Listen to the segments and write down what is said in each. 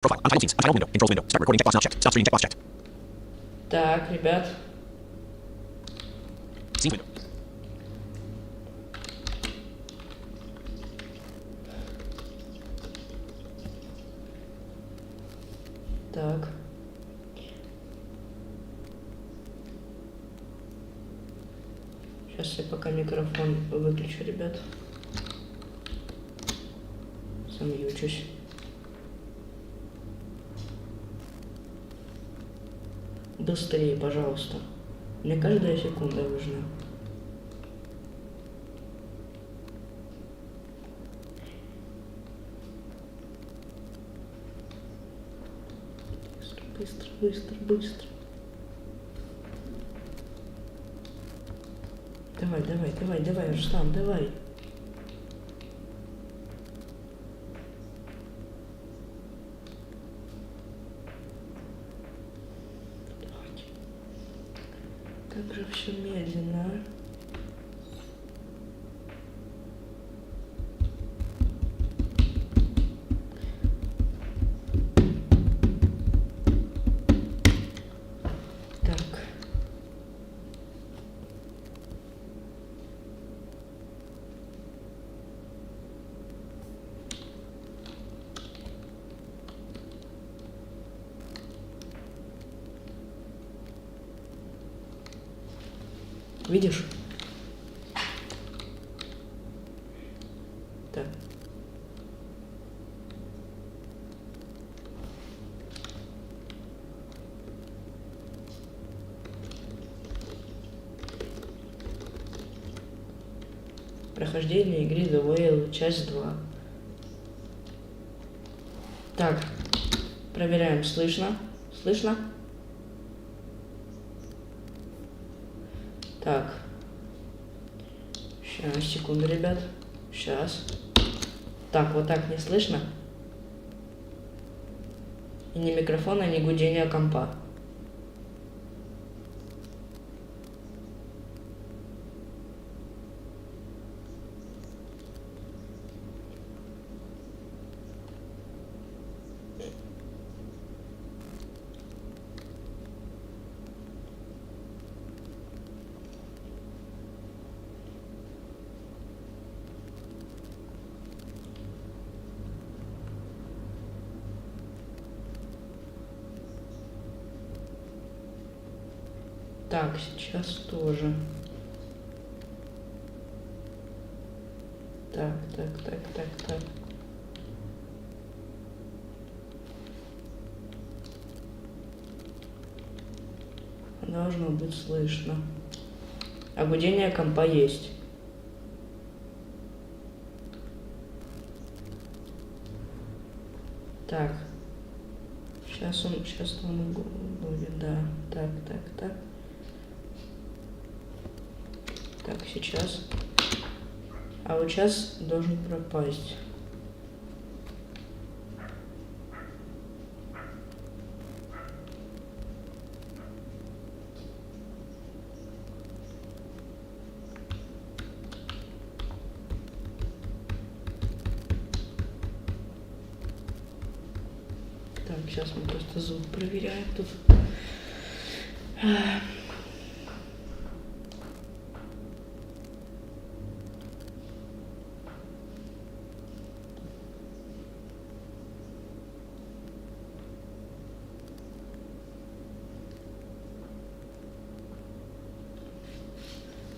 Profile. Untitled scenes. Untitled window. Controls window. Start recording checkbox not checked. Stop streaming checkbox checked. Так, ребят. Scene window. Так. Сейчас я пока микрофон выключу, ребят. Замьючусь. Быстрее, пожалуйста. Мне каждая секунда важна. Быстро, быстро, быстро. Давай, давай, давай, давай, Рустам, давай. Как же все медленно. Так. Видишь? Так. Прохождение игры TheVale, часть 2. Так. Проверяем. Слышно? Слышно? Так. Сейчас, секунду, ребят. Сейчас. Так, вот так не слышно? И ни микрофона, ни гудения компа. Так, сейчас тоже. Так. Должно быть слышно. А гудение компа есть. Так. Сейчас он будет, да. Так. Так, сейчас. А вот сейчас должен пропасть. Так, сейчас мы просто звук проверяем тут.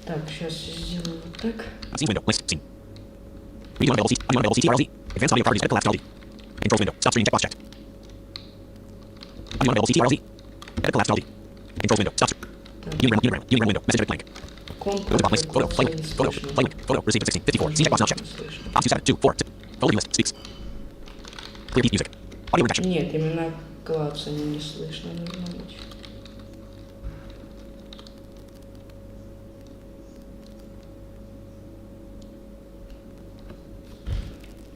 Так, сейчас сделаю вот так. Scene window. List. Scene. Video unavailable. Unavailable. CTRLZ. Advanced audio properties. Edit collapsed. Controls window. Stop streaming checkbox checked. Unavailable. CTRLZ. Edit collapsed. Controls window. Stop. Viewing window. Message edit blank. Go to bot list. Photo. Play link. Play link. Photo. Received at 16. 54. Scene checkbox not checked. Options 2 2 4. Photo list. Speaks. Clear beat music. Audio rejection. Нет, именно клацание не слышно, должно быть.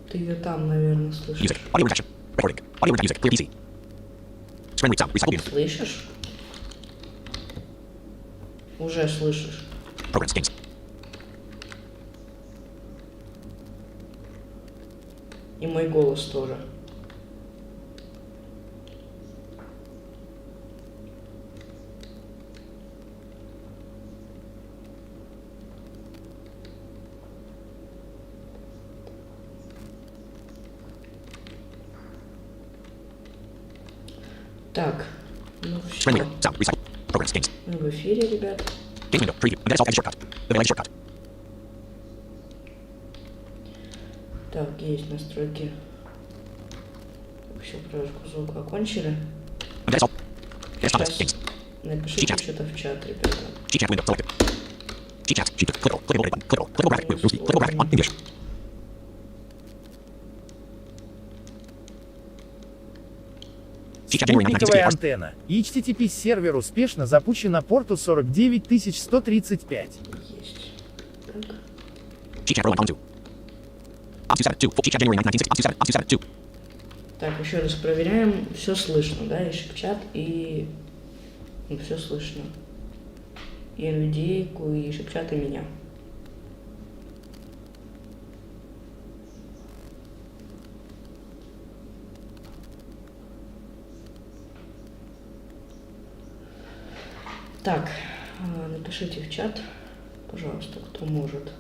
Ты ее там, наверное, слышишь. Music. Audio rejection. Recording. Audio rejection. Music. Clear PC. Screen read sound. Recycle unit. Слышишь? Уже слышишь. Programs. Games. И мой голос тоже. Так, ну все. Мы в эфире, ребят. Так, есть настройки. Вообще прожку звука окончили. Сейчас напишите что-то в чат, ребята. Спутниковая антенна. HTTP сервер успешно запущен на порту 49135. Есть. Так, еще раз проверяем. Все слышно, да? И шепчат, и все слышно. И NVDA-ку, и шепчат, и меня. Так, напишите в чат, пожалуйста, кто может.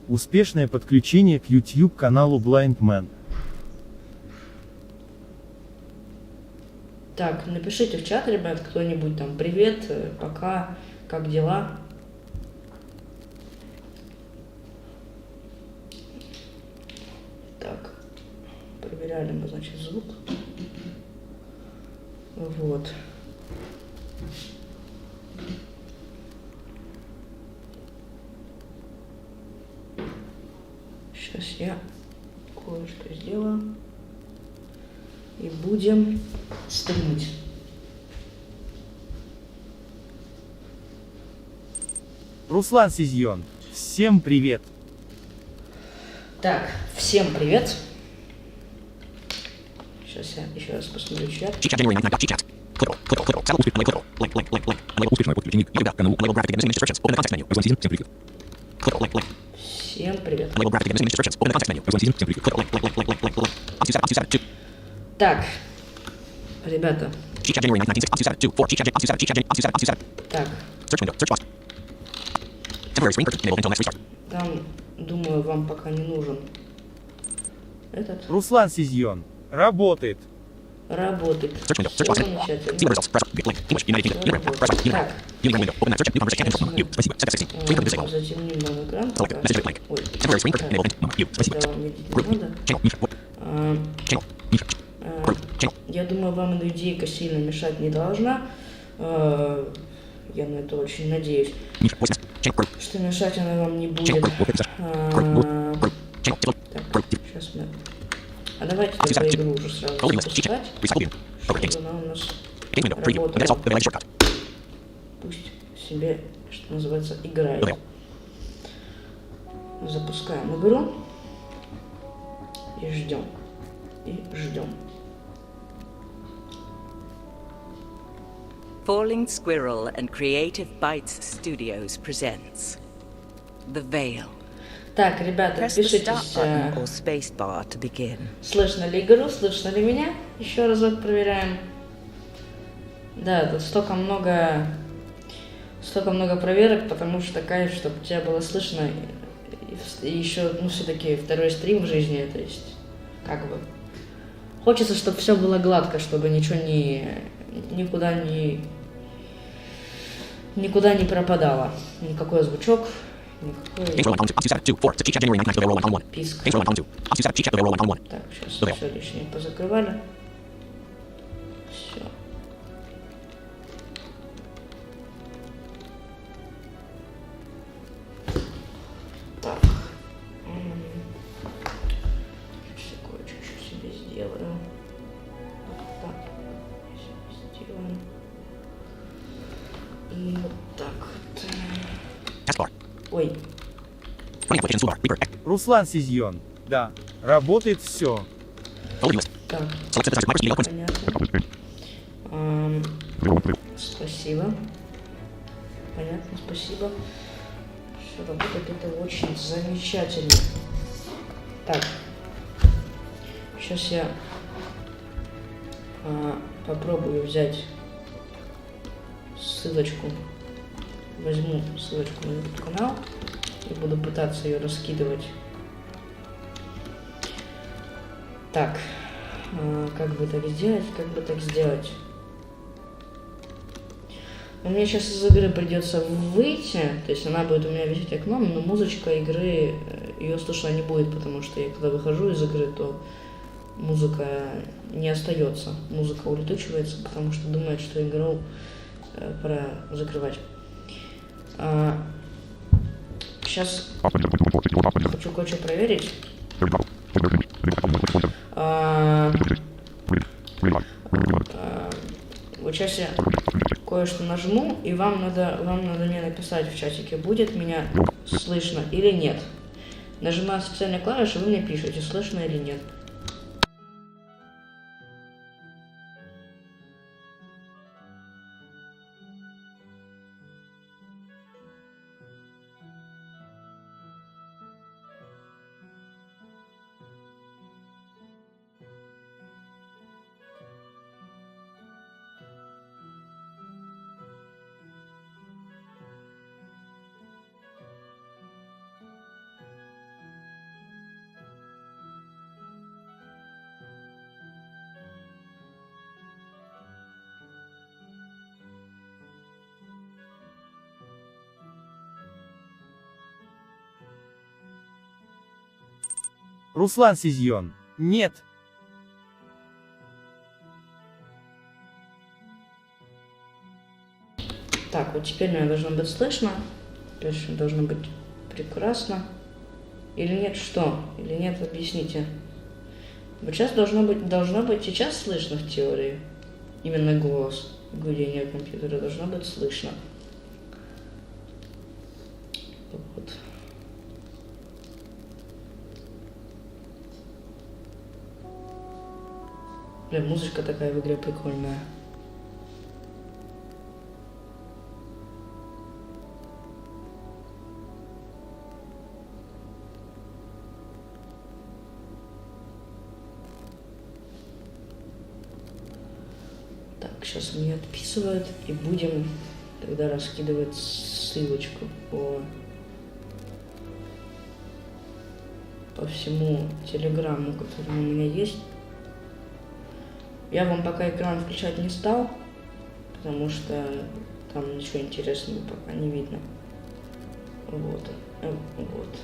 Успешное подключение к YouTube каналу Blind Man. Так, напишите в чат, ребят, кто-нибудь там. Привет, пока, как дела? Так, проверяли мы, значит, звук. Вот. Сейчас я кое-что сделаю. И будем стримить. Руслан Сизьон. Всем привет. Так, всем привет. Сейчас я еще раз посмотрю чат. Всем привет. Так, ребята. Так. Там, думаю, вам пока не нужен этот. Руслан Сизьон. Работает. Работает. Все замечательно. Так. Затемним вам экран. Ой, да, вам видеть не надо. Я думаю, вам идейка сильно мешать не должна. Я на это очень надеюсь. Что мешать она вам не будет. Так, сейчас мы... А давайте тогда игру уже сразу запускать, чтобы она у нас работала. Пусть себе, что называется, играет. Запускаем игру. И ждем. И ждем. Falling Squirrel and Creative Bites Studios presents TheVale. Так, ребята, Press the пишите, start button or space bar to begin. слышно ли игру, слышно ли меня. Еще разок проверяем. Да, тут столько много проверок, потому что кайф, чтобы тебя было слышно. И еще, ну, все-таки второй стрим в жизни, то есть, как бы. Хочется, чтобы все было гладко, чтобы ничего никуда не пропадало. Никакой звучок, никакой писк. Так, сейчас все лишнее позакрывали. Все. Так. Сейчас я кое-что себе сделаю. Вот так. Сделаем. И вот так вот. Ой. Руслан Сизьон. Да. Работает все. Так. Понятно. Спасибо. Понятно, спасибо. Все работает, это очень замечательно. Так. Сейчас я попробую взять ссылочку. Возьму ссылочку на этот канал и буду пытаться ее раскидывать Так, как бы так сделать, как бы так сделать? Мне сейчас из игры придется выйти, то есть она будет у меня висеть окном, но музычка игры, ее слышно не будет, потому что я когда выхожу из игры, то музыка не остается, музыка улетучивается, потому что думает, что игру пора закрывать. Сейчас хочу кое-что проверить. Вот сейчас я кое-что нажму, и вам надо мне написать в чатике, будет меня слышно или нет. Нажимаю специальные клавиши, вы мне пишете, слышно или нет. Руслан Сизьон. Нет. Так, вот теперь меня должно быть слышно. Дальше должно быть прекрасно. Или нет, что? Или нет, объясните. Вот сейчас должно быть сейчас слышно в теории. Именно голос, гудение компьютера должно быть слышно. Вот. Бля, музычка такая в игре прикольная. Так, сейчас он меня отписывает, и будем тогда раскидывать ссылочку по всему телеграмму, который у меня есть. Я вам пока экран включать не стал, потому что там ничего интересного пока не видно. Вот. Вот.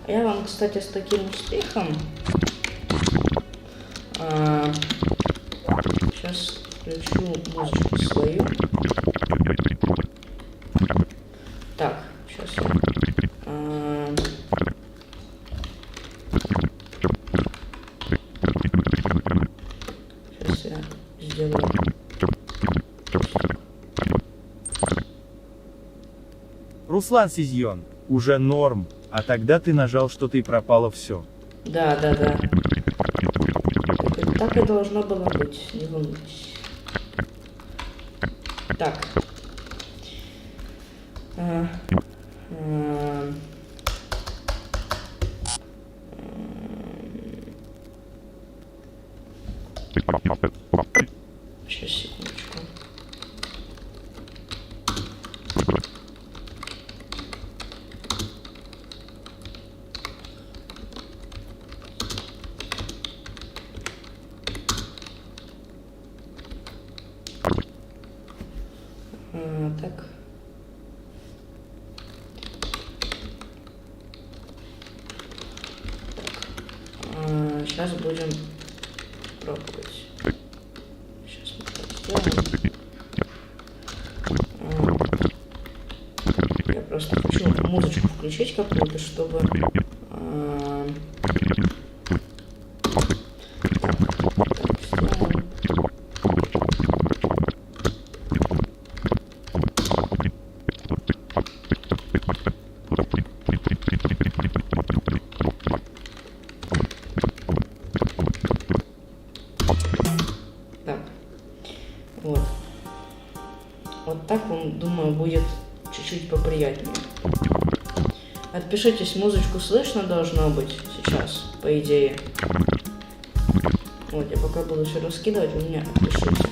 А я вам, кстати, с таким успехом сейчас включу музычку свою. Так, сейчас я... сделаю. Руслан Сизьон. Уже норм. А тогда ты нажал что-то и пропало все. Да. Так и должно было быть, не волнуйтесь. Так. Сейчас, секундочку. Так. Сейчас будем пробовать. Сейчас мы так сделаем. Я просто хочу музычку включить какую-то, чтобы... Вот. Вот так он, думаю, будет чуть-чуть поприятнее. Отпишитесь, музычку слышно должно быть сейчас, по идее. Вот, я пока буду все раскидывать, вы меня отпишите.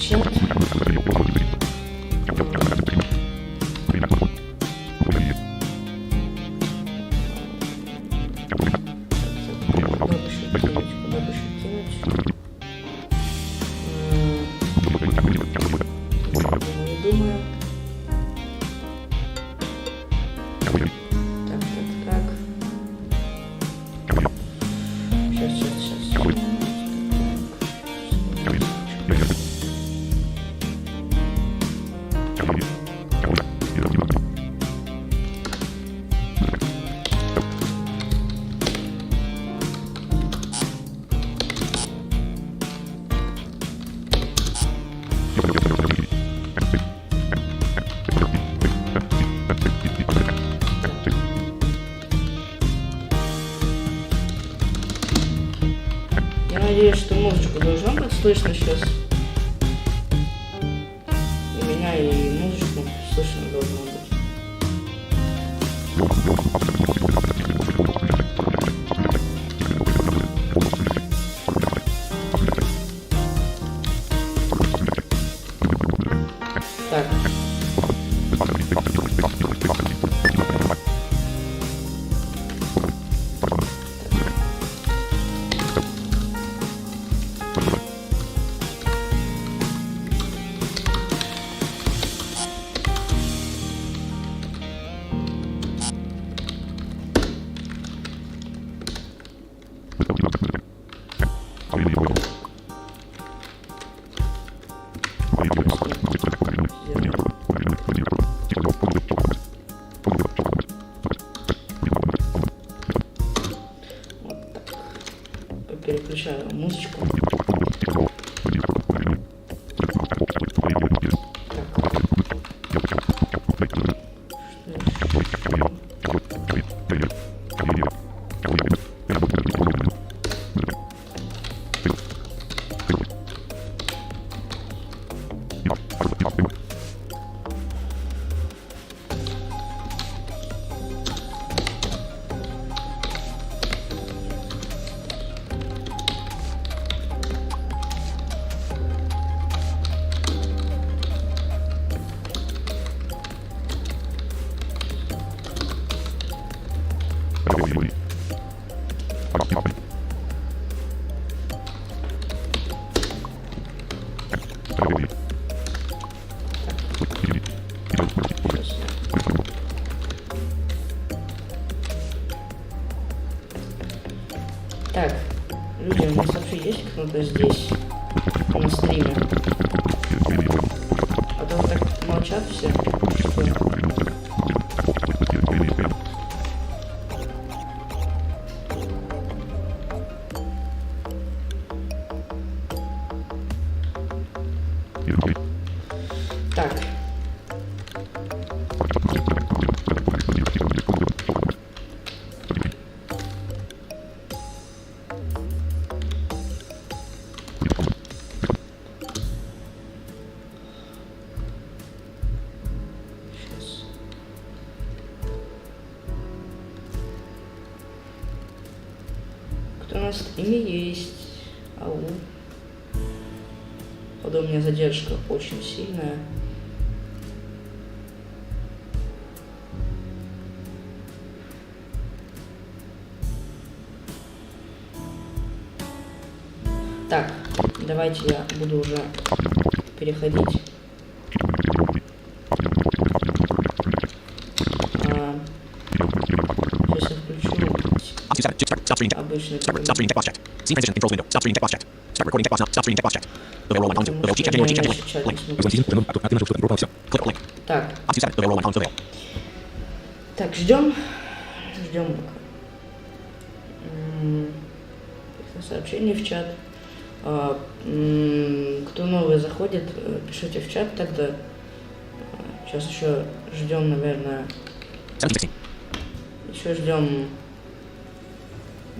чат. Куда бы еще кинуть? Не думаю. Так. Сейчас. Я надеюсь, что музычку должно быть слышно сейчас. И меня, и музычку слышно должно быть. Так. Переключаю музычку. Так, люди, у нас вообще есть кто-то здесь на стриме? А то вот так молчат все. Что? Так. Кто на стриме есть? Ау. Походу, у меня задержка очень сильная. Так, давайте я буду уже переходить. Сейчас я включу обычный Так, ждем пока. Сообщение в чат. Кто новый заходит, пишите в чат тогда. Сейчас еще ждем, наверное. Еще ждем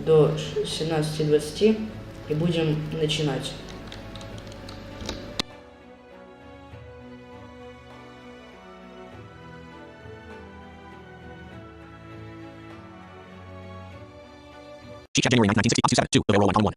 до 17:20 и будем начинать. January 1960, 2, TheVale 1.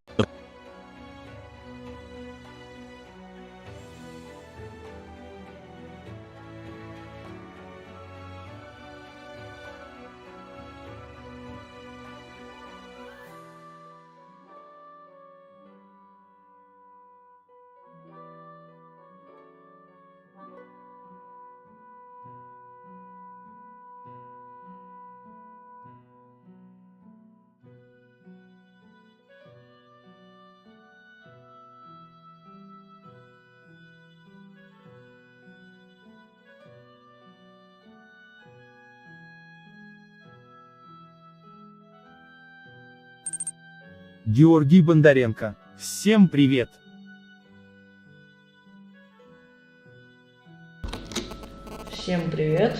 Георгий Бондаренко. Всем привет! Всем привет.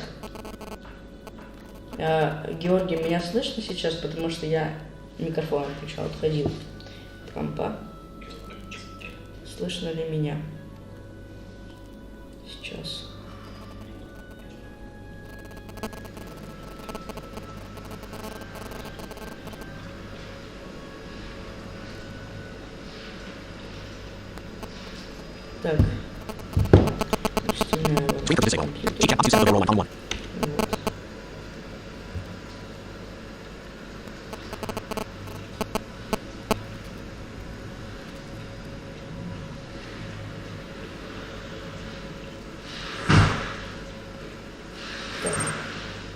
Георгий, меня слышно сейчас, потому что я микрофон отключал, отходил от компа. Слышно ли меня? Сейчас. Так.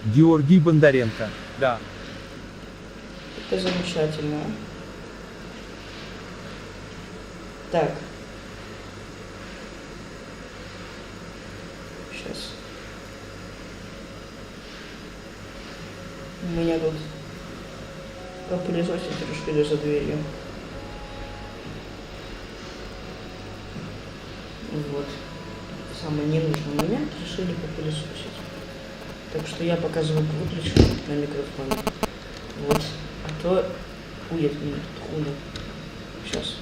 Георгий Бондаренко. Да. Это замечательно. Так. Сейчас. У меня тут попылесосить решили за дверью. Вот. В самый ненужный момент решили попылесосить. Так что я пока звук выключу на микрофоне. Вот. А то будет мне тут худо. Сейчас.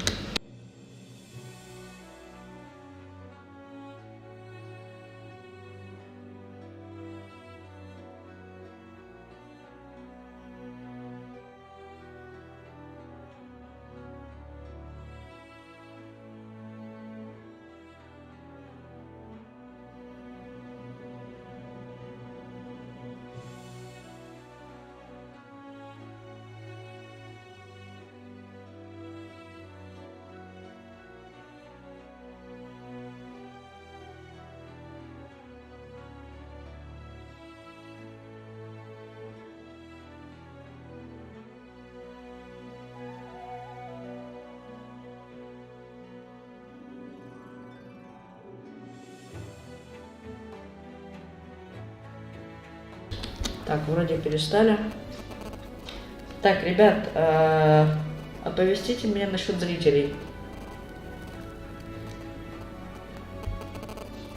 Так, вроде перестали. Так, ребят, оповестите меня насчет зрителей.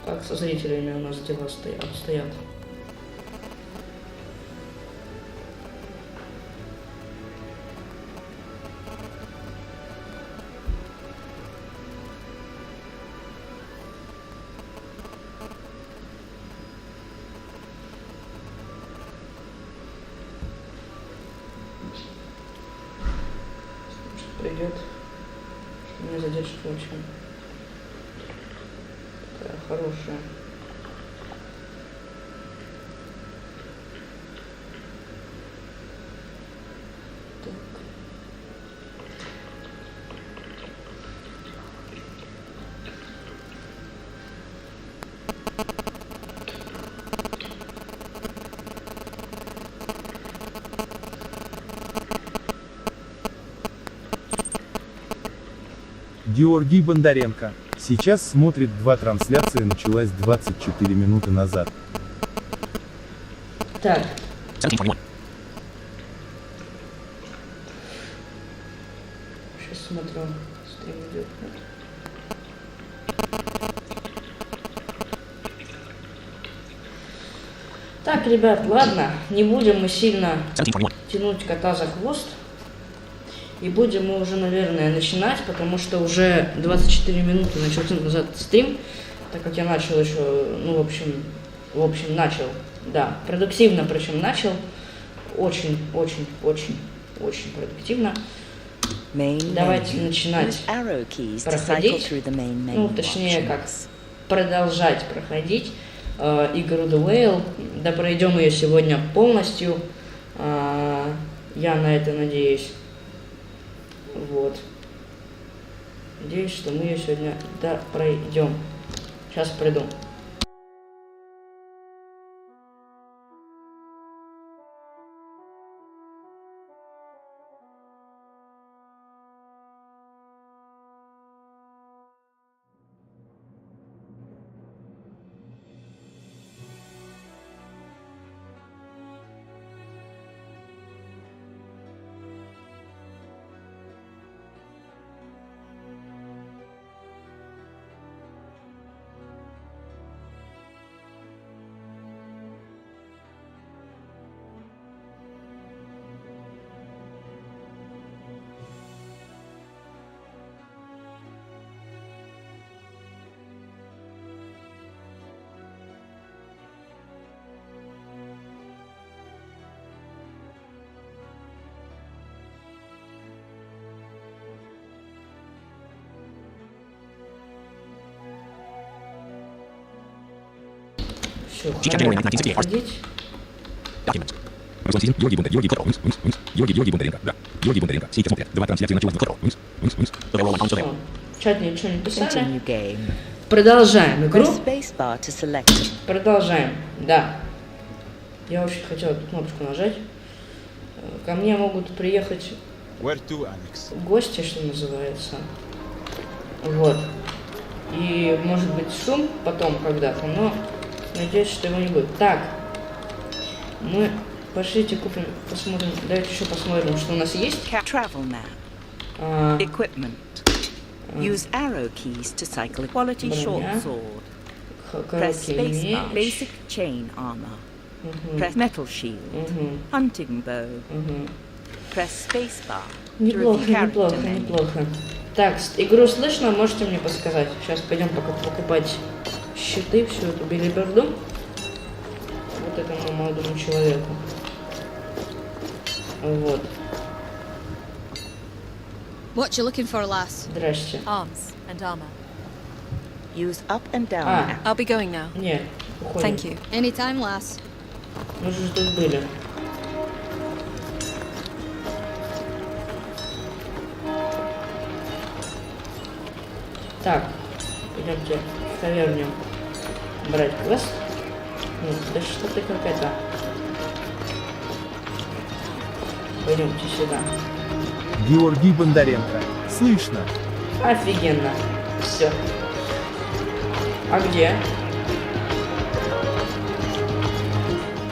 Как со зрителями у нас дела обстоят? Придет, что меня задержка очень такая хорошая. Так. Георгий Бондаренко. Сейчас смотрит два трансляции, началась 24 минуты назад. Так. 17:21. Сейчас смотрю, стрим идет. Так, ребят, ладно, не будем мы сильно 17:21. тянуть кота за хвост. И будем мы уже, наверное, начинать, потому что уже 24 минуты начался назад стрим, так как я начал еще, ну, в общем, начал, да, продуктивно, причем начал, очень продуктивно. Давайте начинать проходить, ну, точнее, как продолжать проходить игру TheVale. Да, пройдем ее сегодня полностью, я на это надеюсь. Вот. Надеюсь, что мы ее сегодня пройдем. Сейчас пройду. Все, Teacher January 1968. ходить. Documents. Все. В чате ничего не писали. Continue game. Продолжаем игру. Press spacebar to select it. Продолжаем. Да. Я очень хотел эту кнопочку нажать. Ко мне могут приехать Where to, Alex? гости, что называется. Вот. И может быть шум потом когда-то, но надеюсь, что его не будет. Так. Мы пошлите купим, посмотрим. Давайте еще посмотрим, что у нас есть. Travel map. А, Equipment. Use arrow keys to cycle. Quality short Броня. sword. Press Короткий spacebar. меч. Basic chain armor. Мгм. Press metal shield. Мгм. Hunting bow. Мгм. Press spacebar. to Неплохо, review character неплохо, menu. неплохо. Так, игру слышно, можете мне подсказать? Сейчас пойдем пока покупать щиты, всю эту билиберду. Вот этому молодому человеку. Вот. What you looking for, lass? Здрасте. Arms and armor. Use up and down. А, I'll be going now. нет, уходим. Thank you. Anytime, lass. Мы же тут были. Так, идемте в таверню брать квест. Нет, да что ты какая-то. Пойдемте сюда. Георгий Бондаренко. Слышно. Офигенно. Все. А где?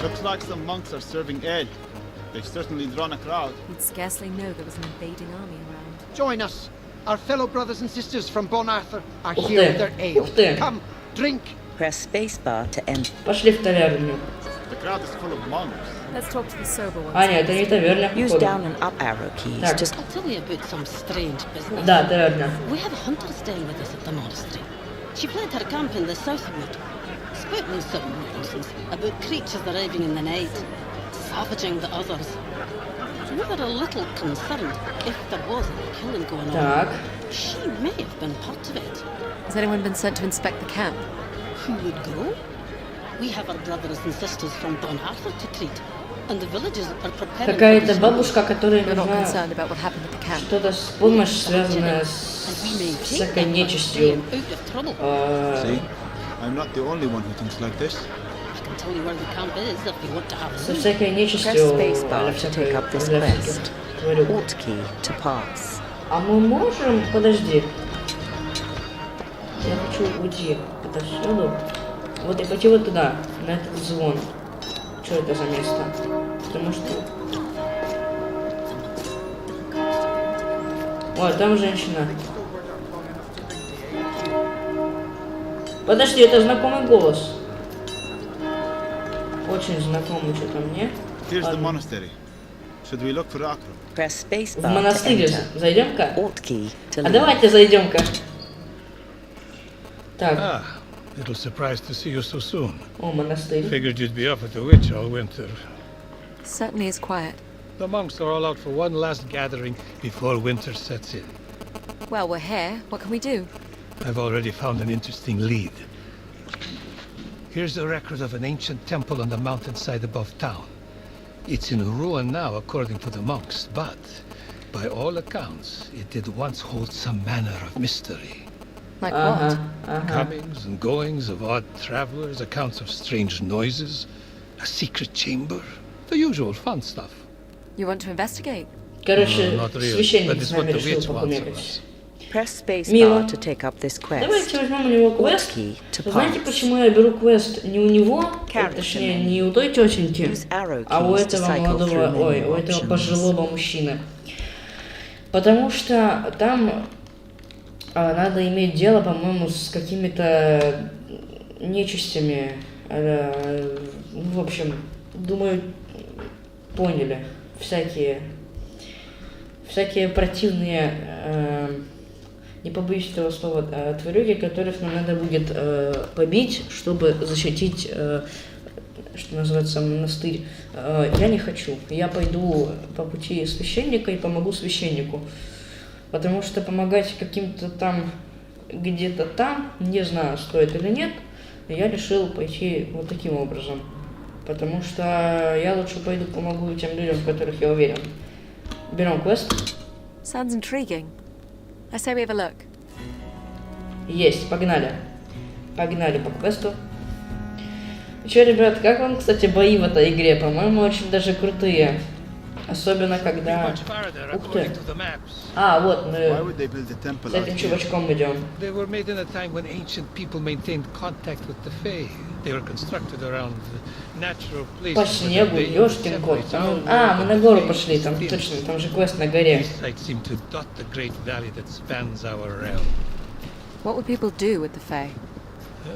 Looks like some monks are serving ale. They've certainly drawn a crowd. You'd scarcely know there was an invading army around. Join us. Our fellow brothers and sisters from Bon Arthur are Ух here ты, with their ale. ух ты. Come, drink. Press spacebar to enter. Пошли в таверню. The crowd is full of monks. Let's talk to the sober ones. А, нет, это не таверня. Use походу. down and up arrow keys Так. to I'll tell you about some strange business. Да, таверня. We have a hunter staying with us at the monastery. She fled her camp in the southwood, spouting some nonsense about creatures arriving in the night, savaging the others. We were a little concerned if there was any killing going on. Так. She may have been part of it. Has anyone been sent to inspect the camp? Who would go? We have our brothers and sisters from Bon Arthur to treat, and the villagers are preparing Какая-то for the бабушка, которая You're not нужна concerned about what happened at the camp. что-то с помощь, связанная с and we may take всякой them нечистью. out of trouble. See? I'm not the only one who thinks like this. I can tell you where the camp is if you want to have a Со look. всякой press нечистью, spacebar для to всякой, take up this для quest. всяких тварюк. Alt key to pass. А мы можем... Подожди. Я хочу уйти отовсюду. Вот и пойти вот туда, на этот звон. Что это за место? Потому что... Ой, там женщина. Подожди, это знакомый голос. Очень знакомый что-то мне. Here's the Ладно. monastery. Should we look for Akram? Press В spacebar to монастырь enter. зайдем-ка? Alt key to А leave. давайте зайдем-ка. Так, Ah, little surprised to see you so soon. о, монастырь. Figured you'd be up at the witch all winter. Certainly is quiet. The monks are all out for one last gathering before winter sets in. Well, we're here. What can we do? I've already found an interesting lead. Here's a record of an ancient temple on the mountainside above town. It's in ruin now, according to the monks, but by all accounts, it did once hold some manner of mystery. Like Ага, what? ага. Comings and goings of odd travelers, accounts of strange noises, a secret chamber, the usual fun stuff. You want to investigate? Короче, No, not really, священник but с it's what нами the решил witch wants of похумекать. us. Press Мило. spacebar to take up this quest. Давайте возьмем у него Alt квест. key to Знаете, pass. почему я беру квест не у него, Character точнее, menu. не у той тетеньки, Use arrow а у keys to этого cycle молодого, through ой, menu у этого options. пожилого мужчины. Потому что там надо иметь дело, по-моему, с какими-то нечистями. В общем, думаю, поняли. Всякие противные, не побоюсь этого слова, тварюги, которых нам надо будет побить, чтобы защитить, что называется, монастырь. Я не хочу. Я пойду по пути священника и помогу священнику. Потому что помогать каким-то там, где-то там, не знаю, стоит или нет, И я решил пойти вот таким образом. Потому что я лучше пойду помогу тем людям, в которых я уверен. Берем квест. Sounds intriguing. I say we have a look. Есть, погнали. Погнали по квесту. Че, ребят, как вам, кстати, бои в этой игре? По-моему, очень даже крутые. Особенно когда... Ух ты. А, вот, мы с этим чувачком идем. They were made in a time when ancient people maintained contact with the Fae. They were constructed around natural places. По снегу, ёшкин кот. А, мы на гору пошли, там точно, там же квест на горе. What would people do with the Fae?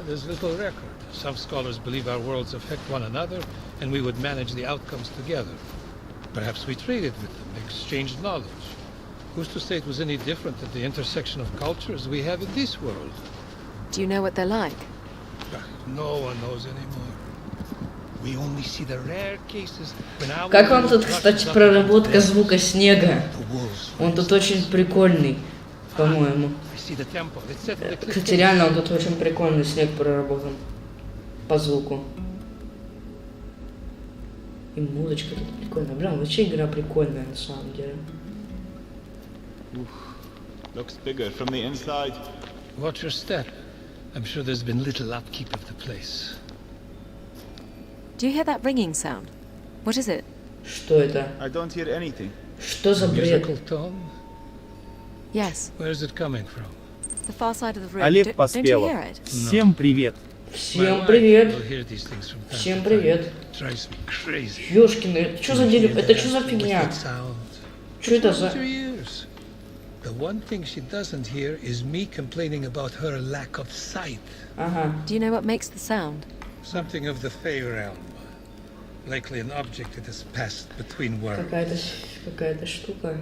There's little record. Some scholars believe our worlds affect one another, and we would manage the outcomes together. Perhaps we traded with them, exchanged knowledge. Who's to say it was any different at the intersection of cultures we have in this world? Do you know what they're like? No one knows anymore. We only see the rare cases when our Как вам тут, кстати, проработка звука снега? Он тут очень прикольный, по-моему. Кстати, реально, он тут очень прикольный снег проработан по звуку. И музычка тут прикольная. Блин, вообще игра прикольная на самом деле. Looks bigger from the inside. Watch your step. I'm sure there's been little upkeep of the place. Do you hear that ringing sound? What is it? Что это? I don't hear anything. Что за бред? Musical tone? Yes, Where is it coming from? the far side of the room. Олег Don't you Поспелов. hear it? Всем привет. Всем привет. We'll hear these things from time Всем to time. привет. It drives me crazy. Ёшкины, это что за дерьмо? Это что за With фигня? that sound. Что это What's за... her ears? The one thing she doesn't hear is me complaining about her lack of sight. Ага. Do you know what makes the sound? Something of the Fey realm. Likely an object that has passed between worlds. Какая-то штука.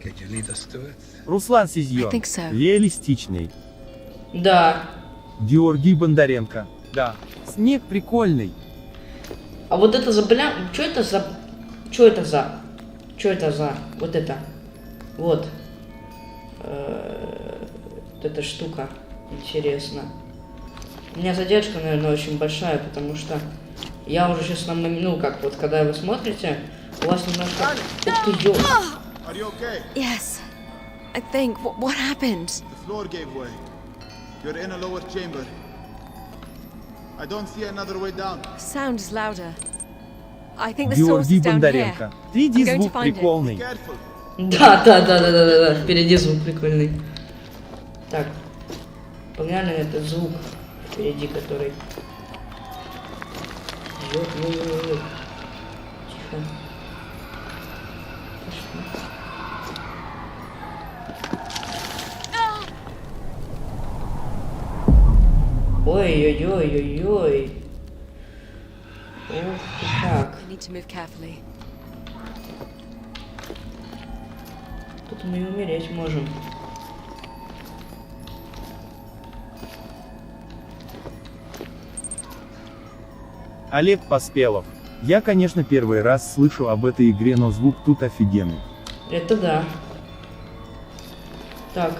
Can you lead us to it? Руслан I Сизьон. think so. Реалистичный. Да. Георгий Бондаренко. Да. Снег прикольный. А вот это за бля... Что это за... Что это за... Что это за... Вот это. Вот. Вот эта штука. Интересно. У меня задержка, наверное, очень большая, потому что я уже сейчас ну как вот, когда вы смотрите, у вас немножко... Ух ты, ё... Are you okay? Yes, I think. What happened? The floor gave way. You're in a lower chamber. I don't see another way down. Sound is louder. I think the source Георгий is down here. Бондаренко. Впереди I'm going to звук find it. прикольный. Careful. Да. Впереди звук прикольный. Так. Погнали на этот звук впереди, который... Ё-ё-ё-ё. Тихо. Ой-ой-ой-ой-ой. Ух ты как. I need to move carefully. Тут мы и умереть можем. Олег Поспелов. Я, конечно, первый раз слышу об этой игре, но звук тут офигенный. Это да. Так.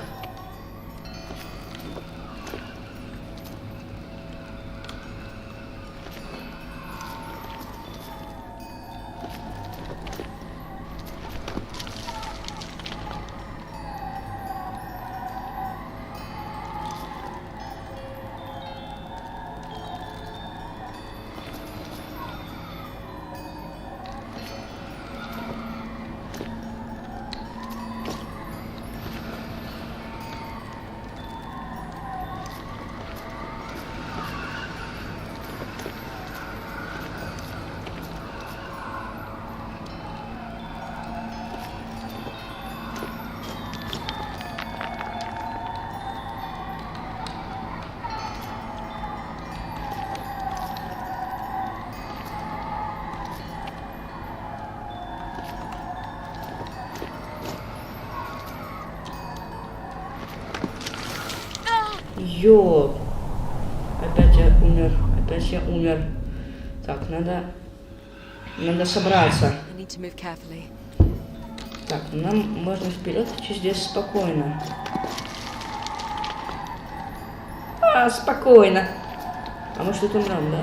Ё. Опять я умер. Так, надо собраться. I need to move carefully. Так, нам можно вперед идти здесь спокойно. Спокойно. А мы что тут умрем, да?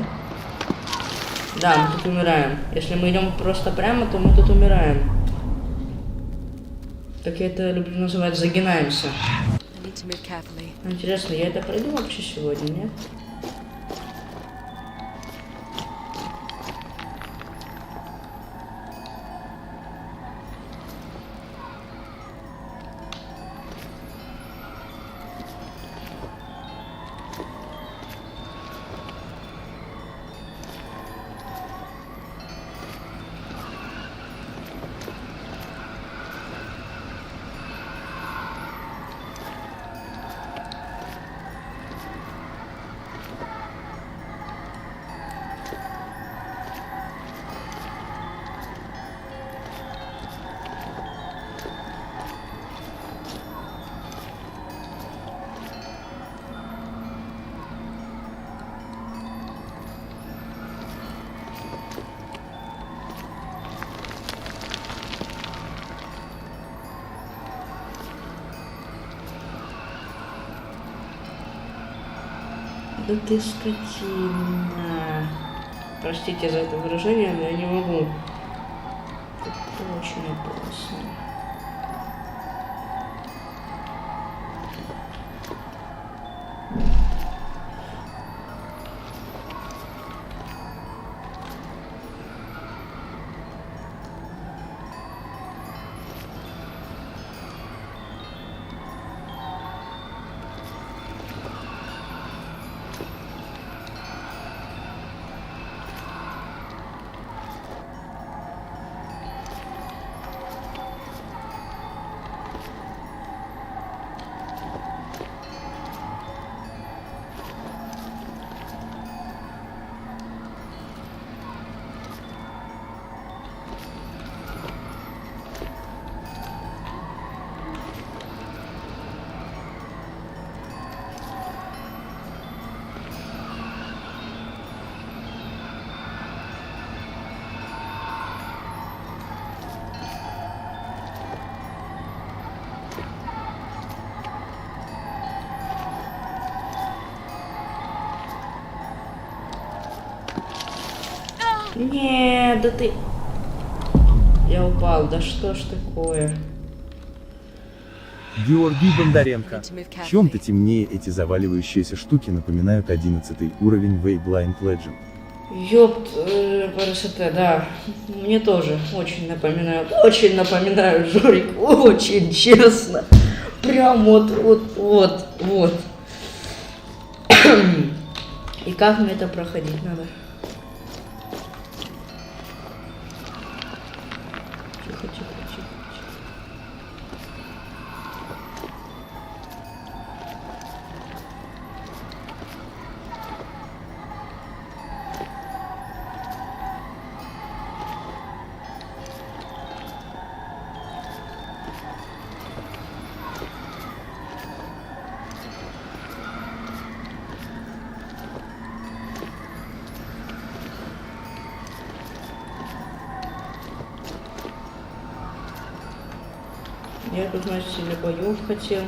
Да, мы тут умираем. Если мы идем просто прямо, то мы тут умираем. Как я это люблю называть, загинаемся. Интересно, я это пройду вообще сегодня, нет? Да ты скотина. Простите за это выражение, но я не могу. Это очень опасно. Нет, да ты... Я упал, да что ж такое? Георгий Бондаренко. В чем-то темнее эти заваливающиеся штуки напоминают 11 уровень Wasteland Legend. Ёпт, ПРСТ, да. Мне тоже очень напоминают, Жорик, очень честно. Прям вот. И как мне это проходить надо? Тихо. Я тут, значит, для боев хотел.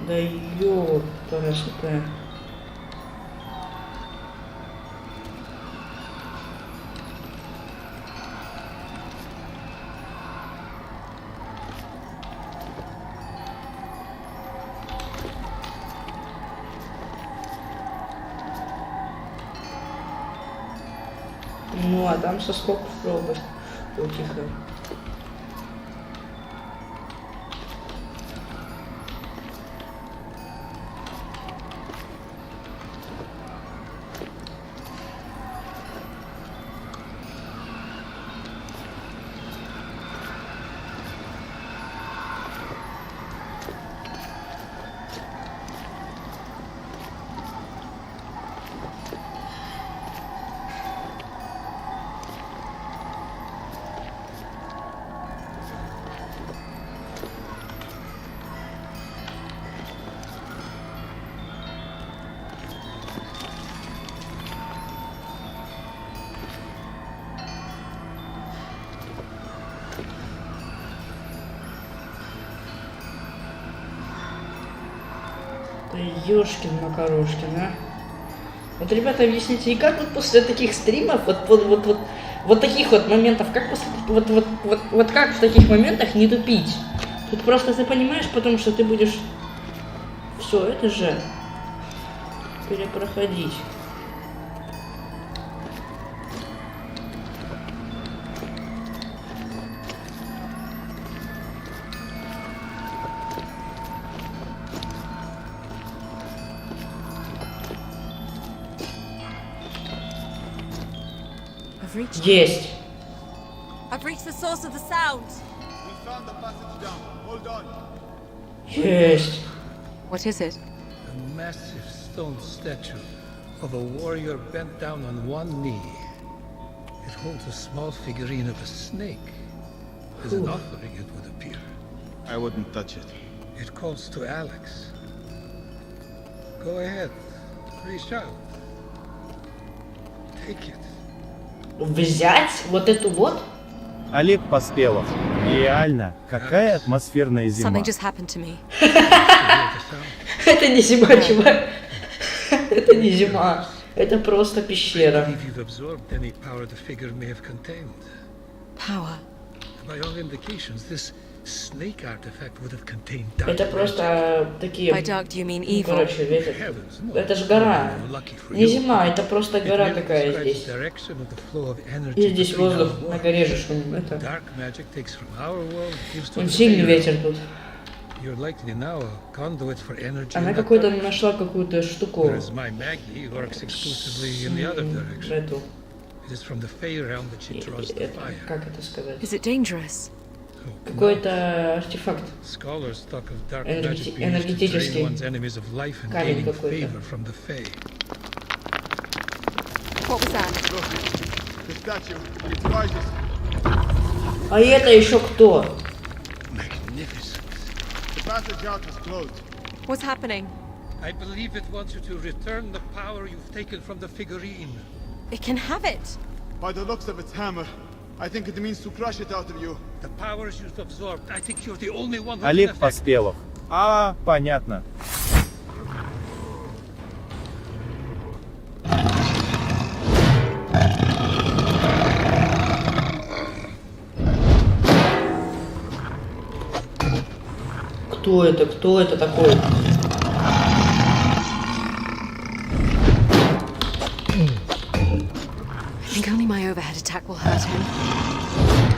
Да ёпарасоте. Ну, а там соскок в пропасть. Тихо. Ёшкин Макарошкин, а. Вот, ребята, объясните, и как вот после таких стримов, вот таких вот моментов, как после, вот как в таких моментах не тупить? Тут просто ты понимаешь, потому что ты будешь все это же перепроходить. Есть. I've reached the source of the sound. We found the passage down. Hold on. Есть. What is it? A massive stone statue of a warrior bent down on one knee. It holds a small figurine of a snake. As an offering, it would appear. I wouldn't touch it. It calls to Alex. Go ahead. Reach out. Take it. Взять вот эту вот? Олег Поспелов. Реально, какая атмосферная зима. Something just happened to me. Это не зима, чувак. Это не зима. Это просто пещера. If you've absorbed any power the figure may have contained. Power. By all indications, this snake artifact would have contained Это dark просто такие... By dark, do you mean Ну, evil? короче, ветер. heavens. No, Это же гора. lucky for Не you. зима, это просто It гора merely какая describes здесь. the direction of the flow of energy И здесь between воздух our на worlds. горе же шумит. Это... Dark magic takes from our world, gives to Он the сильный fairy ветер world. тут. You're likely now a conduit for energy Она in that какой-то direction, нашла какую-то штуку. whereas my Maggie works exclusively in the other direction. Эту. It is from the Fey realm that she draws the Это, fire. как это сказать? Is it dangerous? Oh, Какой-то артефакт. Scholars talk of dark Энергeti- magic being used to энергетический drain one's enemies of life and камень gaining какой-то. favor from the Fey. What was that? Look, the statue. It rises. А это еще кто? Magnificent. The passage out is closed. What's happening? I believe it wants you to return the power you've taken from the figurine. It can have it. By the looks of its hammer, I think it means to crush it out of you. The powers you've absorbed, I think you're the only one who Олег can affect. Поспелов. А, понятно. Кто это? Кто это такой? I think only my overhead attack will hurt him.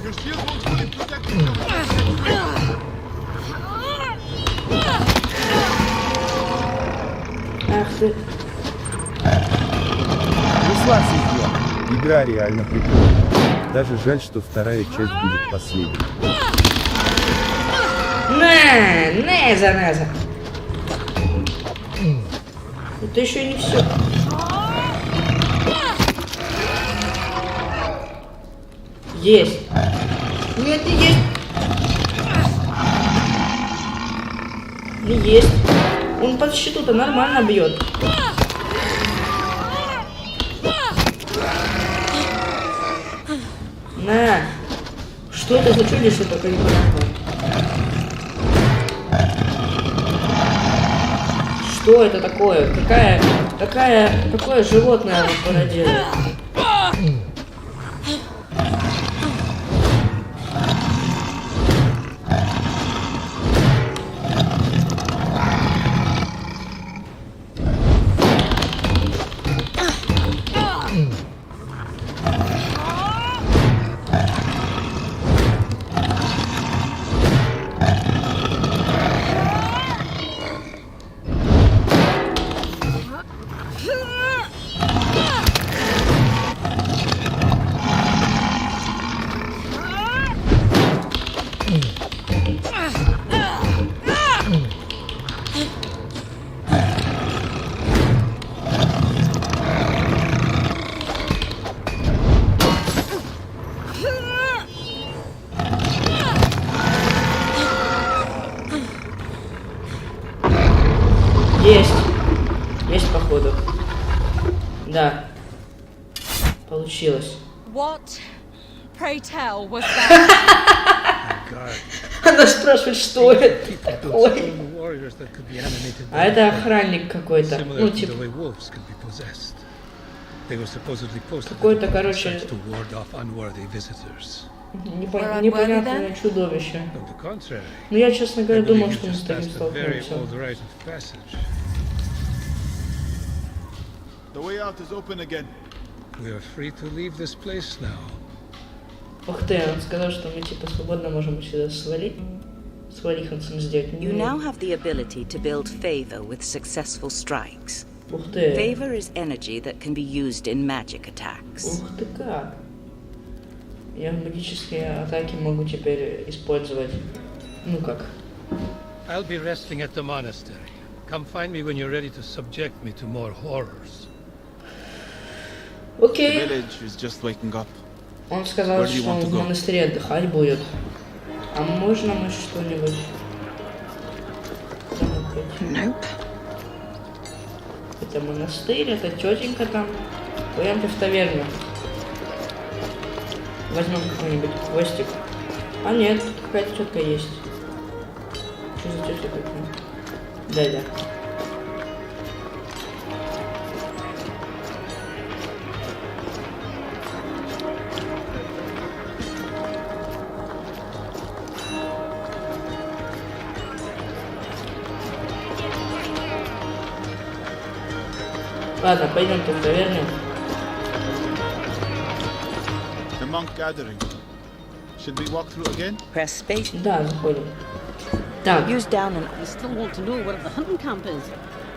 Your shield won't fully protect you. Ах ты. Руслан Сидьон. Игра реально прикольная. Даже жаль, что вторая часть будет последней. На, зараза. Это еще не все. Есть. Нет, не есть. Не есть. Он под щиту-то нормально бьет. На. Что это за чудище такое непонятное? Что это такое? Какое животное оно породило? What, pray tell, was that? Она спрашивает, что это People built такое. stone warriors that could be animated А by это fire, охранник какой-то. similar Ну, to the типа, way wolves could be possessed. They were supposedly posted Какой-то, at короче, sites to ward off unworthy visitors. непонятное чудовище. On the contrary, Ну, я, честно I говоря, believe думал, you что мы с just таким passed a very столкнемся. old rite of passage. The way out is open again. We are free to leave this place now. Ух ты, он сказал, что мы типа свободно можем сюда свалить. С валиханцем сделать. You now have the ability to build favor with successful strikes. Ух ты. Favor is energy that can be used in magic attacks. Ух ты как. Я магические атаки могу теперь использовать. Ну как? I'll be resting at the monastery. Come find me when you're ready to subject me to more horrors. The Окей. village is just waking up. Он сказал, Where do you что want он to в go? монастыре отдыхать будет. А можно мы что-нибудь? Nope. Это монастырь, это тетенька там. Пойдемте в таверну. Возьмем какой-нибудь хвостик. А нет, тут какая-то тетка есть. Что за тетка такая? Да. Ладно, пойдемте в таверню. The monk gathering. Should we walk through again? Press space. Да, заходим. Так, Use down and You still want to know where the hunting camp is?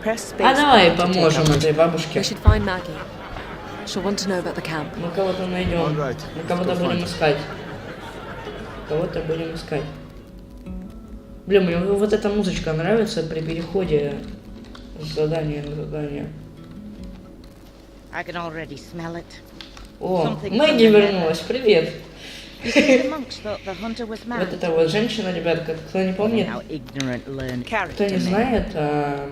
press space. а давай to take поможем up. этой бабушке. We should find Maggie. She'll want to know about the camp. Мы кого-то найдем. Alright, Мы кого-то let's go будем find. искать. Кого-то будем искать. Блин, мне вот эта музычка нравится при переходе с задания на задание. I can already smell it. О, Мэгги вернулась, привет. The monks thought the hunter was mad. Вот эта вот женщина, ребят, кто не помнит, How ignorant learned кто Character не name. знает,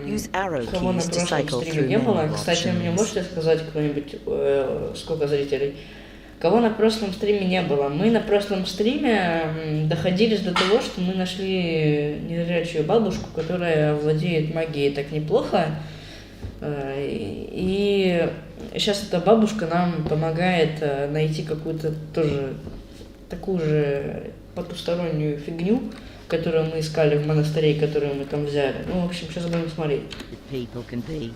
Use arrow кого на keys to прошлом cycle стриме through не было. menu Кстати, мне options. можете сказать кто-нибудь, сколько зрителей? Кого на прошлом стриме не было? Мы на прошлом стриме доходились до того, что мы нашли незрячую бабушку, которая владеет магией так неплохо. И сейчас эта бабушка нам помогает найти какую-то тоже такую же потустороннюю фигню, которую мы искали в монастыре, которую мы там взяли. Ну, в общем, сейчас будем смотреть. people can be.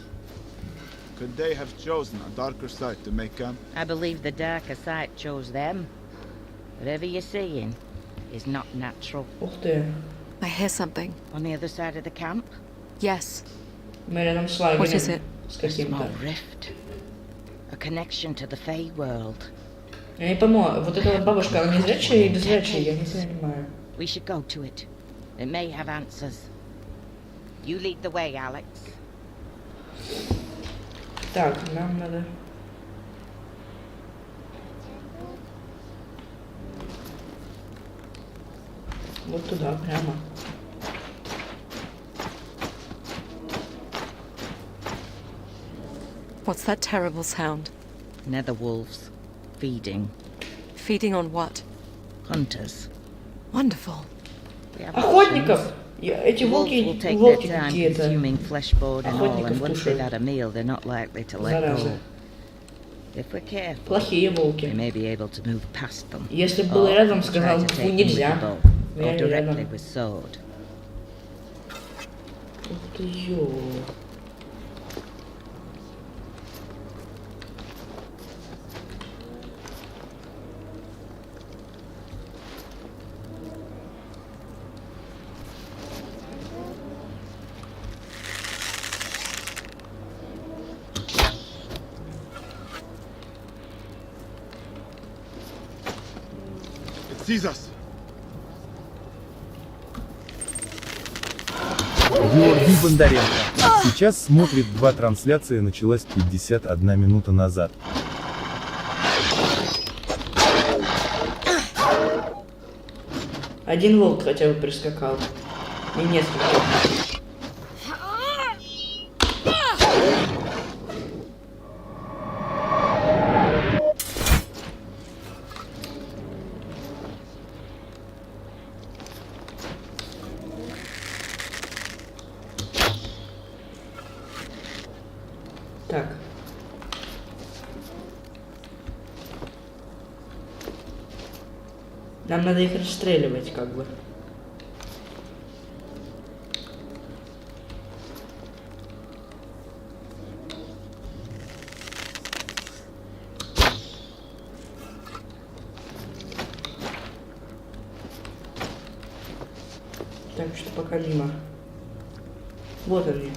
Could they have chosen a darker side to make camp? I believe the darker side chose them. Whatever you're seeing is not natural. Ух ты. I hear something. On the other side of the camp, Yes. Мы рядом с What is лагерем. it? С a каким-то. small rift. A connection to the Fey world. Я не пойму, вот эта вот бабушка, она незрячая или зрячая? Я не понимаю. We should go to it. It may have answers. You lead the way, Alex. Так, нам надо... Вот туда, прямо. What's that terrible sound? Nether wolves. Feeding. Feeding on what? Hunters. Wonderful. We have Охотников! Эти Wolves will волки, take their волки time какие-то. consuming fleshboard and all, Охотников and once they've кушают. had a meal, they're not likely to let Зараза. go. If we're careful, Плохие we волки. may be able to move past them. Если бы был Or рядом, try сказал, to фу, take them with нельзя. the bow, Я or не рядом. directly with sword. Ух ты, ё. It sees us. Георгий Бондаренко. Сейчас смотрит 2 трансляции, началась 51 минута назад. Один волк хотя бы прискакал. И несколько. Нам надо их расстреливать, как бы. Так что пока мимо. Вот они.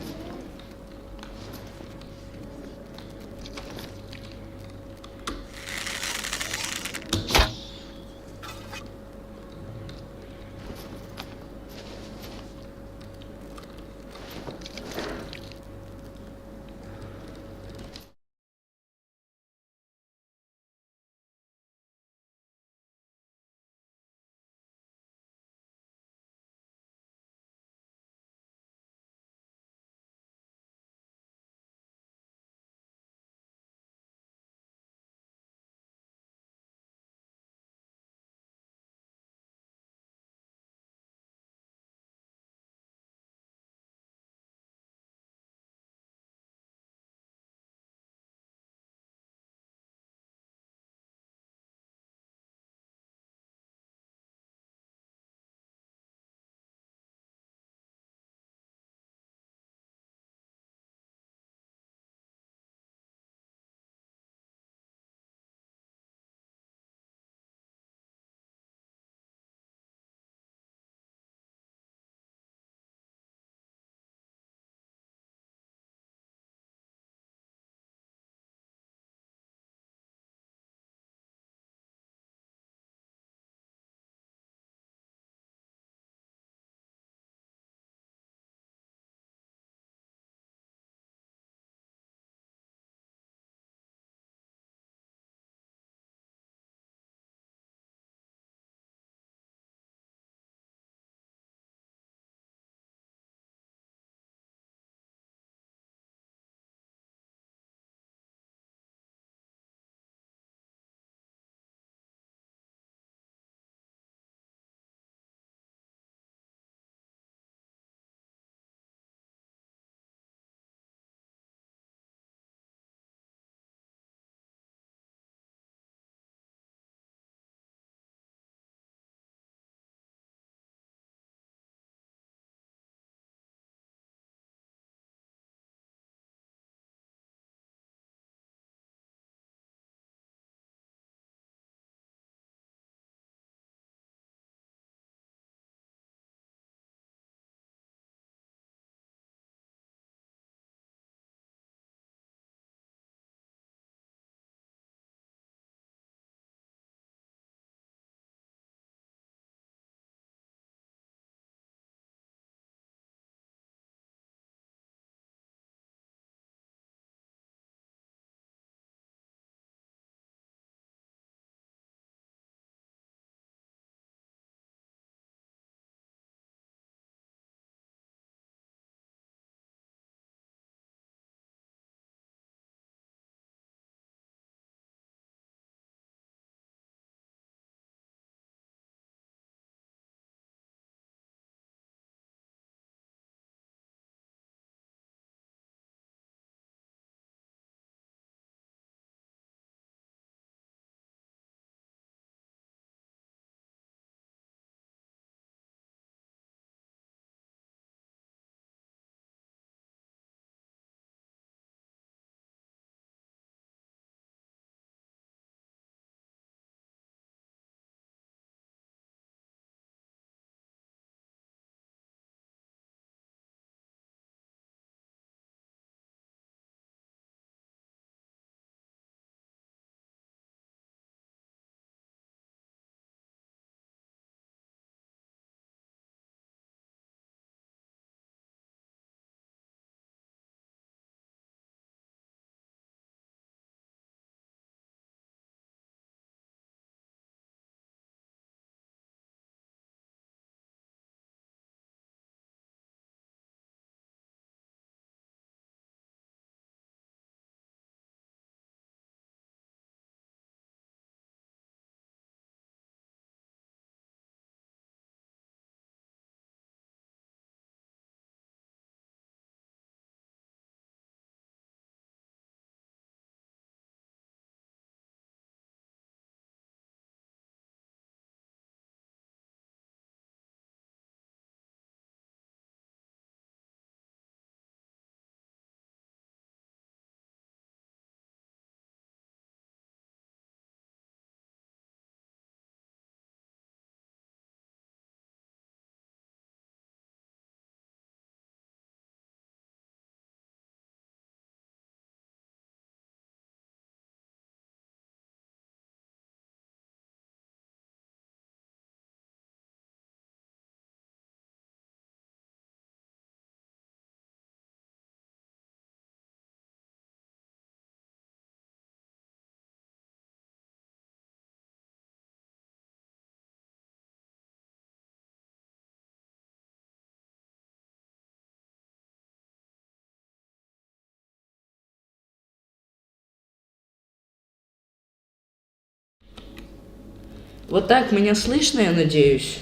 Вот так меня слышно, я надеюсь.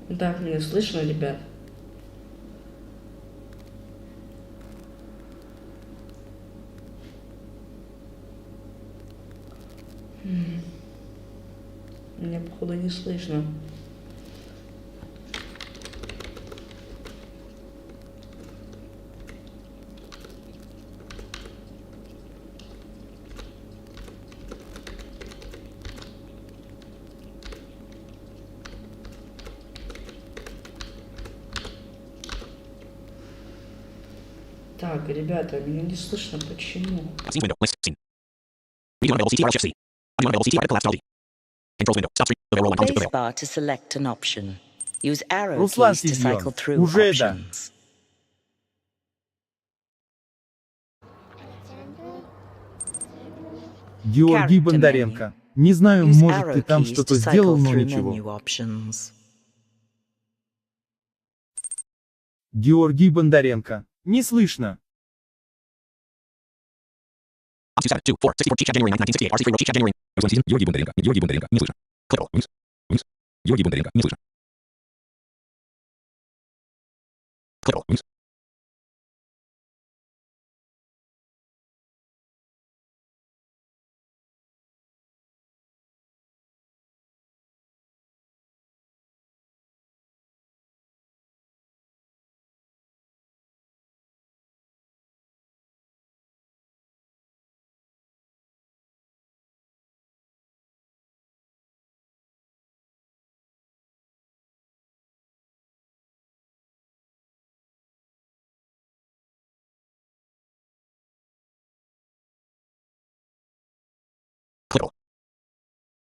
Вот так меня слышно, ребят. Меня, походу, не слышно. Так, ребята, меня не слышно. Почему? Spacebar to select an option. Use arrow Руслан keys to cycle Сизьон, through уже да. options. Георгий Character Бондаренко. Не знаю, Use может arrow ты там keys что-то to сделал, cycle но through ничего. menu options. Георгий Бондаренко. Не слышно. Георгий Бондаренко, не слышно. Клэпл, вниз, вниз. Георгий Бондаренко, не слышно. Клэпл, вниз. Клэпл.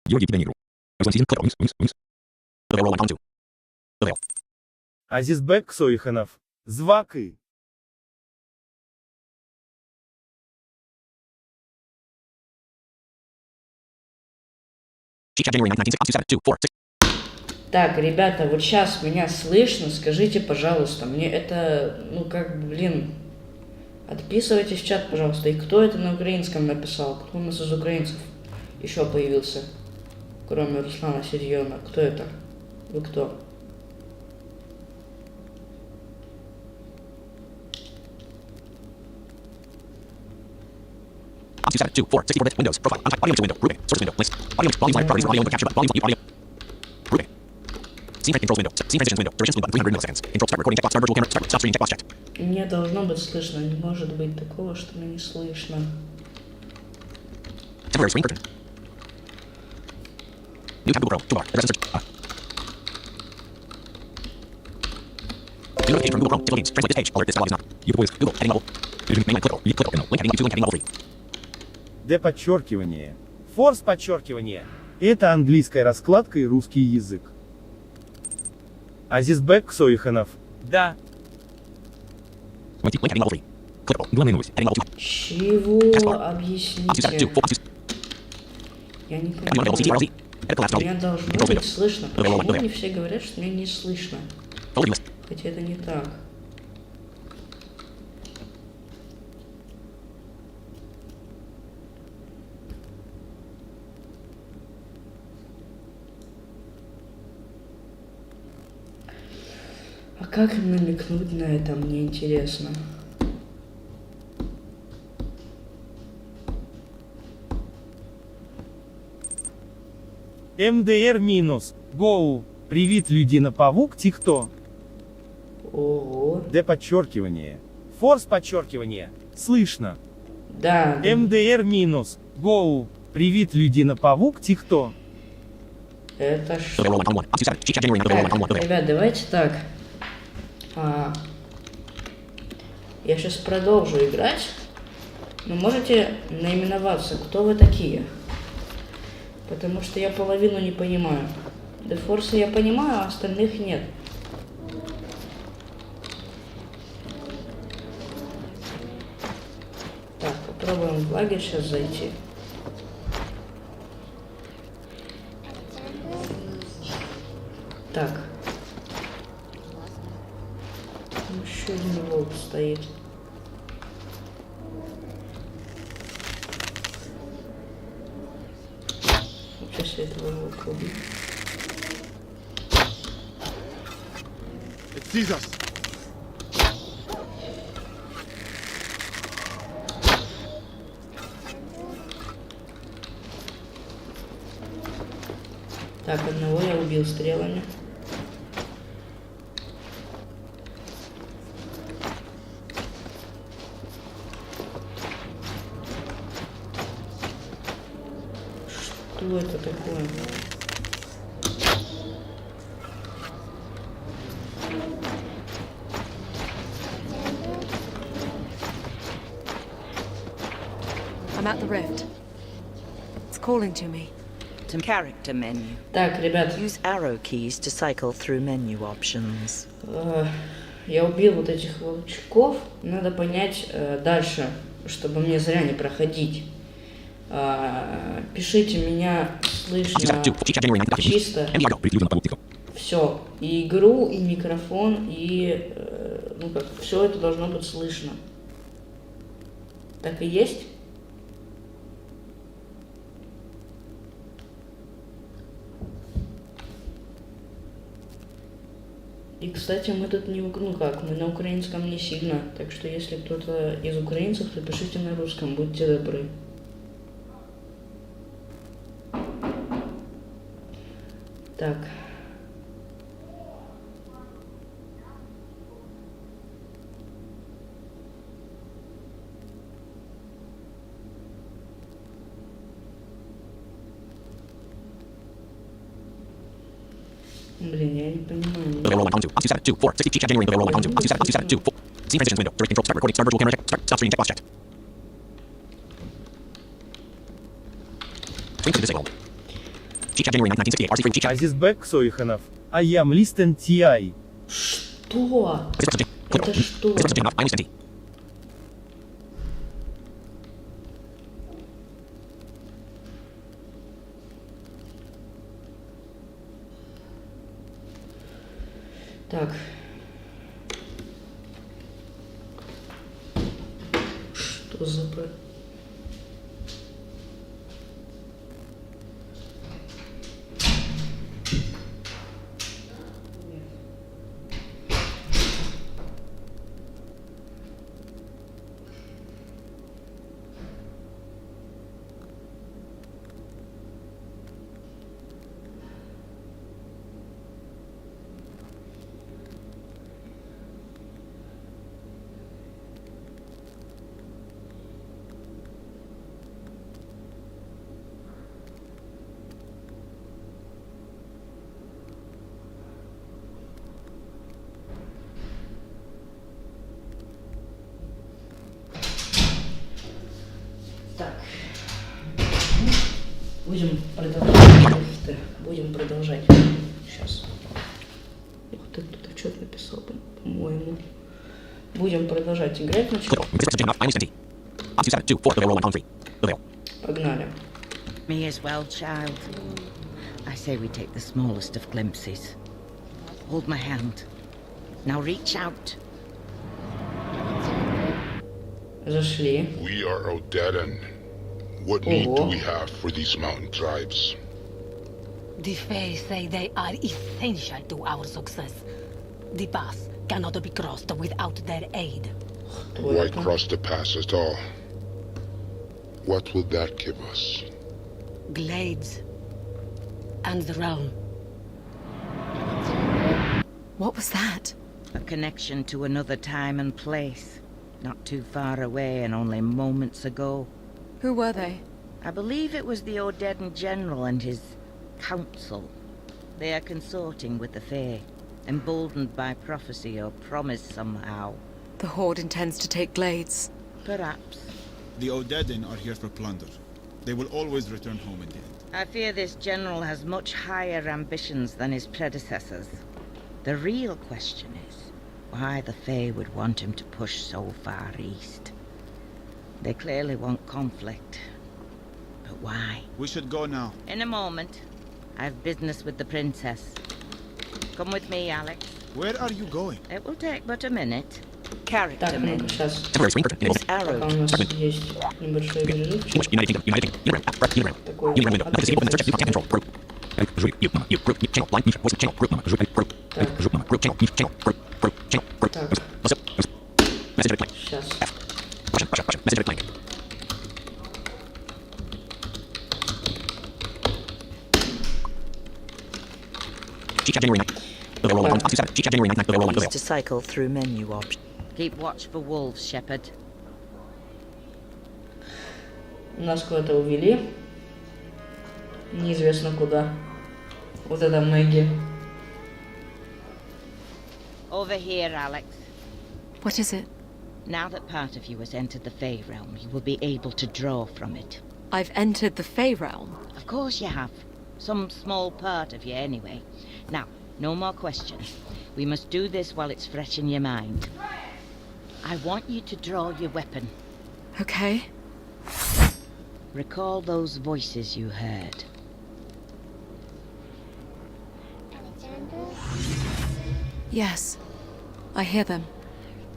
Георгий, тебя не игру. Клэпл, вниз, вниз, вниз. TheVale, roll 1, 2. TheVale. Азизбек Сойханов. Зваки. January 1967, 2, 4, 6. Так, ребята, вот сейчас меня слышно, скажите, пожалуйста, мне это, ну как, блин, отписывайтесь в чат, пожалуйста. И кто это на украинском написал? Кто у нас из украинцев еще появился? Кроме Руслана Сизьона. Кто это? Вы кто? Set 2, 4, 64-bit Windows profile. Untype audio window. Grouping. Source window. List. Audio. Volume size. Properties. Audio input capture button. Volume audio. Grouping. Scene controls window. Scene transitions window. Durations blue button. 300 milliseconds. Control start recording checkbox. Start virtual camera. Start screen checkbox checked. Мне должно быть слышно. Не может быть такого, что мне не слышно. Temporary screen curtain. New tab Google Chrome. Toolbar. Address search. New notification from Google Chrome. Typical games. Translate this page. Alert. This dialog is not. You voice. Google. Heading level. Mainline clickable. Read clickable. Link heading 2. Link heading level 3. Д подчеркивание. Форс подчеркивание. Это английская раскладка и русский язык. Азизбек Сойханов. Да. Link heading level 3. Clickable. Главный новость. Heading level 2. Чего? Объясните. Я не понимаю. Меня должно быть слышно. Почему мне все говорят, что меня не слышно? Хотя это не так. А как им намекнуть на это, мне интересно. МДР минус. Гоу. Привет, людина-павук, тихто. Ого. Д подчеркивание. Форс подчеркивание. Слышно. Да. МДР минус. Гоу. Привет, людина-павук, тихто. Это что? Ребят, давайте так. Я сейчас продолжу играть. Но можете наименоваться, кто вы такие? Потому что я половину не понимаю. Дефорса я понимаю, а остальных нет. Так, попробуем в лагерь сейчас зайти. Так. Там еще один волк стоит. Сейчас я этого волка убью. It sees us. Так, одного я убил стрелами. Что это такое? I'm at the rift. It's calling to me. Character menu. Так, ребят. Use arrow keys to cycle through menu options. Я убил вот этих волчков. Надо понять дальше, чтобы мне зря не проходить. Пишите, меня слышно чисто. Все. И игру, и микрофон, и ну как, все это должно быть слышно. Так и есть? И, кстати, мы тут не, ну как, мы на украинском не сильно, так что если кто-то из украинцев, то пишите на русском, будьте добры. Так. Блин, я не понимаю. TheVale 1, 2, 7, 2, 4, 60, chat generating TheVale 1, 2, 7, 2, 4. See transitions window, direct control, start recording, start virtual camera check, start screen checkbox checked. Swing to disabled. Chat January 1968, RC3 cheat chat. Азизбек Сойханов. I am listen TI. Что? Это что? Так. Что за... Так. Будем продолжать. Будем продолжать. Сейчас. Ух ты, кто-то что-то написал, по-моему. Будем продолжать играть. Погнали. Me as well, child. I say we take the smallest of glimpses. Hold my hand. Now reach out. Зашли. We are Odedan. What need do we have for these mountain tribes? The Fae say they are essential to our success. The pass cannot be crossed without their aid. Why cross the pass at all? What will that give us? Glades. And the realm. What was that? A connection to another time and place. Not too far away and only moments ago. Who were they? I believe it was the Odedan general and his council. They are consorting with the Fae, emboldened by prophecy or promise somehow. The Horde intends to take Glades. Perhaps. The Odedan are here for plunder. They will always return home in the end. I fear this general has much higher ambitions than his predecessors. The real question is why the Fae would want him to push so far east. They clearly want conflict. But why? We should go now. In a moment. I've business with the princess. Come with me, Alex. Where are you going? It will take but a minute. Character Так, ну-ка, menu. сейчас. Use arrow. Пока у нас есть небольшой перерывчик. Такой Сейчас. Use to cycle through menu options. Keep watch for wolves, Shepherd. Нас куда-то увели. Неизвестно куда. Вот это Мэгги. Over here, Alex. What is it? Now that part of you has entered the Fey realm, you will be able to draw from it. I've entered the Fey realm. Of course you have. Some small part of you, anyway. Now, no more questions. We must do this while it's fresh in your mind. I want you to draw your weapon. Okay. Recall those voices you heard. Yes. I hear them.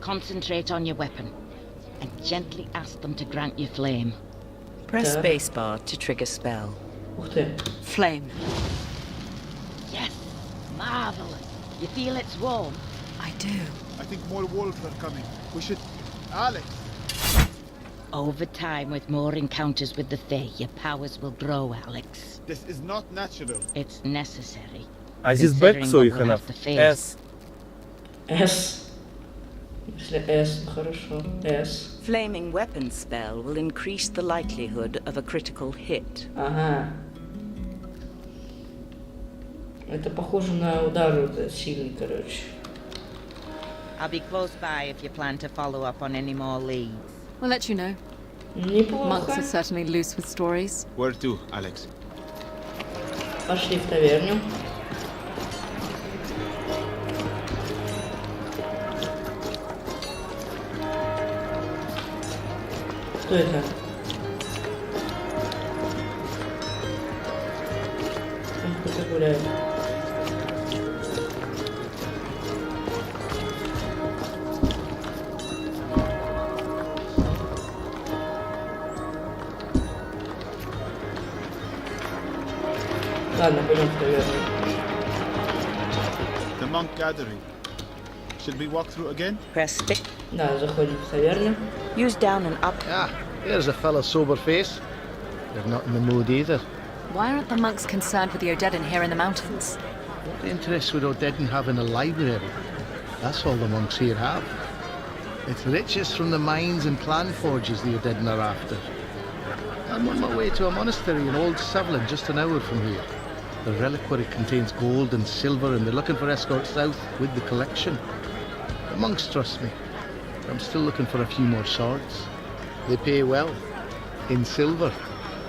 Concentrate on your weapon and gently ask them to grant you flame. Press spacebar to trigger spell. Ух ты. Flame. Yes, marvelous. You feel it's warm? I do. I think more wolves are coming. We should... Alex! Over time, with more encounters with the Fae, your powers will grow, Alex. This is not natural. It's necessary. Азиз Бек Сойханов. С. С. Если S, хорошо. S. Flaming weapon spell will increase the likelihood of a critical hit. Ага. Это похоже на удар сильный, короче. I'll be close by if you plan to follow up on any more leads. We'll let you know. Неплохо. Monks are certainly loose with stories. Where to, Alex? Пошли в таверню. Кто это? Там кто-то гуляет. Ладно, пойдем в таверню. The monk gathering. Should we walk through again? Press stick. Да, заходим в таверню. Use down and up. Ah, here's a fella sober face. They're not in the mood either. Why aren't the monks concerned with the Odedin here in the mountains? What interest would Odedin have in a library? That's all the monks here have. It's riches from the mines and clan forges the Odedin are after. I'm on my way to a monastery in Old Sevlin, just an hour from here. The reliquary contains gold and silver, and they're looking for escorts south with the collection. The monks trust me. I'm still looking for a few more swords. They pay well. In silver.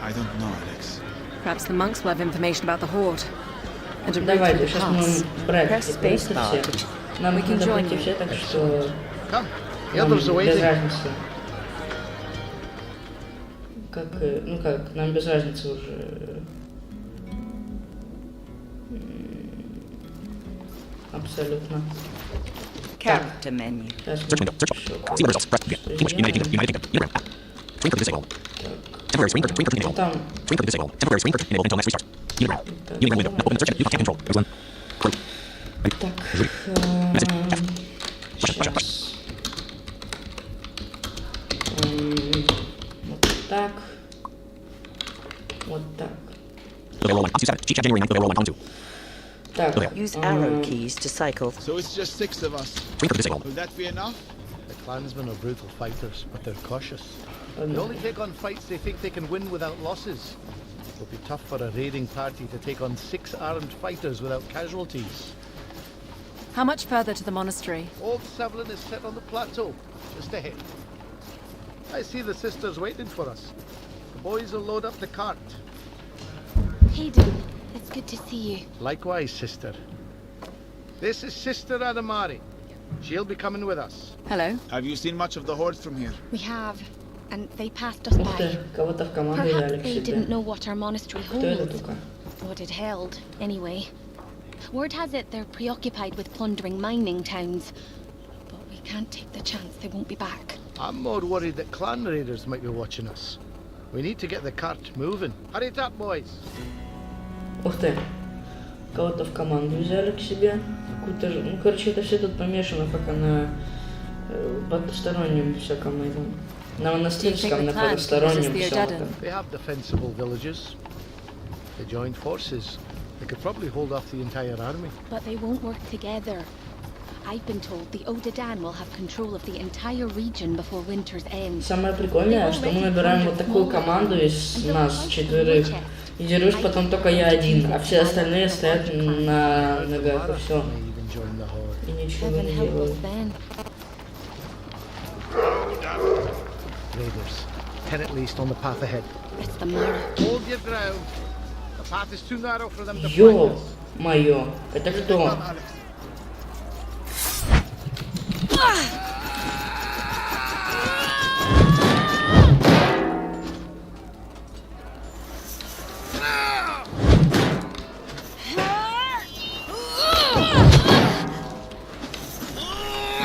I don't know, Alex. Perhaps the monks will have information about the Horde. And a route Давайте, through the сейчас pass. мы брать все. Нам надо пройти все, так что Come. The нам others are без waiting. разницы. Как, ну как, нам без разницы уже. Абсолютно. Character menu. Search window. Search all. See the results. Press begin. English. United Kingdom. United Kingdom. United Kingdom. Screen curtain disabled. Temporary screen curtain. Screen curtain enabled. Screen curtain disabled. Temporary screen curtain enabled until next restart. Unigram. Unigram window. Open the search. You can't control. There's one. Group. Jury. Message. F. Сейчас. Вот так. Вот так. TheVale roll 1. Ops 7. G chat January 9th. TheVale roll 1. Column 2. Так. Use arrow keys to cycle. So it's just 6 of us. Screen curtain disabled. Will that be enough? The clansmen are brutal fighters, but they're cautious. They only take on fights they think they can win without losses. It'll be tough for a raiding party to take on 6 armed fighters without casualties. How much further to the monastery? Old Sevlin is set on the plateau, just ahead. I see the sisters waiting for us. The boys will load up the cart. Hayden, it's good to see you. Likewise, sister. This is Sister Adamari. She'll be coming with us. Hello. Have you seen much of the Horde from here? We have, and they passed us Ух by. ты, кого-то в команду Perhaps взяли к they себе. didn't know what our monastery Кто это holds. только? What it held, anyway. Word has it they're preoccupied with plundering mining towns. But we can't take the chance they won't be back. I'm more worried that clan raiders might be watching us. We need to get the cart moving. Hurry it up, boys. Ух ты. Кого-то в команду взяли к себе. Какую-то... Ну, короче, это все тут помешано пока на потустороннем всяком этом. На монастырском, на потустороннем всяком. They have defensible villages. They joined forces. They could probably hold off the entire army. But they won't work together. I've been told the Odadan will have control of the entire region before winter's end. Самое прикольное, что мы набираем вот такую команду из нас, 4. И дерусь потом только я один, а все остальные стоят на ногах и все. И ничего не делают. Raiders. 10 at least on the path ahead. It's the murder. Hold your ground. The path is too narrow for them to find us. Ё-моё, это кто?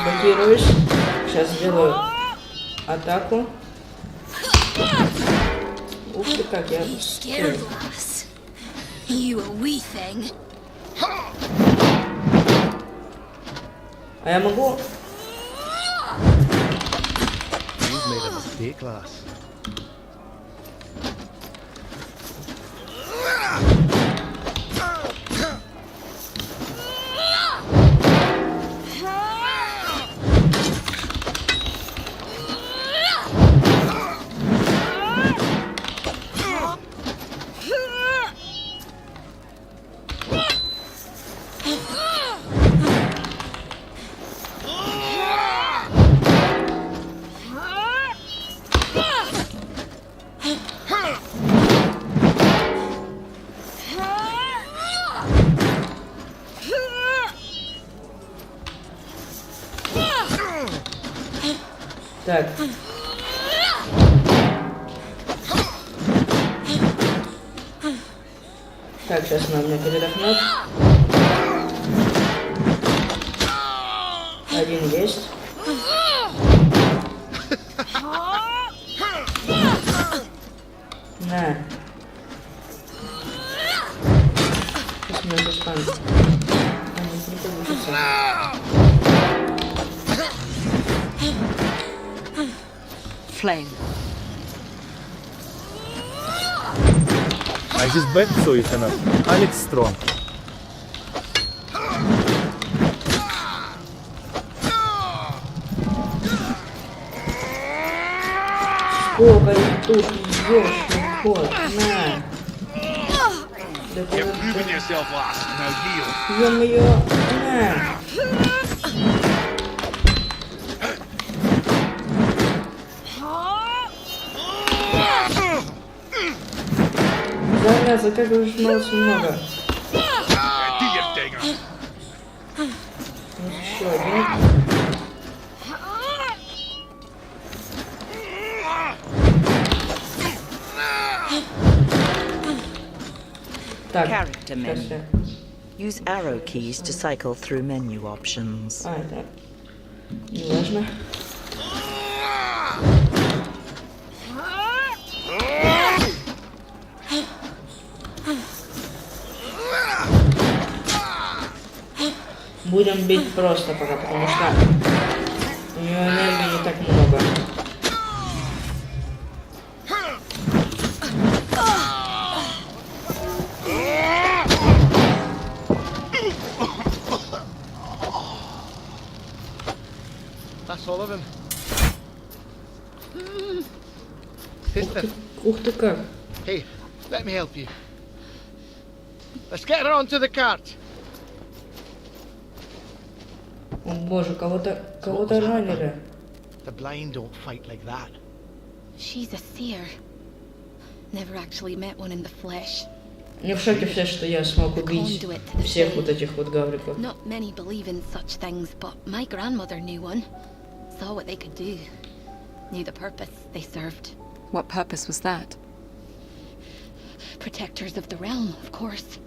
Блокируюсь. Сейчас сделаю атаку. Ух ты, как я... А я могу... You've made a mistake, lass. Так. Так, сейчас надо мне передохнуть. Один есть. На. Сейчас меня застанут. Они не получится. Flame. I just bet so it's enough. Alex Strong. Сколько их тут, ёшкин кот, на. Ё-моё, на. Зараза, как же жмалось много. Еще один. Так, Character menu. Use arrow keys to cycle through menu options. А, это не важно. Будем бить просто пока, потому что у него энергии не так много. That's all of him. Sister. Ух ты как. Hey, let me help you. Let's get her onto the cart. О боже, кого-то ранили. The blind don't fight like that. She's a seer. Never actually met one in the flesh. Не в шоке все, что я смог убить всех вот этих вот гавриков. Not many believe in such things, but my grandmother knew one. Saw what they could do. Knew the purpose they served. What purpose was that? Protectors of the realm, of course.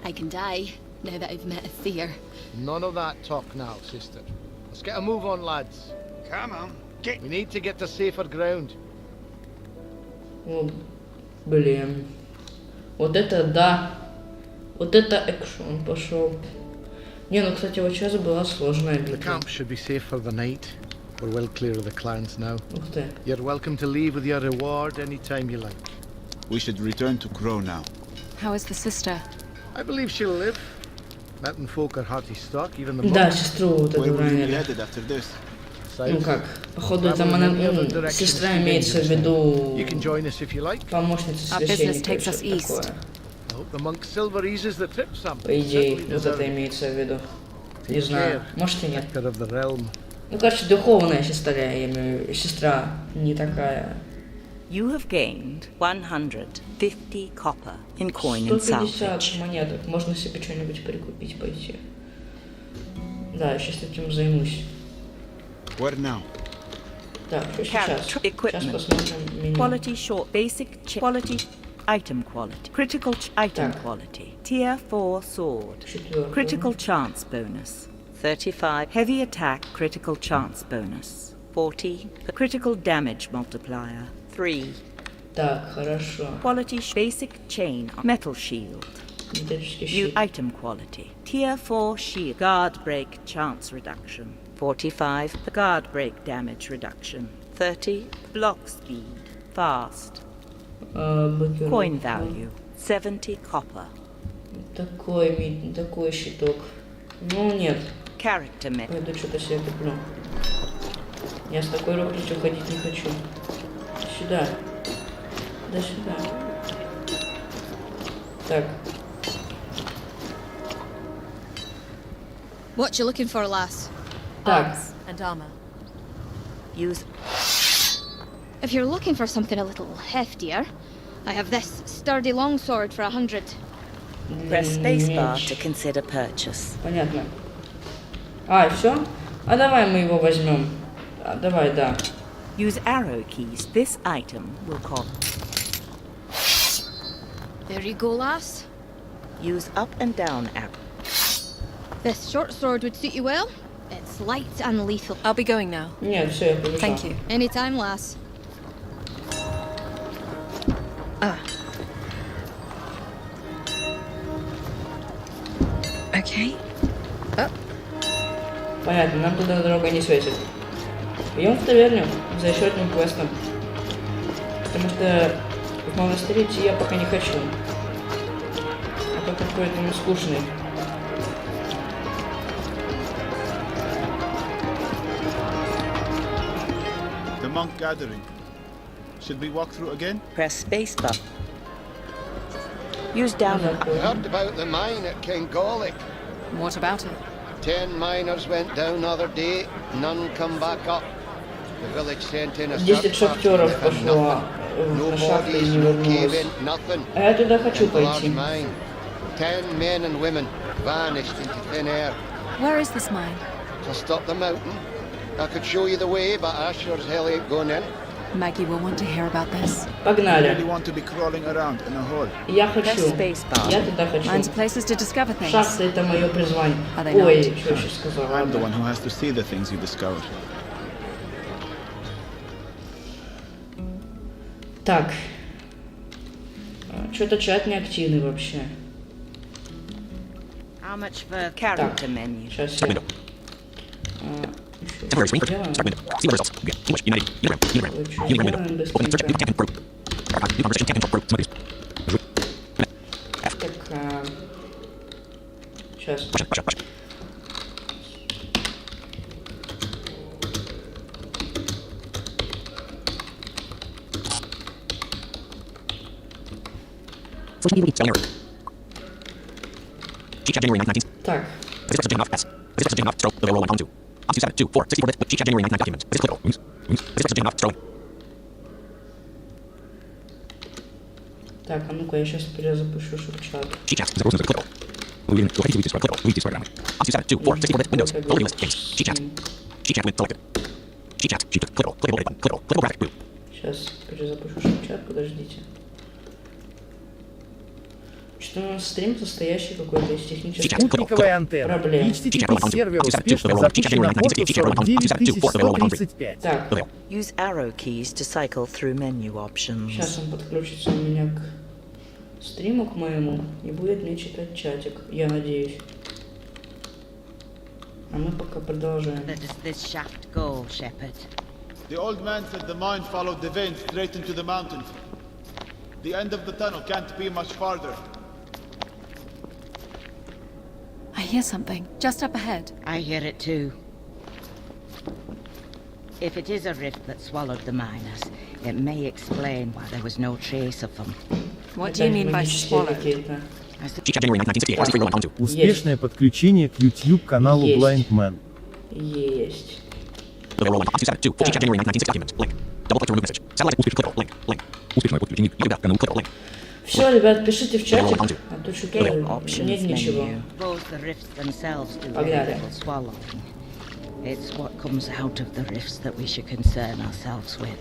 I can die, now that I've met a seer. None of that talk now, sister. Let's get a move on, lads. Come on, get. We need to get to safer ground. О, блин. Вот это да. Вот это экшон пошел. Не, ну, кстати, вот сейчас была сложная The битва. camp should be safe for the night. We're well clear of the clans now. Ух ты. You're welcome to leave with your reward anytime you like. We should return to Crow now. How is the sister? I believe she'll live. Mountain folk are hearty stock, even the Да, monks. сестру вот Where эту will you be ранили. headed after this? Ну как, походу там она, ну, сестра имеется в виду You can join us if you like. помощница Our business священника и takes us что-то east. такое. I hope the monk silver eases the trip some. По идее, Certainly вот это deserved. имеется в виду. Не Take знаю, care, может и нет. Nectar of the realm. Ну, короче, духовная сестра, я имею в виду, сестра, не такая. You have gained 150 copper in coin and 150 salvage. монеток, можно себе что-нибудь прикупить, пойти. Да, я сейчас этим займусь. Where now? Так, что сейчас? Character Сейчас equipment. посмотрим меню. Quality short basic quality item quality critical item Так. quality tier 4 sword Четвёртый. critical chance bonus 35 heavy attack critical chance bonus 40 critical damage multiplier 3 Так, хорошо. quality basic chain metal shield Металлический new щит. item quality tier 4 shield guard break chance reduction 45 guard break damage reduction 30 block speed fast Блокировка. coin value 70 copper Такой щиток. Ну, нет. character mech Пойду что-то себе куплю. Я с такой рухлядью ходить не хочу. Сюда. Да сюда. Так. What you looking for, lass? Так. Arms and armor. use If you're looking for something a little heftier, I have this sturdy longsword for 100. press spacebar Меч. to consider purchase Понятно. А, все? А давай мы его возьмем. А, давай, да. use arrow keys this item will cost There you go, lass. use up and down arrow This short sword would suit you well. It's light and lethal. I'll be going now. Нет, все, я побежал. Thank you. Anytime, lass. Okay. Понятно, нам туда дорога не светит. Идем в таверню за еще одним квестом. Потому что в монастырь идти я пока не хочу. А то какой-то он скучный. The monk gathering. Should we walk through again? press spacebar use down and up Heard about the mine at Kengolic. What about it? 10 miners went down the other day, none come back up. The village sent in a 10 search party, шахтеров they found пошло nothing. No на шахты и bodies, не no cave вернулось. in, nothing. А я туда хочу In the large пойти. mine, 10 men and women vanished into thin air. Where is this mine? Just up the mountain. I could show you the way, but I sure as hell ain't going in. Maggie will want to hear about this. I really Погнали. want to be crawling around in a hole. Я press хочу. spacebar Я туда хочу. Mine's places to discover things. Шахты это мое призвание. Are they Ой, not? что я сейчас сказала? I'm the Ладно. one who has to see the things you discover. Так. Что-то чат не активный вообще. how much for character menu Сейчас я... Window. Temporary screen curtain. Start window. See results. Okay. English. United. Unigram. Unigram. Unigram window. Open search. New contact and group. New conversation. Tag and talk group. Somebody's. Так, сейчас. Push. Social media lead. Spelling error. G-Chat January 19th. Так. Visit subject off S. Visit subject off stroke. The roll 1 column 2. Option 7 2 4 64 bit. G-Chat January 19th document. Visit clickable. Visit subject off stroke. Так, а ну-ка я сейчас перезапущу шурчат. G-Chat. Is a person clickable. Moving to activity to clickable. Read program. Option 7 2 4 64 bit. Windows. Loading list. Games. G-Chat. G-Chat with selected. G-Chat. Clickable. Clickable button. Clickable graphic. Blue. Сейчас перезапущу шурчат, подождите. Что-то Что у нас стрим состоящий какой-то из технических Спутниковая антенна. проблем. HTTP сервер успешно запущен на порту 49135. Так, Use arrow keys to cycle through menu options. сейчас он подключится у меня к стриму к моему и будет мне читать чатик, я надеюсь. А мы пока продолжаем. Where does this shaft go, Shepard? The old man said the mine followed the vein straight into the mountains. The end of the tunnel can't be much farther. I hear something, just up ahead. I hear it too. If it is a rift that swallowed the miners, it may explain why there was no trace of them. What do you mean by swallowed? Успешное подключение к YouTube каналу Есть. Blind Man. Есть. Все, ребят, пишите в чате, а то что-то нет ничего. Suppose the rifts themselves do Погнали. little swallowing. It's what comes out of the rifts that we should concern ourselves with.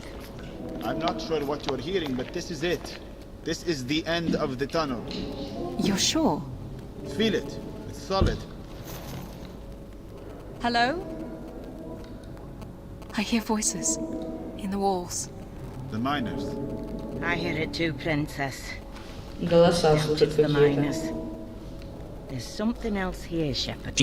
I'm not sure what you're hearing, but this is it. This is the end of the tunnel. You're sure? Feel it. It's solid. Hello? I hear voices in the walls. The miners. I hear it too, Princess. Голоса Doubt слышат it's the какие-то. miners. There's something else here, Shepard.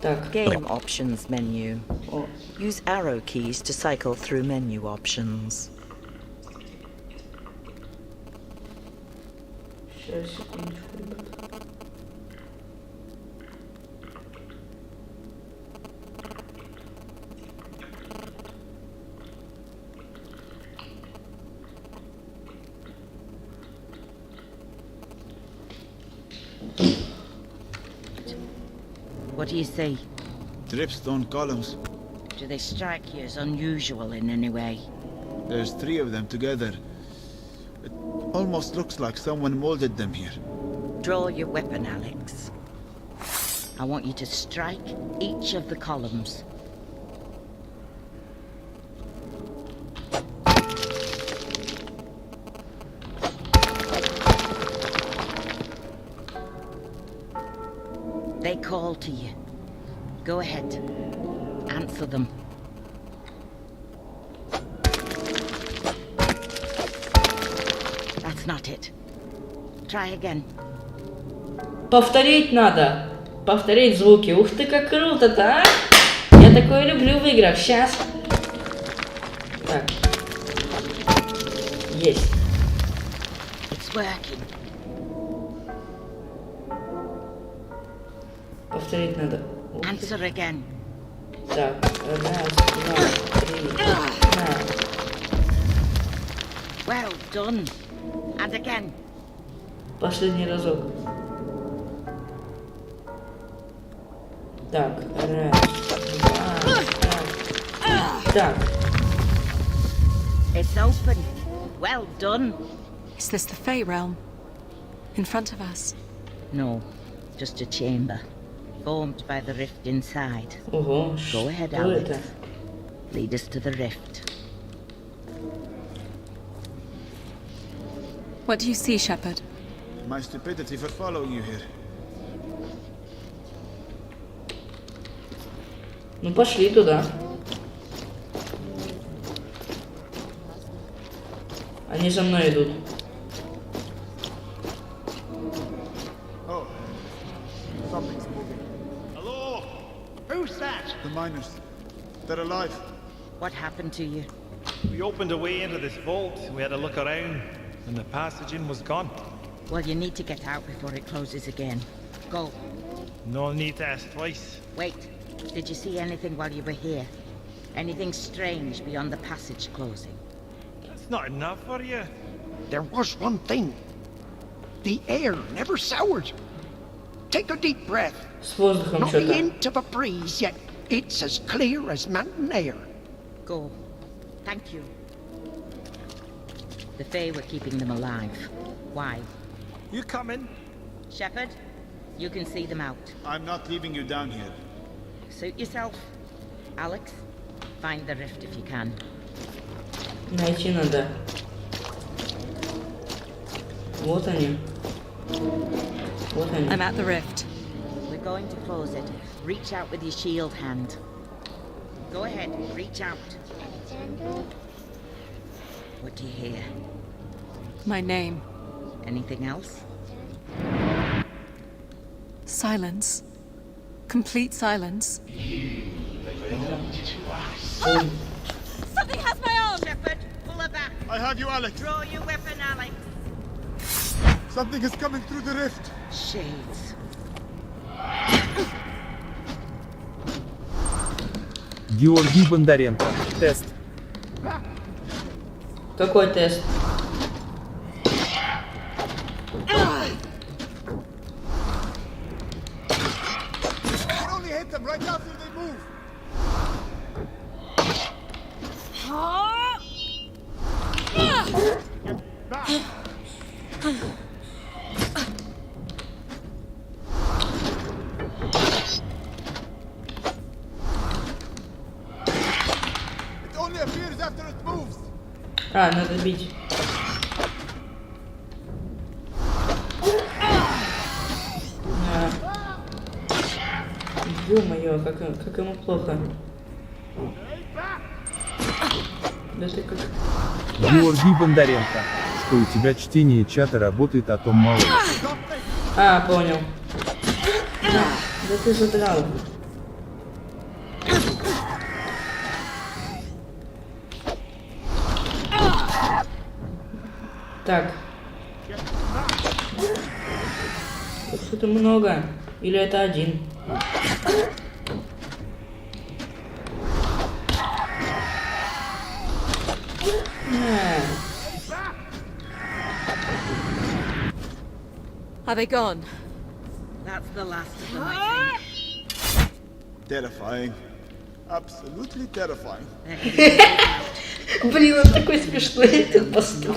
Так, Game options menu. о, Use arrow keys to cycle through menu options. сейчас, секундочку, ребят. What do you see? Dripstone columns. Do they strike you as unusual in any way? There's 3 of them together. It almost looks like someone molded them here. Draw your weapon, Alex. I want you to strike each of the columns. They call to you. Go ahead. Answer them. That's not it. Try again. Повторить надо. Повторить звуки. Ух ты, как круто-то, а? Я такое люблю в играх. Сейчас. Так. Есть. It's working. Повторить надо. Ух ты. Answer again. Так. Раз, два, три. На. Well done. And again. Последний разок. Так. Раз, два, так. It's open. Well done. Is this the Fey realm? In front of us? No, just a chamber. Formed by the rift inside. Ого, Go ahead, что Alex. это? Lead us to the rift. What do you see, Shepard? My stupidity for following you here. Ну пошли туда. Они за мной идут. Oh. Something's moving. Hello? Who's that? The miners. They're alive. What happened to you? We opened a way into this vault. We had a look around, and the passage in was gone. Well, you need to get out before it closes again. Go. No need to ask twice. Wait. Did you see anything while you were here? Anything strange beyond the passage closing? That's not enough for you. There was one thing. The air never soured. Take a deep breath. С воздухом Not the что-то. hint of a breeze, yet it's as clear as mountain air. Go. Thank you. The Fae were keeping them alive. Why? You coming? Shepard, you can see them out. I'm not leaving you down here. Suit yourself. Alex, find the rift if you can. Найти надо. Вот они. Вот они. I'm at the rift. We're going to close it. Reach out with your shield hand. Go ahead, reach out. What do you hear? My name. Anything else? Silence. Complete silence. Something has my arm! Shepard, pull her back. I have you, Alex. Draw your weapon, Alex. Something is coming through the rift. Shades. Георгий Бондаренко. Тест. Какой тест? Only hit them right after they move. It only appears after it moves. А, надо бить. Ё-моё, как ему плохо. Да ты как... Георгий Бондаренко. Что у тебя чтение чата работает, о том мало. А, понял. Да ты задрал. Так. Тут что-то много. Или это один? Are they gone? That's the last of them, I think. Terrifying. Absolutely terrifying. Блин, он такой смешной, этот пастух.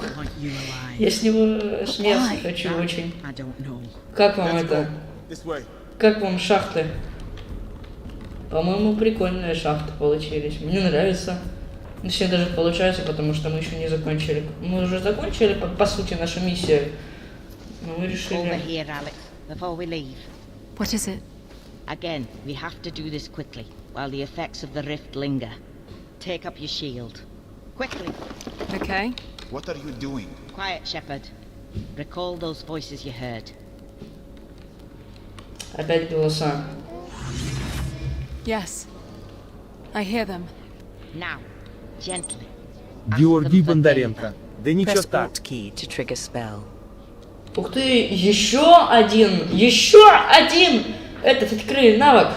Я с него смеяться хочу очень. Как вам это? Как вам шахты? По-моему, прикольные шахты получились. Мне нравится. Точнее, даже получается, потому что мы еще не закончили. Мы уже закончили, по сути, нашу миссию. Но мы решили... Over here, Alex, before we leave. What is it? Again, we have to do this quickly, while the effects of the rift linger. Take up your shield. Quickly. Okay. What are you doing? Quiet, Shepard. Recall those voices you heard. Опять голоса. Yes. I hear them. Now, gently. Георгий Бондаренко. Да ничего Press так. Alt key to trigger spell. Ух ты, еще один! Еще один! Этот открыли навык.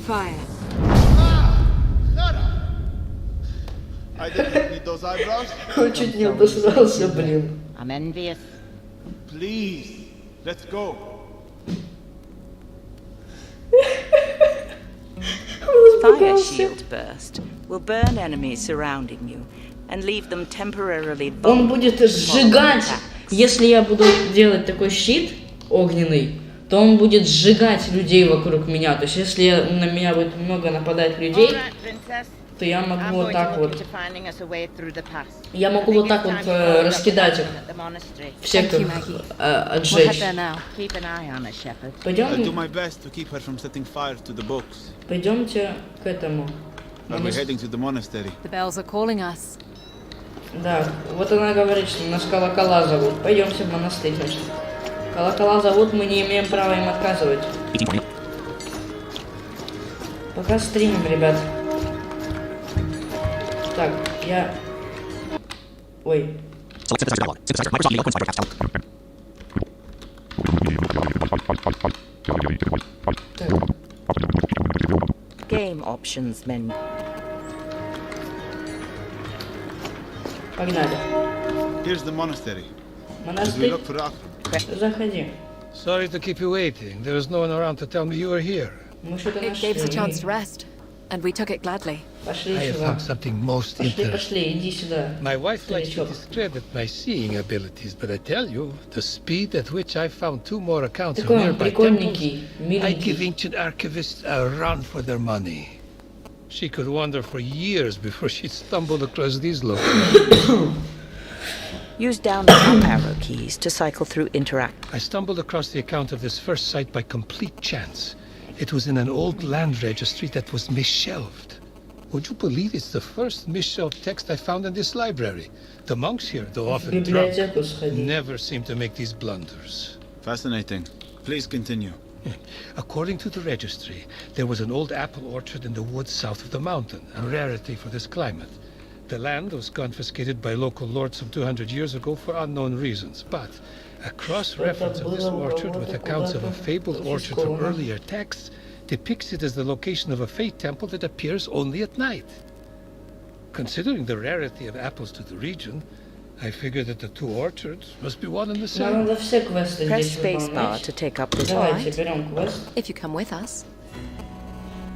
Fire. I didn't need those eyebrows. Он чуть не обосрался, блин. I'm envious. Please, let's go. Fire shield burst will burn enemies surrounding you and leave them temporarily vulnerable. Он будет сжигать, если я буду делать такой щит огненный, то он будет сжигать людей вокруг меня. То есть если на меня будет много нападать людей, то я могу вот так вот. Я могу вот так вот раскидать их. Всех их отжечь. I'll do my best to keep her from setting fire to the books. Пойдемте к этому. Are we heading to the monastery? The bells are calling us. Да, вот она говорит, что нас колокола зовут. Пойдемте в монастырь, значит. Колокола зовут, мы не имеем права им отказывать. Пока стримим, ребят. Так, я... Ой. Game options menu. Погнали. Here's the monastery. Should we Монастырь. look for Akhram? Заходи. Sorry to keep you waiting. There was no one around to tell me you were here. Мы что-то It gave us a chance to нашли. rest, and we took it gladly. Пошли I have сюда. found something most Пошли, interesting. пошли, иди сюда. My wife likes to Старичок. discredit my seeing abilities, but I tell you, the speed at which I found 2 more accounts of Такой он nearby temples, прикольненький, I give миленький. ancient archivists a run for their money. She could wander for years before she'd stumble across these locations. Use down and up arrow keys to cycle through interact. I stumbled across the account of this first site by complete chance. It was in an old land registry that was misshelved. Would you believe it's the first misshelved text I found in this library? The monks here, though often drunk, never seem to make these blunders. Fascinating. Please continue. According to the registry, there was an old apple orchard in the woods south of the mountain, a rarity for this climate. The land was confiscated by local lords some 200 years ago for unknown reasons, but a cross-reference of this orchard with accounts of a fabled orchard from earlier texts depicts it as the location of a fate temple that appears only at night. Considering the rarity of apples to the region, I figure that the two orchards must be one and the same. Press spacebar to take up this If you come with us.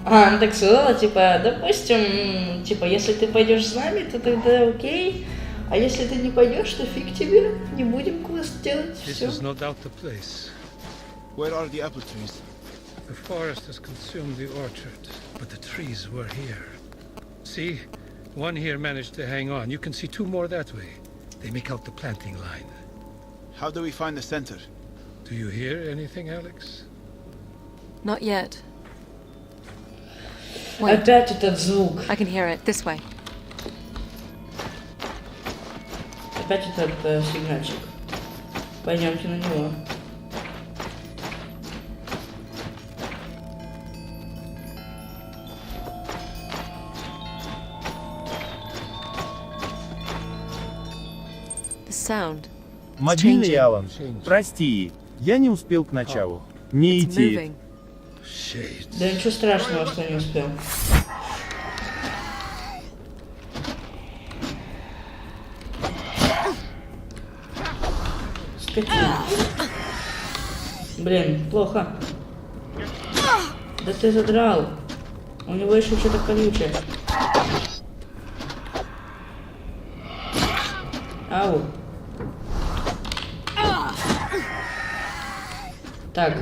Она так сказала, типа, допустим, типа, если ты пойдешь с нами, то тогда окей, а если ты не пойдешь, то фиг тебе, не будем квест делать, This всё. is no doubt the place. Where are the apple trees? The forest has consumed the orchard, but the trees were here. See? One here managed to hang on. You can see two more that way. They make out the planting line. How do we find the center? Do you hear anything, Alex? Not yet. Wait. Опять этот звук. I can hear it. This way. Опять этот сигнальчик. Пойдемте на него. The sound. Мобильный Алан. Прости, я не успел к началу. Не It's идти. moving. Да ничего страшного, что не успел. Скотина. Блин, плохо. Да ты задрал. У него еще что-то колючее. Ау. Так.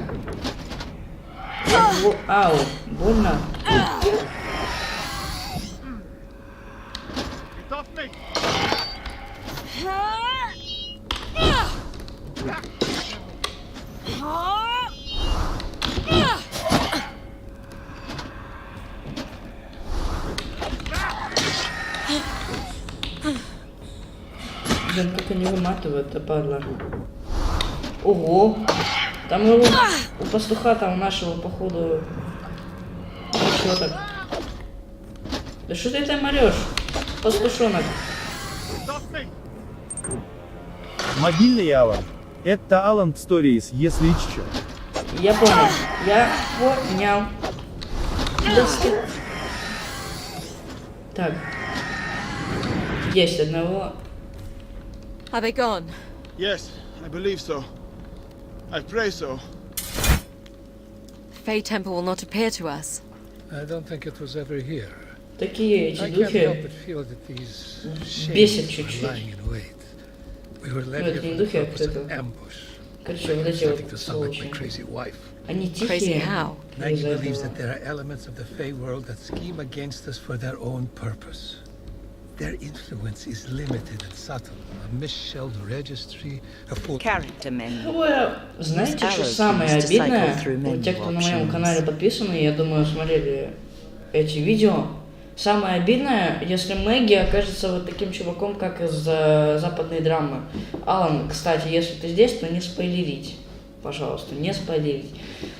Ау, больно. Блин, как они выматывают, падла. Ого! Там его, у пастуха там нашего, походу, ничего так. Да что ты там орешь, пастушонок? Мобильный Алан. Это Алан Stories, если что. Я понял. Я понял. Так. Есть одного. Are they gone? Yes, I believe so. I pray so. Fey Temple will not appear to us. I don't think it was ever here. Такие эти I can't help but духи feel that these бесят shades are чуть-чуть. lying in wait. We were Ну, led это here не for the духи, а purpose of кто-то. ambush. Короче, вот эти Starting to вот sound like my сволочи. crazy wife. Они Crazy тихие. how? Maggie из-за believes этого. that there are elements of the Fey world that scheme against us for their own purpose. Their influence is limited and subtle. A misshelled registry, a full Character menu. Знаете, что самое обидное? Вот те, кто на моем канале подписаны, я думаю, смотрели эти видео. Самое обидное, если Мэгги окажется вот таким чуваком, как из западной драмы. Алан, кстати, если ты здесь, то не спойлерить. Пожалуйста, не спойлерить.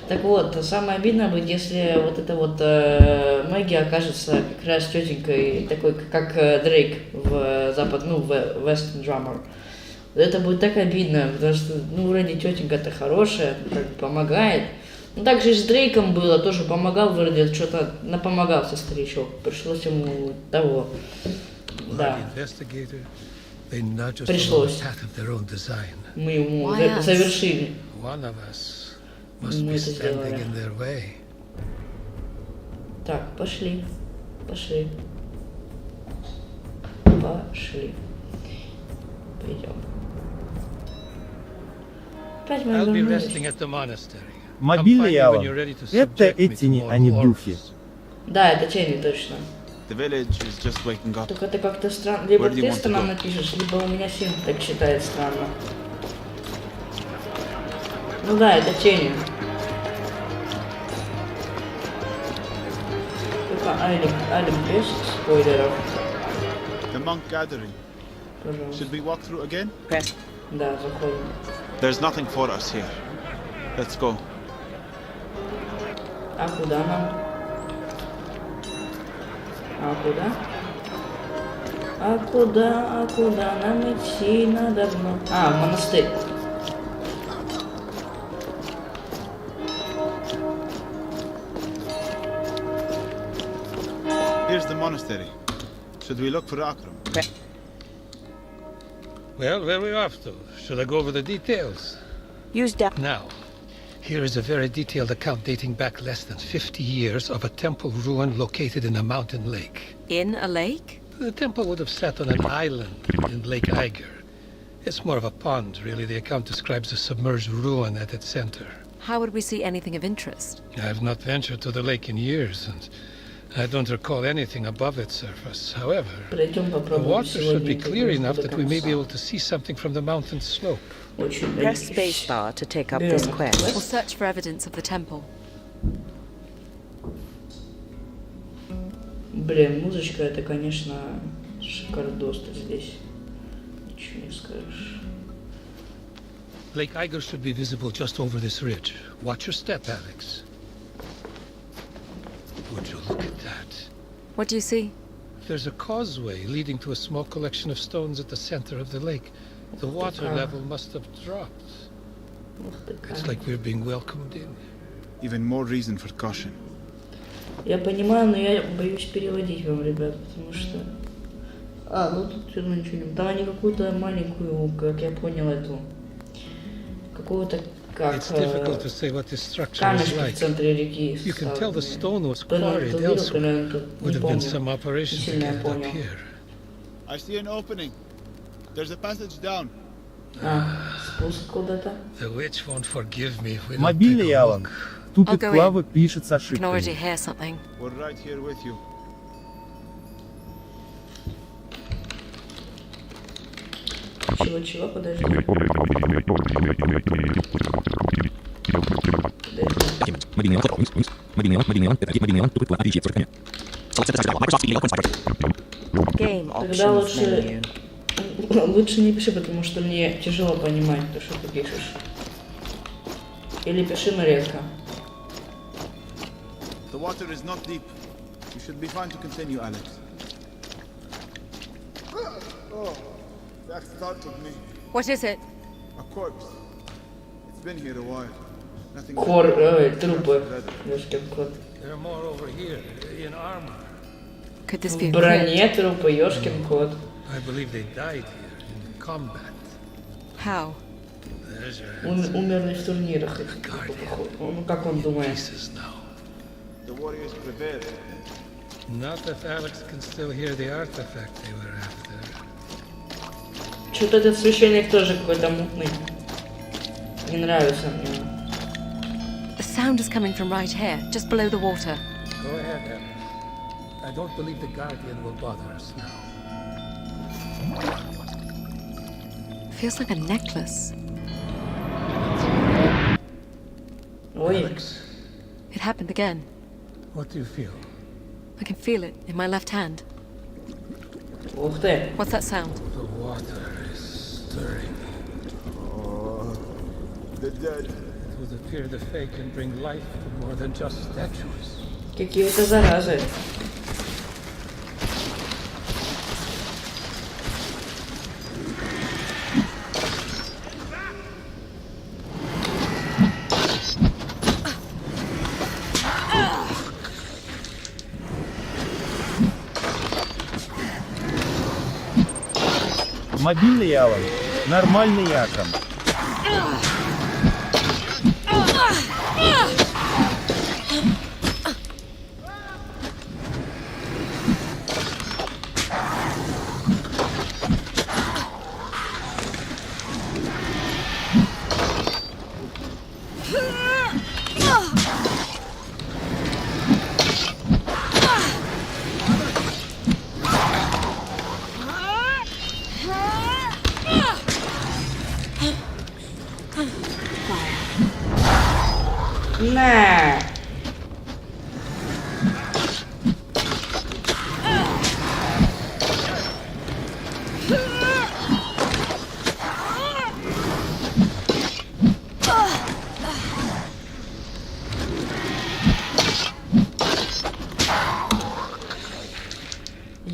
Так вот, самое обидное будет, если вот эта вот Мэгги окажется как раз тетенькой, такой, как Дрейк в в Western Drummer. Это будет так обидно, потому что, ну, вроде тетенька-то хорошая, как бы помогает. Ну, так же и с Дрейком было, тоже помогал, вроде, что-то напомогался старичок. Пришлось ему того, да. Пришлось. Мы ему завершили. Мы это сделали. Так, пошли. Пошли. Пошли. Пойдем. Опять мы вернулись. Мобильный Алан. Это эти не, а не духи. Да, это тени точно. The village is just waking up. Так это как-то странно. Либо Where do you ты want to странно go? пишешь, либо у меня сим так считает странно. Ну да, это тени. Только Алим без спойлеров. The monk gathering. Пожалуйста. Should we walk through again? Да, заходим. There's nothing for us here. Let's go. А куда нам? А куда нам идти надо? А, в монастырь. Here's the monastery. Should we look for Akram? Well, where are we off to? Should I go over the details? Use that. Now, here is a very detailed account dating back less than 50 years of a temple ruin located in a mountain lake. In a lake? The temple would have sat on an island in Lake Eiger. It's more of a pond, really. The account describes a submerged ruin at its center. How would we see anything of interest? I have not ventured to the lake in years, and I don't recall anything above its surface. However, the water should be clear enough that we may be able to see something from the mountain slope. Press spacebar to take up this quest. We'll search for evidence of the temple. Блин, музычка это, конечно, шикардос-то здесь. Ничего не скажешь. Lake Eiger should be visible just over this ridge. Watch your step, Alex. Would you look at that? What do you see? There's a causeway leading to a small collection of stones at the center of the lake. The water level must have dropped. It's like we're being welcomed in. Even more reason for caution. Я понимаю, но я боюсь переводить вам, ребят, потому что... А, ну тут все равно ничего не... Там они какую-то маленькую, как я понял, эту... Какого-то, как... It's difficult to say what this structure is камешки в like. центре реки. You can tell the stone was Кто quarried видел, elsewhere. тут Would не have been помню. some Не operation to сильно я get it up понял. here. I see an opening. There's a passage down. А, спуск куда-то. The witch won't forgive me if we don't Мобильный take a Алан. look. Тупит I'll go Клава, пишет с I can already ошибками. hear something. We're right here with you. Чего, подожди. Game Тогда options лучше... menu. Лучше не пиши, потому что мне тяжело понимать то, что ты пишешь. Или пиши, но редко. The water is not deep. You should be fine to continue, Alex. Oh, that startled me. What is it? A corpse. It's been here a while. Nothing. Трупы. Ёшкин кот. There are more over here, in armor. Could this be В a броне crypt? трупы, ёшкин кот. I believe they died here in combat. How? There's your answer. Умерли в турнирах. эти трупы, походу. Ну, как он думает? Pieces now. The warriors prevailed. Not if Alex can still hear the artifact they were after. Что-то этот священник тоже какой-то мутный. Не нравится мне. The sound is coming from right here, just below the water. Go ahead, Alex. I don't believe the Guardian will bother us now. Feels like a necklace. Ой, Alex, It happened again. what do you feel? I can feel it in my left hand. ух ты. What's that sound? The water is stirring. Oh, the dead. It would appear the Fae can bring life to more than just statues. Какие-то заразы. Мобильный Алан. Нормальный Аком.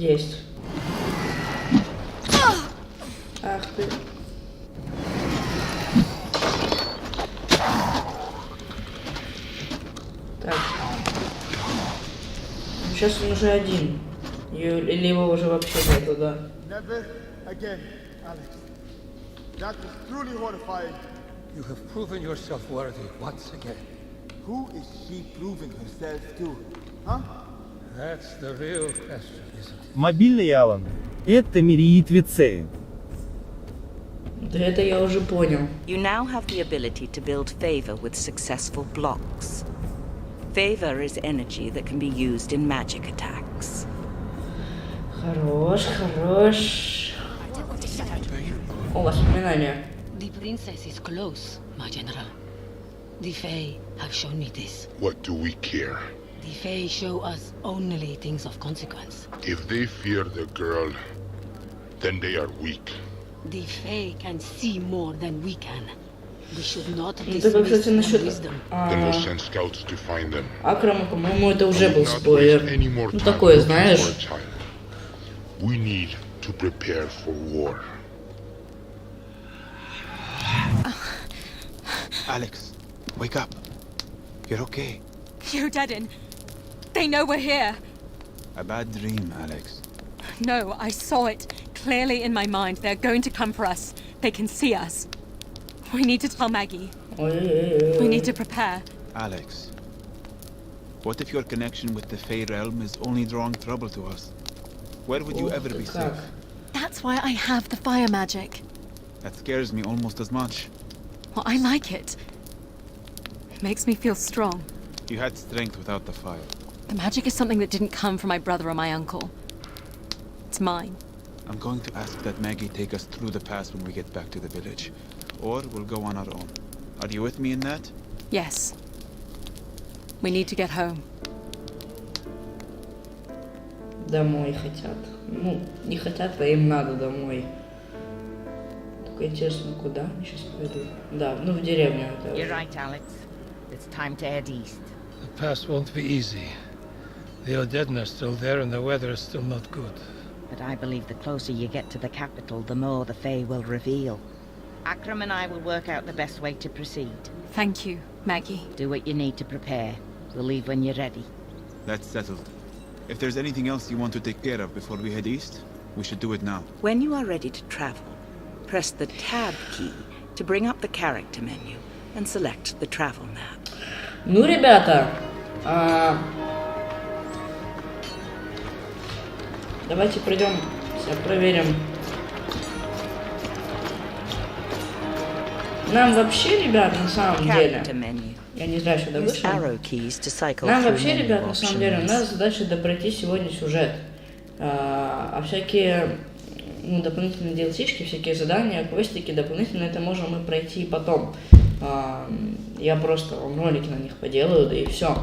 Есть. Ах ты. Так. Сейчас он уже один. Или его уже вообще нету, да? Never again, Alex. That was truly horrifying. You have proven yourself worthy once again. Who is she proving herself to? Huh? That's the real question, isn't it? Мобильный Алан. Это Мириит Вицеи. Да это я уже понял. You now have the ability to build favor with successful blocks. Favor is energy that can be used in magic attacks. Хорош, хорош. О, воспоминания. The princess is close, my general. The Fae have shown me this. What do we care? The Fae show us only things of consequence. If they fear the girl, then they are weak. The Fae can see more than we can. We should not Ну, только, dismiss кстати, their насчет wisdom. Then we'll send scouts to find them. Акрама, по-моему, это уже был Not waste спойлер. any more Ну, time такое, looking знаешь. for a child. We need to prepare for war. Alex, wake up. You're okay. You deaden. They know we're here. A bad dream, Alex. No, I saw it clearly in my mind. They're going to come for us. They can see us. We need to tell Maggie. We need to prepare. Alex, what if your connection with the Fey realm is only drawing trouble to us? Where would you ever be safe? That's why I have the fire magic. That scares me almost as much. Well, I like it. It makes me feel strong. You had strength without the fire. The magic is something that didn't come from my brother or my uncle. It's mine. I'm going to ask that Maggie take us through the pass when we get back to the village. Or we'll go on our own. Are you with me in that? Yes. We need to get home. Домой хотят. Ну, не хотят, а им надо домой. Только интересно, куда они сейчас пойдут? Да, ну в деревню. Это... You're right, Alex. It's time to head east. The pass won't be easy. The Odedden are still there and the weather is still not good. But I believe the closer you get to the capital, the more the Fae will reveal. Akram and I will work out the best way to proceed. Thank you, Maggie. Do what you need to prepare. We'll leave when you're ready. That's settled. If there's anything else you want to take care of before we head east, we should do it now. When you are ready to travel, press the Tab key to bring up the character menu and select the travel map. Ну, ребята, давайте пройдем, проверим. Нам вообще, ребят, на самом деле, я не знаю, сюда вышел. Нам вообще, ребят, на самом деле, у нас задача допройти сегодня сюжет. А всякие, ну, дополнительные DLC-шки, всякие задания, квестики дополнительно, это можем мы пройти потом. Я просто вам ролики на них поделаю, да и все.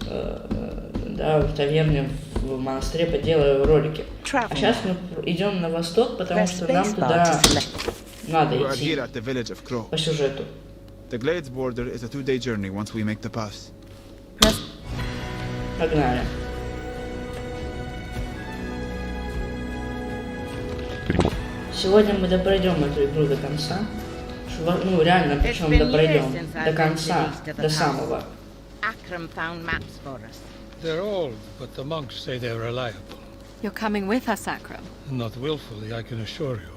Да, в таверне, в монастыре поделаю ролики. А сейчас мы идем на восток, потому что нам туда надо идти по сюжету. The Glades border is a 2-day journey once we make the pass. Погнали. Сегодня мы допройдем эту игру до конца. Ну, реально, причем допройдем до конца, до самого. Akram found maps for us. They're old, but the monks say they're reliable. You're coming with us, Akram. Not willfully, I can assure you.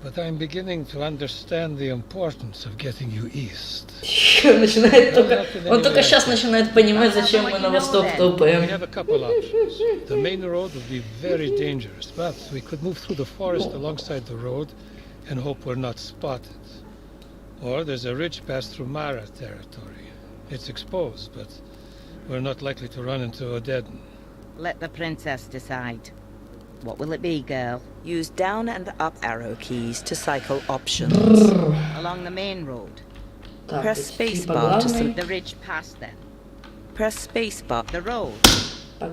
But I'm beginning to understand the importance of getting you east. Начинает только, он только сейчас начинает понимать, зачем мы на восток топаем. We have a couple options. The main road would be very dangerous, but we could move through the forest alongside the road and hope we're not spotted. Or there's a ridge pass through Mara territory. It's exposed, but we're not likely to run into Odedden. Let the princess decide. What will it be, girl? Use down and up arrow keys to cycle options. Along the main road. Press spacebar to select the ridge pass then. Press spacebar. The road.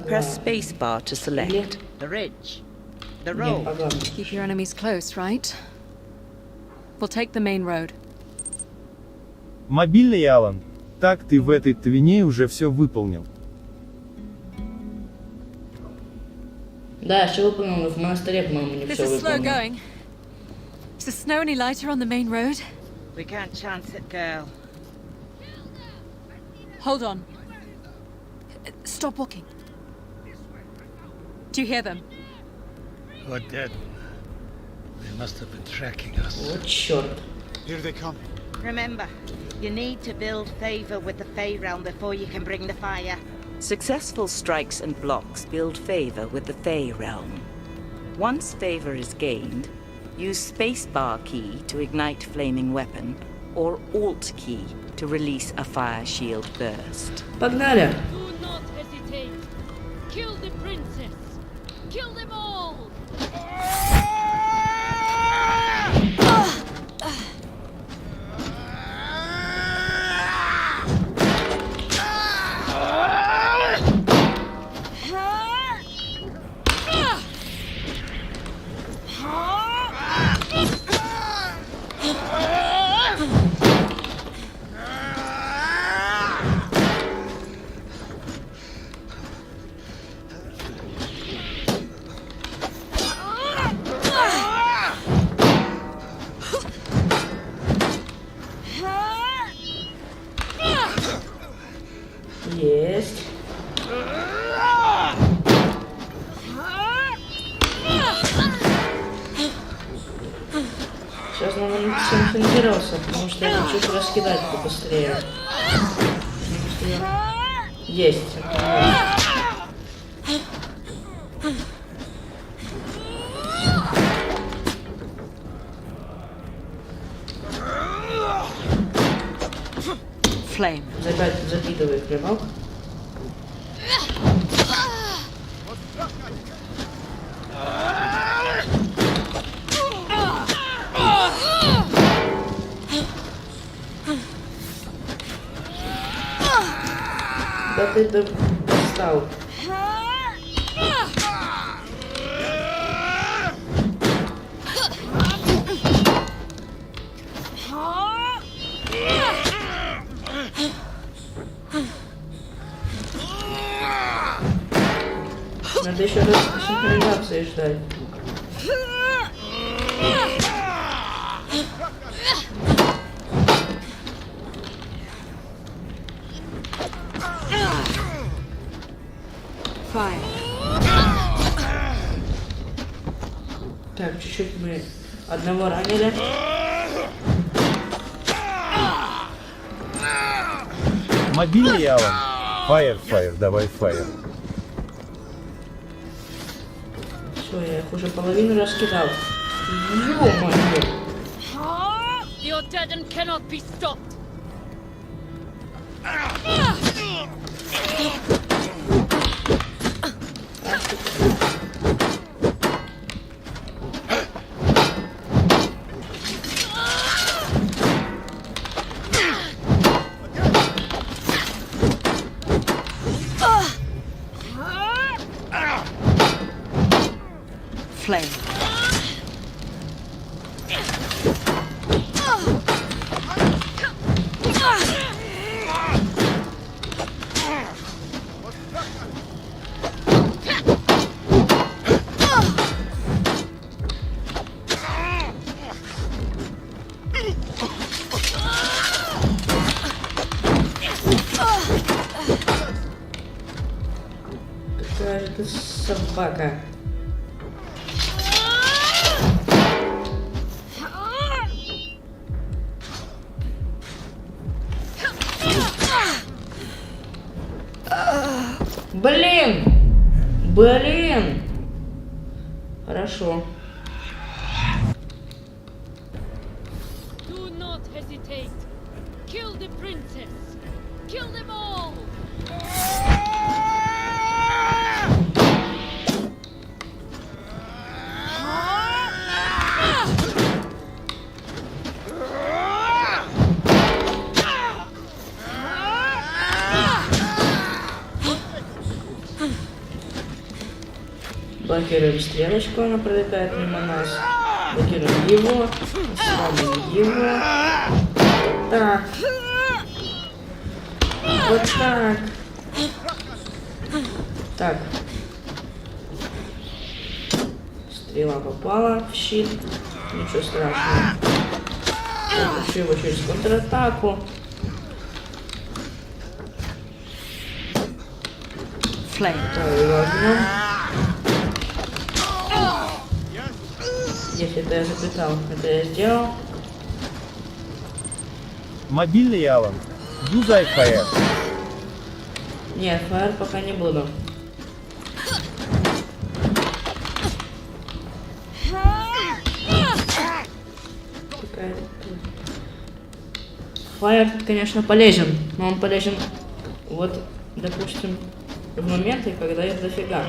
Press spacebar to select. The ridge. The road. Keep your enemies close, right? We'll take the main road. Мобильный Алан. Так ты в этой твине уже все выполнил. Да, еще выполнил, в монастыре, по-моему, не This все is slow выполнил. going. Is the snow any lighter on the main road? We can't chance it, girl. Hold on. Stop walking. Do you hear them? We're dead. They must have been tracking us. Вот черт. Here they come. Remember, you need to build favor with the Fey realm before you can bring the fire. Successful strikes and blocks build favor with the Fey realm. Once favor is gained, use spacebar key to ignite flaming weapon, or Alt key to release a fire shield burst. Погнали! Do not hesitate. Kill the princess. Kill them all. Есть. Сейчас надо синхронизироваться, потому что я хочу раскидать побыстрее. Есть. Flame. Запитывай клинок. Да ты достал. Надо еще раз синхронизации ждать. Fire. Так, чуть-чуть мы одного ранили. Мобильный Алан. Фаер, давай фаер. Все, я их уже половину раскидал. Ё-моё! The Undead cannot be stopped. Flame. Какая же ты собака. Блин! Блин! Хорошо. Do not hesitate. Kill the princess. Kill them all. Блокируем стрелочку, она пролетает мимо нас. Блокируем его. Сломим его. Вот так. Вот так. Так. Стрела попала в щит. Ничего страшного. Запущу его через контратаку. Возьмем. Если это я запитал, это я сделал. Мобильный Алан. Юзай Fire. Нет, Fire пока не буду. Fire, конечно, полезен, но он полезен, вот, допустим, в моменты, когда их дофига.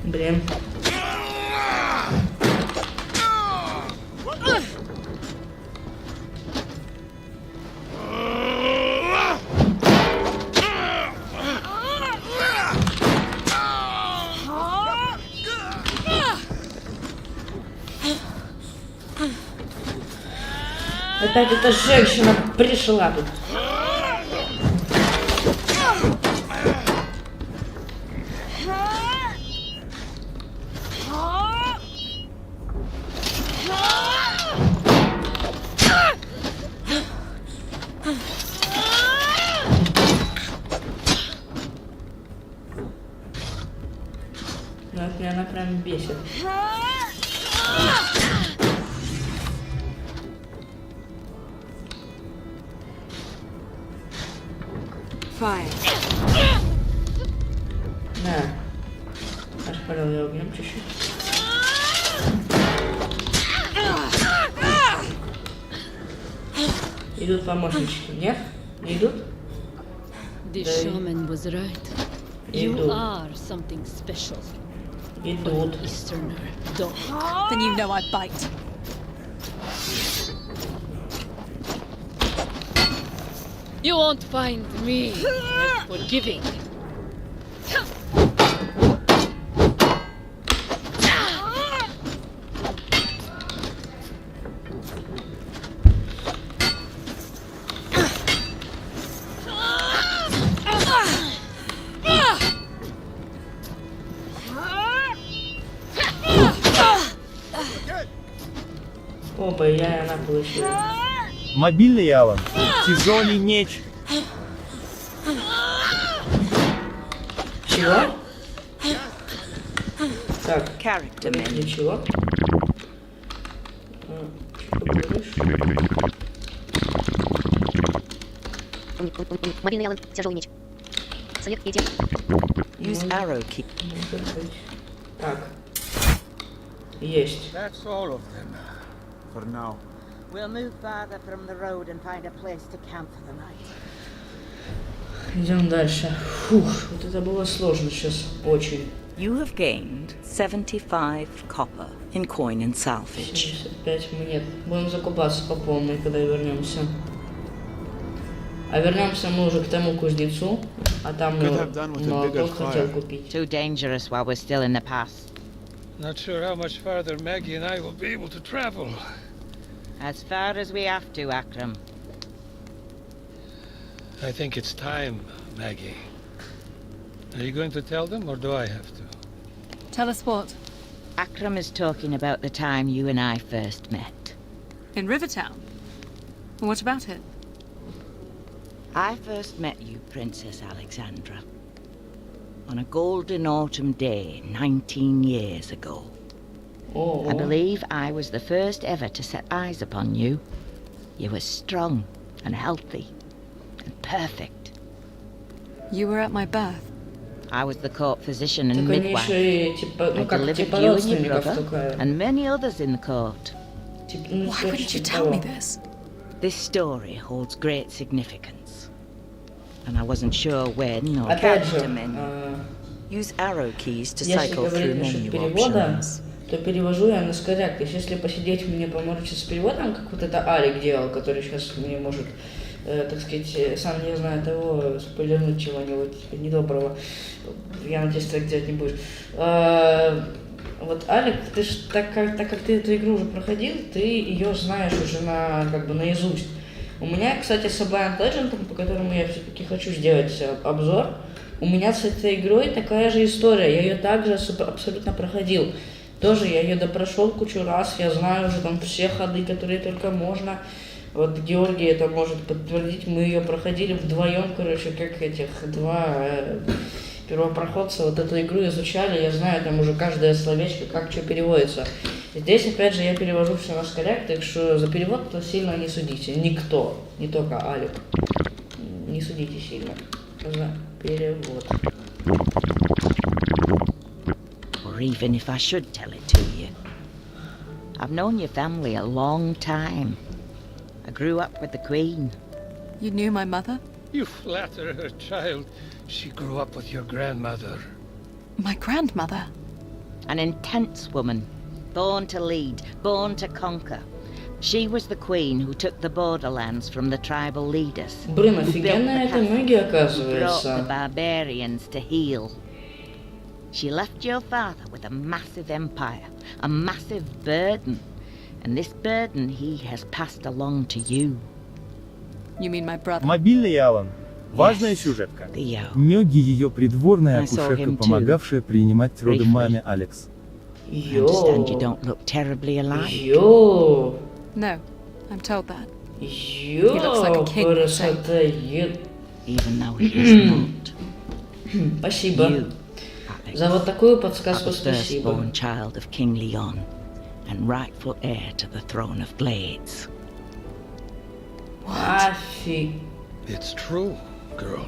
Блин. Опять эта женщина пришла тут. Ну, это меня она прям бесит. Fire. Да. Ошпарил я огнем чуть-чуть. Идут помощнички, нет? Не идут? The shaman was right. You are something special. Идут. Easterner dog. Then you know I bite. You won't find me as forgiving. Оба, я и она получила. Мобильный Алан. Тяжелый меч. Чего? Так, ничего. Мобильный Алан. Тяжелый меч. Совет идти. Use arrow key. Так. Есть. That's all of them. For now. We'll move farther from the road and find a place to camp for the night. Идем дальше. Фух, вот это было сложно сейчас, очень. You have gained 75 copper in coin and salvage. 75 монет. Будем закупаться по полной, когда вернемся. А вернемся мы уже к тому кузнецу, а там молоток хотел купить. Too dangerous while we're still in the pass. Not sure how much farther Maggie and I will be able to travel. As far as we have to, Akram. I think it's time, Maggie. Are you going to tell them, or do I have to? Tell us what? Akram is talking about the time you and I first met. In Rivertown? What about it? I first met you, Princess Alexandra, on a golden autumn day 19 years ago. I believe I was the first ever to set eyes upon you. You were strong and healthy and perfect. You were at my birth. I was the court physician and midwife. I delivered you and your brother and many others in the court. Why wouldn't you tell me this? This story holds great significance. And I wasn't sure when or how to mend. Use arrow keys to cycle through menu options. То перевожу я на скоряк. То есть если посидеть мне поморочить с переводом, как вот это Алик делал, который сейчас мне может так сказать, сам не зная того, спойлернуть чего-нибудь недоброго. Я надеюсь, ты так делать не будешь. Вот, Алик, ты ж, так как ты эту игру уже проходил, ты ее знаешь уже наизусть. У меня, кстати, с Blind Legend, по которому я все-таки хочу сделать обзор, у меня с этой игрой такая же история. Я ее также абсолютно проходил. Тоже я ее допрошел кучу раз, я знаю уже там все ходы, которые только можно. Вот Георгий это может подтвердить, мы ее проходили вдвоем, короче, как этих два первопроходца вот эту игру изучали, я знаю там уже каждое словечко, как что переводится. Здесь, опять же, я перевожу все на скоряк, так что за перевод сильно не судите. Никто, не только Алик. Не судите сильно за перевод. Or even if I should tell it to you. I've known your family a long time. I grew up with the Queen. You knew my mother? You flatter her, child. She grew up with your grandmother. My grandmother? An intense woman. Born to lead, born to conquer. She was the queen who took the borderlands from the tribal leaders. Блин, офигенная эта магия, Who brought оказывается. the barbarians to heel. She left your father with a massive empire, a massive burden. And this burden he has passed along to you. You mean my brother? Мобильный Алан. Важная сюжетка. Мёги ее придворная акушерка, помогавшая принимать роды маме Алекс. Understand you don't look terribly alike. Йо. No, I'm told that. Йо. He looks like a king. Красота. Even though he is not. Спасибо. You, За вот такую are подсказку the спасибо. firstborn child of King Leon and rightful heir to the throne of Blades. It's true, girl.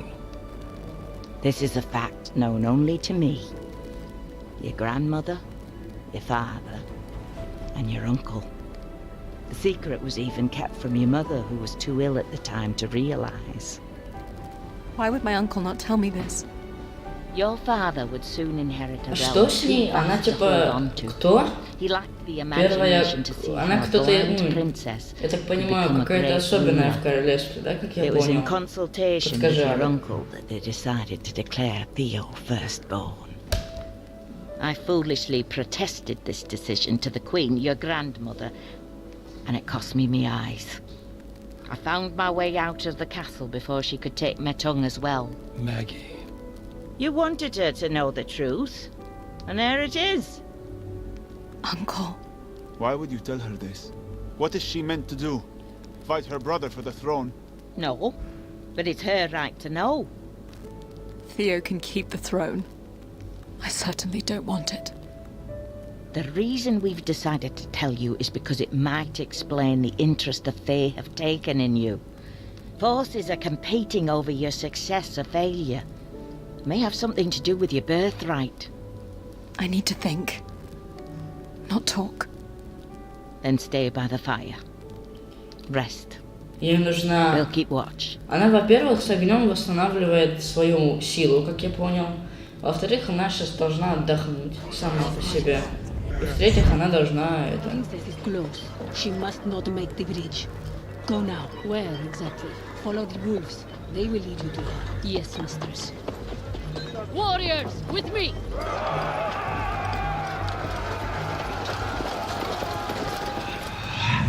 This is a fact known only to me, your grandmother, your father, and your uncle. The secret was even kept from your mother, who was too ill at the time to realize. Why would my uncle not tell me this? Your father would soon inherit a Что с ней? Она типа кто? He lacked the Первая, imagination to see она how a кто-то, blind princess я так could понимаю, become a какая-то great особенная ruler. в королевстве, да, как я It was in понял? consultation with Подскажи, your Аля. uncle that they decided to declare Theo firstborn. I foolishly protested this decision to the Queen, your grandmother, and it cost me my eyes. I found my way out of the castle before she could take my tongue as well. Maggie. You wanted her to know the truth, and there it is. Uncle. Why would you tell her this? What is she meant to do? Fight her brother for the throne? No, but it's her right to know. Theo can keep the throne. I certainly don't want it. The reason we've decided to tell you is because it might explain the interest the Fae have taken in you. Forces are competing over your success or failure. It may have something to do with your birthright. I need to think, not talk. Then stay by the fire. Rest. Ей нужна... We'll keep watch. Она, во-первых, с огнем восстанавливает свою силу, как я понял. Во-вторых, она сейчас должна отдохнуть сама по себе. И в-третьих, она должна это... Princess is close. She must not make the bridge. Go now. Where exactly? Follow the wolves. They will lead you to her. Yes, mistress. Warriors, with me!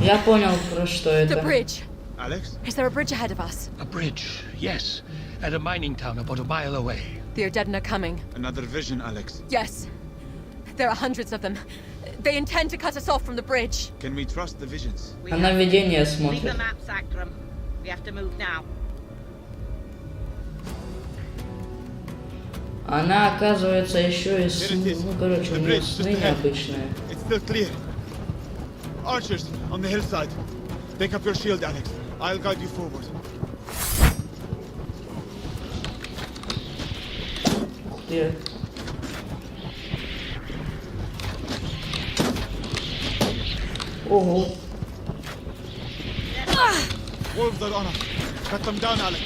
Я понял, про что это. The bridge. Alex? Is there a bridge ahead of us? A bridge, yes. At a mining town about a mile away. The Odedin are coming. Another vision, Alex. Yes. There are hundreds of them. They intend to cut us off from the bridge. Can we trust the visions? Она видение Leave смотрит. the map, Sacrum. We have to move now. Она, оказывается, еще и ну, короче, у нее сны необычные. It's still clear. Archers on the hillside. Take up your shield, Alex. I'll guide you forward. Где? Ого. Wolves are on us. Cut them down, Alex.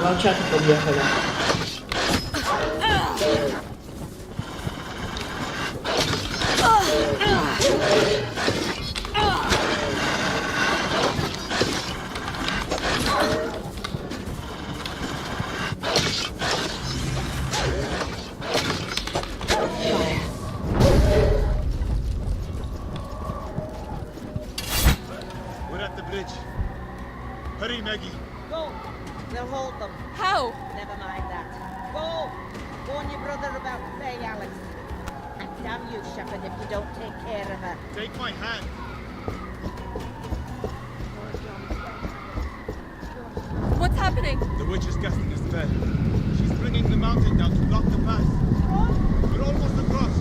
Волчата подъехали. at the bridge. Hurry, Maggie. Go. We'll hold them. How? Never mind that. Go. Warn your brother about Faye, Alex. And damn you, Shepard, if you don't take care of her. Take my hand. What's happening? The witch is casting a spell. She's bringing the mountain down to block the pass. We're almost across.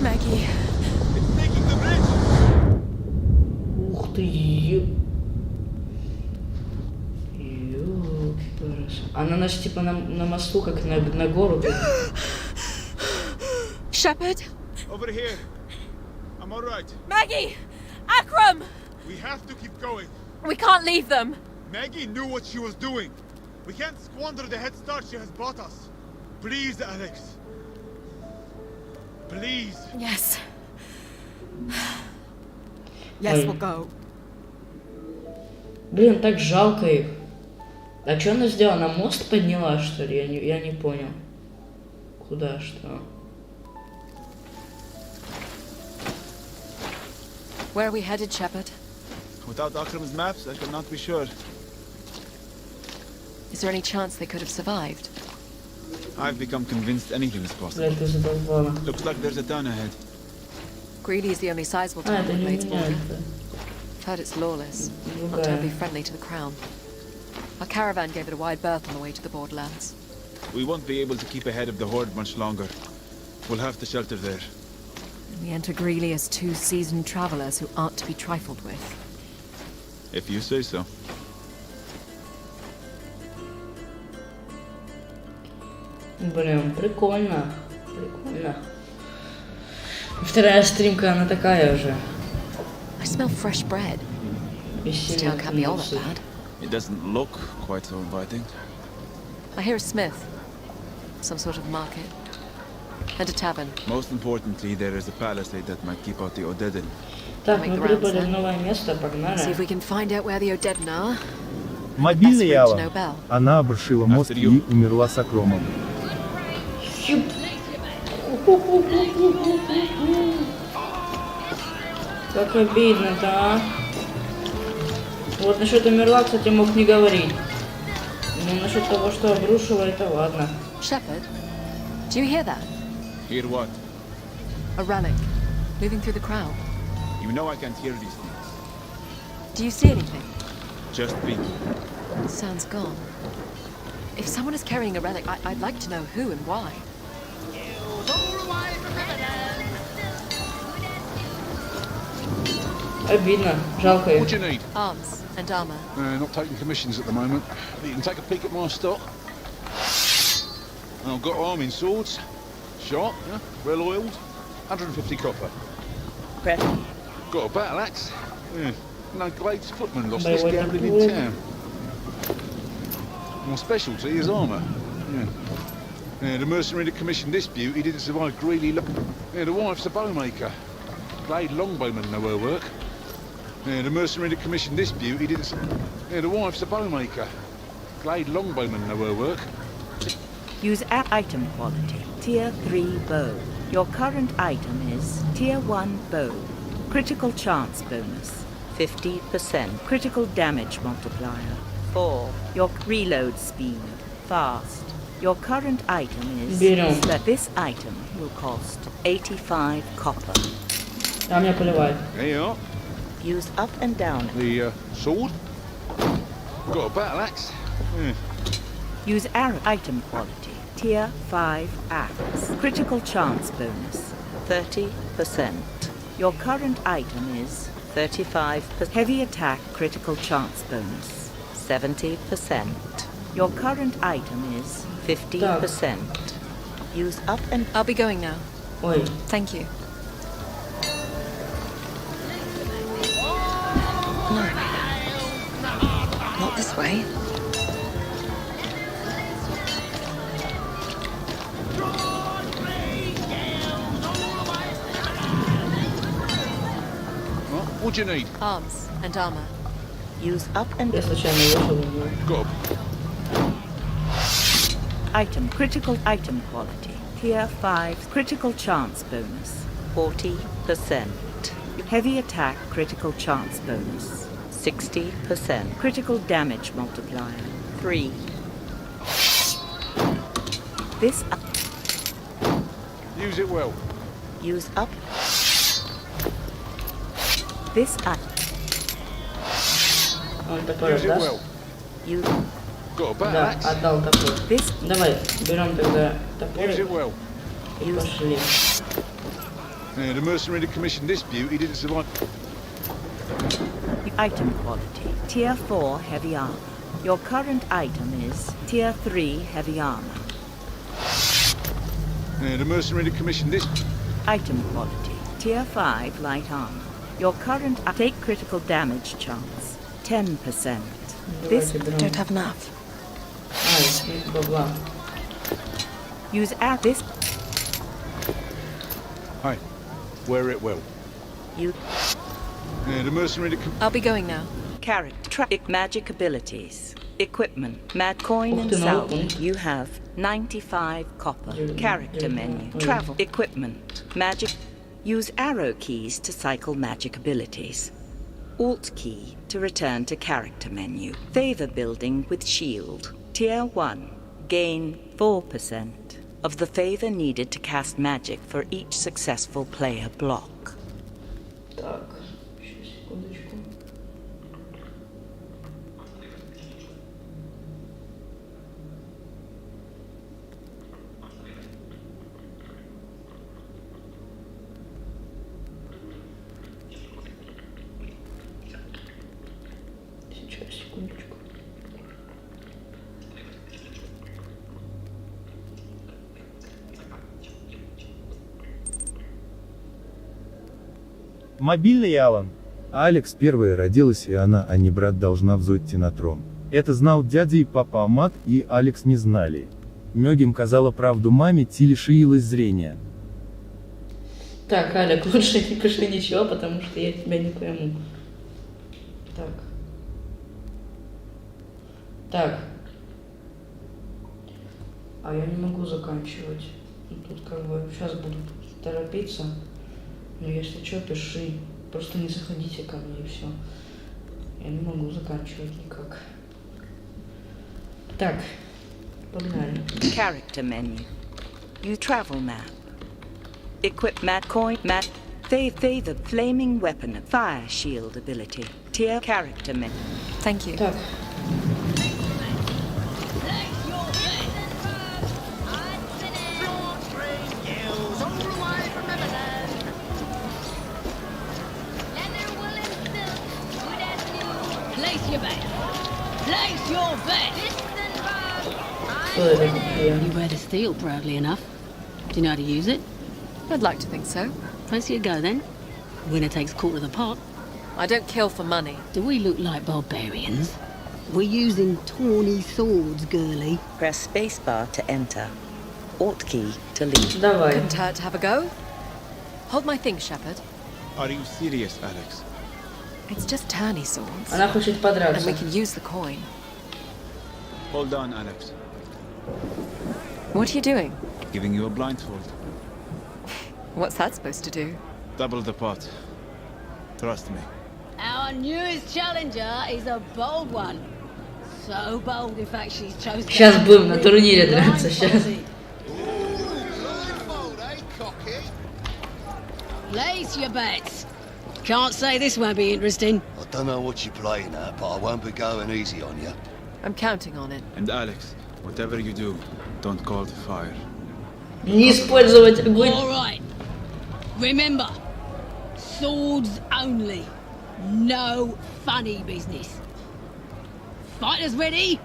Maggie. It's taking the bridge. Ух ты, ёпарас. Она, значит, типа на мосту, как на гору. Shepard? Over here. I'm all right. Maggie! Akram! We have to keep going. We can't leave them. Maggie knew what she was doing. We can't squander the head start she has bought us. Please, Alex. Please. Yes. Yes, we'll go. Блин, так жалко их. А что она сделала? Она мост подняла, что ли? Я не понял. Куда, что? Where are we headed, Shepard? Without Akram's maps, I cannot be sure. Is there any chance they could have survived? I've become convinced anything is possible. Looks like there's a town ahead. Greeley is the only sizable town on Blade's border. I've heard it's lawless, not terribly friendly to the crown. Our caravan gave it a wide berth on the way to the borderlands. We won't be able to keep ahead of the horde much longer. We'll have to shelter there. We enter Greeley as two seasoned travelers who aren't to be trifled with. If you say so. Блин, прикольно. Прикольно. Вторая стримка, она такая же. I smell fresh bread. This town can't be all that bad. It doesn't look quite so inviting. I hear a smith. Some sort of market. And a tavern. Most importantly, there is a palisade that might keep out the Odedin. Так, мы прибыли в новое место, погнали. See if we can find out where the Odedin are. Мобильный Ява. Она обрушила мост и умерла с Акромом. Как обидно-то, а? Вот насчет умерла, кстати, мог не говорить. Но насчет того, что обрушила, это ладно. Shepard, do you hear that? Hear what? A relic, moving through the crowd. You know I can't hear these things. Do you see anything? Just people. Sounds gone. If someone is carrying a relic, I'd like to know who and why. Обидно, жалко их. What do you need? Arms and armor. Not taking commissions at the moment. But you can take a peek at my stock. I've got arming swords. Sharp, yeah? Well oiled. 150 copper. Prep. Got a battle axe. Yeah. No Glades footman lost this gambling in town. My specialty is armour. Yeah. The mercenary that commissioned this beauty didn't survive Greeley. The wife's a bowmaker. Glade longbowmen know her work. The mercenary that commissioned this beauty didn't. The wife's a bowmaker. Glade longbowmen know her work. Use item quality. Tier 3 bow. Your current item is Tier 1 bow. Critical chance bonus 50%. Critical damage multiplier 4. Your reload speed fast. Your current item is that this item will cost 85 copper. Там меня поливает. There you are. Use up and down. The sword. Got a battle axe. Yeah. Use arrow item quality. Tier 5 axe. Critical chance bonus 30%. Your current item is 35%. Heavy attack critical chance bonus 70%. Your current item is 50%. Use up and... I'll be going now. Oi. Thank you. No. Not this way. What do you need? Arms and armor. Use up and... Got Item. Critical item quality. Tier 5. Critical chance bonus 40%. Heavy attack critical chance bonus, 60%. Critical damage multiplier, 3. This up. Use it well. Use up. This up. Он такой Use it отдаст. well. You. Got a better Да, axe? отдал топор. Давай, берем тогда топор Use it well. и пошли. The mercenary that commissioned this beauty didn't survive. Item quality, Tier 4 heavy armor. Your current item is Tier 3 heavy armor. The mercenary that commissioned this. Item quality, Tier 5 light armor. Your current take critical damage chance, 10%. This Don't have enough. Есть бабла. Use this. Hey, wear it well. You. The mercenary that I'll be going now. Character, magic abilities, equipment, mad coin and salve. You have 95 copper. Character menu, travel, equipment, magic. Use arrow keys to cycle magic abilities. Alt key to return to character menu. Favor building with shield. Tier 1. Gain 4% of the favor needed to cast magic for each successful player block. Так, сейчас, секундочку. Сейчас, секундочку. Мобильный Алан. А Алекс первая родилась, и она, а не брат, должна взойти на трон. Это знал дядя и папа Амат, и Алекс не знали. Мёгим казала правду маме, Ти лишилась зрения. Так, Алек, лучше не пиши ничего, потому что я тебя не пойму. Так. Так. А я не могу заканчивать. Ну, тут как бы сейчас буду торопиться. Но если что, пиши. Просто не заходите ко мне и все. Я не могу заканчивать никак. Так. Погнали. Character menu. You travel map. Equip mad coin, mad favor flaming weapon, fire shield ability. Tier character menu. Thank you. Так. Place your bet. Place your bet. You wear the steel proudly enough. Do you know how to use it? I'd like to think so. Fancy a go then? Winner takes quarter of the pot. I don't kill for money. Do we look like barbarians? We're using tawny swords, girlie. Press spacebar to enter. Alt key to leave. Давай. Couldn't hurt to have a go. Hold my thing, Shepard. Are you serious, Alex? It's just tourney swords. Она хочет And подраться. we can use the coin. Hold on, Alex. What are you doing? Giving you a blindfold. What's that supposed to do? Double the pot. Trust me. Our newest challenger is a bold one. So bold, in fact, she's chosen... Сейчас будем на турнире драться, сейчас. Place your bets. Can't say this won't be interesting. I don't know what you're playing at, but I won't be going easy on you. I'm counting on it. And Alex, whatever you do, don't call the fire. Не использовать огонь. All right. Remember, swords only. No funny business. Fighters ready?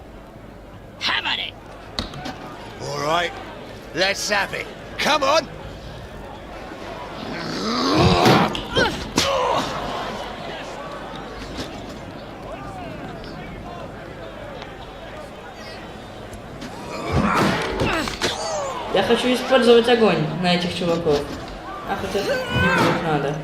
Have at it. All right, let's have it. Come on! Я хочу использовать огонь на этих чуваков. А хотя не будет надо.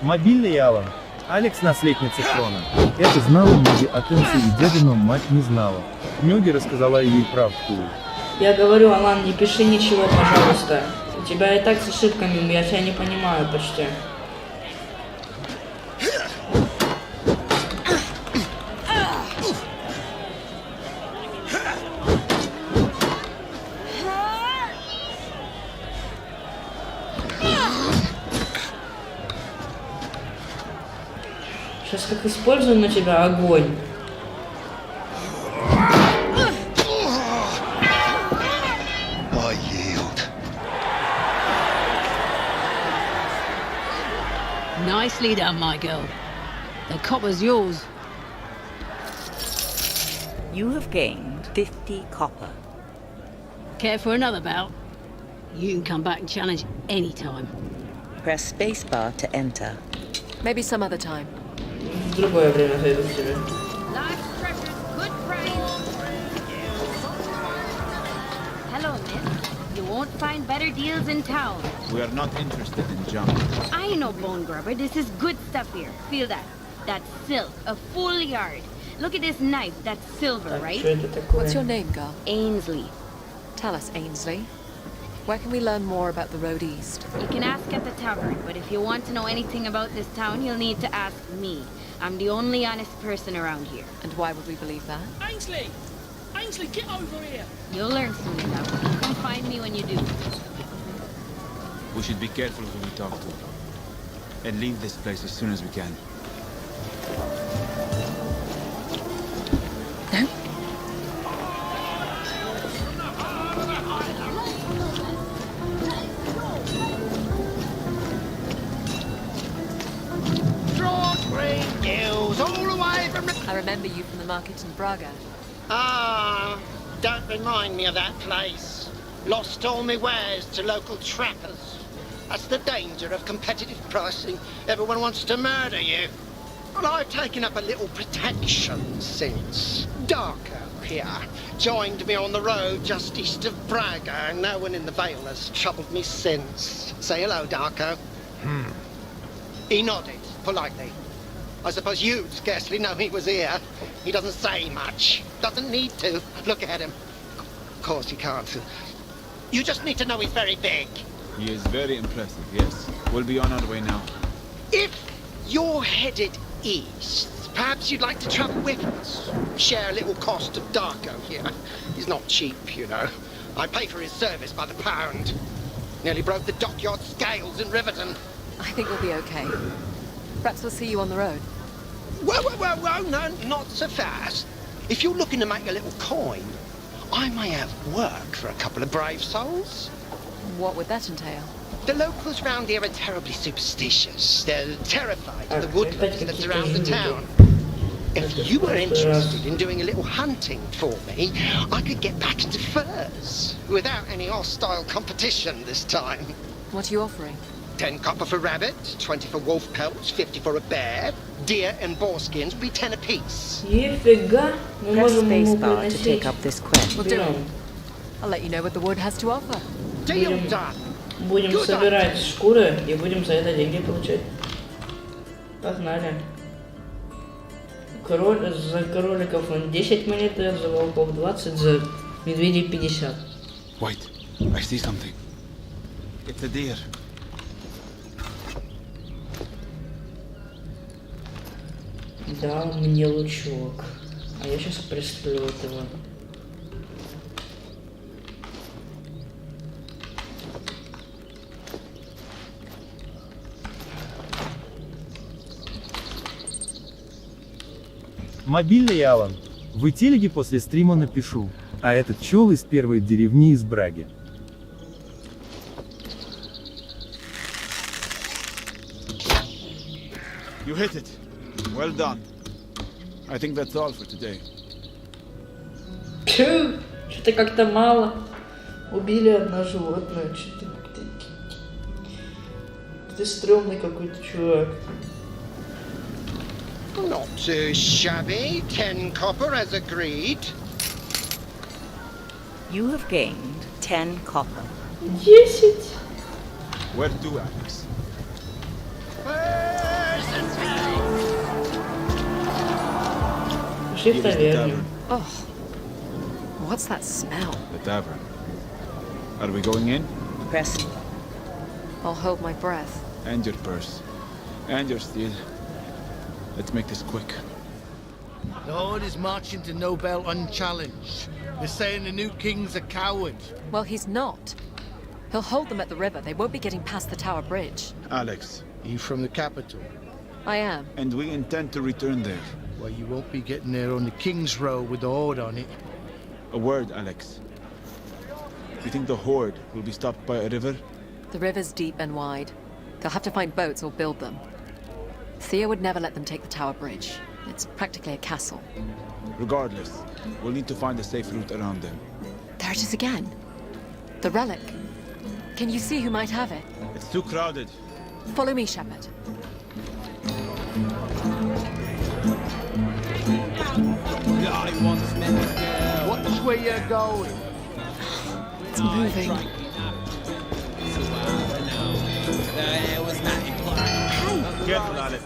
Мобильный Алан. Алекс наследница трона. Это знала Муди от Энси и дядя, но мать не знала. Мёги рассказала ей правду. Я говорю, Алан, не пиши ничего, пожалуйста. У тебя и так с ошибками, я тебя не понимаю почти. Сейчас как использую на тебя огонь. Nicely done, my girl. The copper's yours. You have gained 50 copper. Care for another bout? You can come back and challenge any time. Press spacebar to enter. Maybe some other time. В другое время зайду к тебе. Hello, miss. You won't find better deals in town. We are not interested in junk. I know, Bone Grubber. This is good stuff here. Feel that. That's silk. A full yard. Look at this knife. That's silver, right? What's your name, girl? Ainsley. Tell us, Ainsley. Where can we learn more about the road east? You can ask at the tavern, but if you want to know anything about this town, you'll need to ask me. I'm the only honest person around here. And why would we believe that? Ainsley! Ainsley, get over here! You'll learn soon enough. Come find me when you do. We should be careful who we talk to. And leave this place as soon as we can. No? I remember you from the market in Braga. Ah, don't remind me of that place. Lost all my wares to local trappers. That's the danger of competitive pricing. Everyone wants to murder you. Well, I've taken up a little protection since. Darko here joined me on the road just east of Braga, and no one in the Vale has troubled me since. Say hello, Darko. He nodded politely. I suppose you'd scarcely know he was here. He doesn't say much. Doesn't need to. Look at him. Of course he can't. You just need to know he's very big. He is very impressive, yes. We'll be on our way now. If you're headed east, perhaps you'd like to travel with us. Share a little cost of Darko here. He's not cheap, you know. I pay for his service by the pound. Nearly broke the dockyard scales in Riverton. I think we'll be okay. Perhaps we'll see you on the road. Whoa, no, not so fast. If you're looking to make a little coin, I may have work for a couple of brave souls. What would that entail? The locals round here are terribly superstitious. They're terrified of the woodlands that surround the town. If you were interested in doing a little hunting for me, I could get back into furs, without any hostile competition this time. What are you offering? 10 copper for rabbit, 20 for wolf pelts, 50 for a bear. Deer and boar skins will be 10 apiece. Нифига, мы можем ему приносить. We'll do it. I'll let you know what the wood has to offer. Будем собирать шкуры и будем за это деньги получать. Погнали. За кроликов он 10 монет дает, за волков 20, за медведей 50. Wait, I see something. It's a deer. Да, мне лучок. А я сейчас пристрелю этого. Мобильный Алан. В телеге после стрима напишу. А этот чел из первой деревни из Браги. You hit it. Well done. I think that's all for today. Что-то как-то мало. Убили одно животное. Что-то... Ты стрёмный какой-то чувак. Not too shabby. 10 copper as agreed. You have gained 10 copper. 10. Where to, Alex? Пошли в таверну. Oh, What's that smell? The tavern. Are we going in? Press. I'll hold my breath. And your purse. And your steel. Let's make this quick. The Horde is marching to Nobel unchallenged. They're saying the new king's a coward. Well, he's not. He'll hold them at the river. They won't be getting past the Tower Bridge. Alex. You from the capital? I am. And we intend to return there. Well, you won't be getting there on the King's Road with the Horde on it. A word, Alex. You think the Horde will be stopped by a river? The river's deep and wide. They'll have to find boats or build them. Thea would never let them take the Tower Bridge. It's practically a castle. Regardless, we'll need to find a safe route around them. There it is again. The relic. Can you see who might have it? It's too crowded. Follow me, Shepard. Watch where you're going. It's moving. Careful, Alex.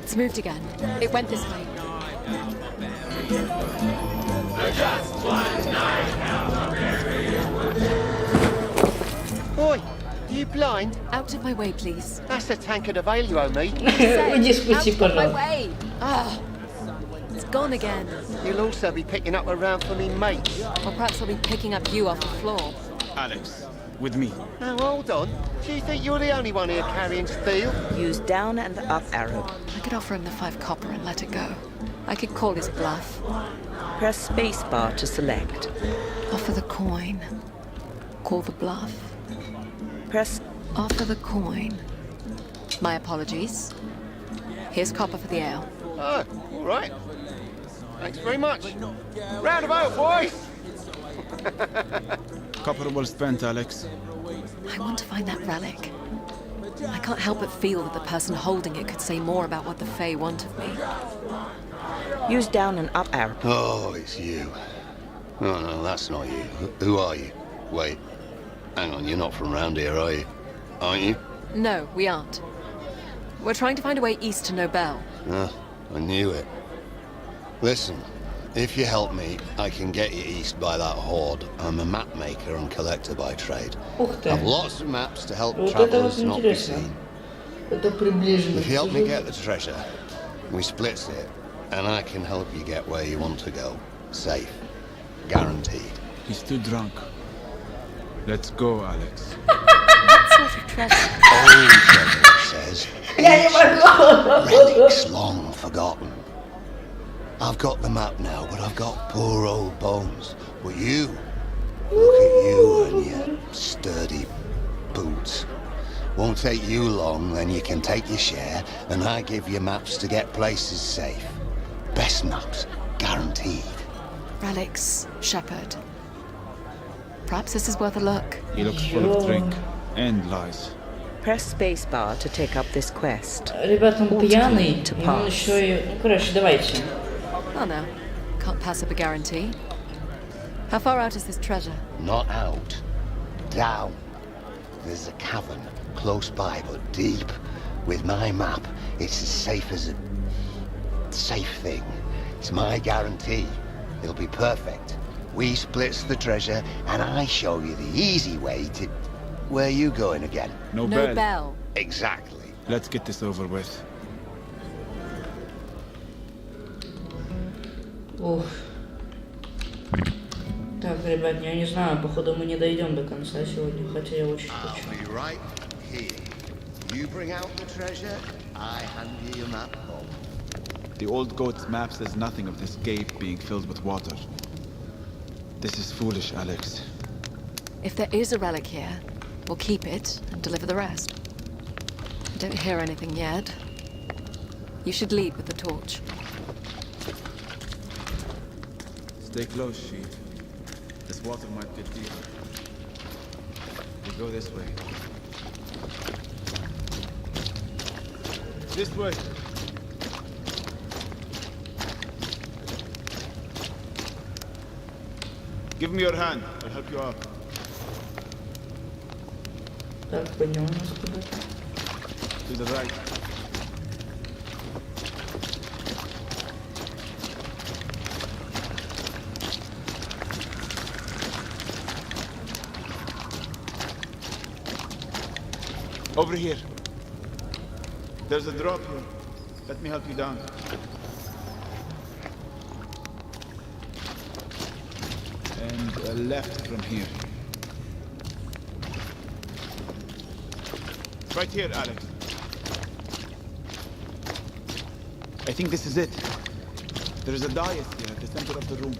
It's moved again. It went this way. Oi, you blind? Out of my way, please. That's a tank of TheVale you owe me. Out of my way. Ah, it's gone again. You'll also be picking up around for me mates. Or perhaps I'll be picking up you off the floor. Alex, with me. Now hold on. Do you think you're the only one here carrying steel? Use down and up arrow. I could offer him the 5 copper and let it go. I could call his bluff. Press spacebar to select. Offer the coin. Call the bluff. Press. Offer the coin. My apologies. Here's copper for the ale. Oh, all right. Thanks very much. Round about, boys! Copper well spent, Alex. I want to find that relic. I can't help but feel that the person holding it could say more about what the Fae want of me. Use down and up arrow. Oh, it's you. Oh, no, that's not you. Who are you? Wait. Hang on, you're not from round here, are you? Aren't you? No, we aren't. We're trying to find a way east to Nobel. I knew it. Listen, if you help me, I can get you east by that Horde. I'm a map maker and collector by trade. I've lots of maps to help travelers not be seen. If you help me get the treasure, we split it, and I can help you get where you want to go. Safe. Guaranteed. He's too drunk. Let's go, Alex. What sort of treasure? Old treasure, it says. Relics long forgotten. I've got the map now, but I've got poor old bones. But you, look at you and your sturdy boots. Won't take you long, then you can take your share, and I give you maps to get places safe. Best maps, guaranteed. Relics, Shepard. Perhaps this is worth a look. He looks full of drink and lies. Press spacebar to take up this quest. Ребята, он пьяный, и он еще и... Ну, короче, давайте. Oh no, can't pass up a guarantee. How far out is this treasure? Not out. Down. There's a cavern close by, but deep. With my map, it's as safe as a... safe thing. It's my guarantee. It'll be perfect. We splits the treasure, and I show you the easy way to... Where you going again? Nobel. Exactly. Let's get this over with. Ух. Так, ребят, я не знаю, походу мы не дойдем до конца сегодня, хотя я очень хочу. I'll be right here. You bring out the treasure, I hand you your map home. The old goat's map says nothing of this cave being filled with water. This is foolish, Alex. If there is a relic here, we'll keep it and deliver the rest. I don't hear anything yet. You should lead with the torch. Stay close, Sheep. This water might get deep. We go this way. This way. Give me your hand. I'll help you up. Так, поднял нас куда-то. To the right. Over here. There's a drop here. Let me help you down. And a left from here. Right here, Alex. I think this is it. There's a dais here at the center of the room.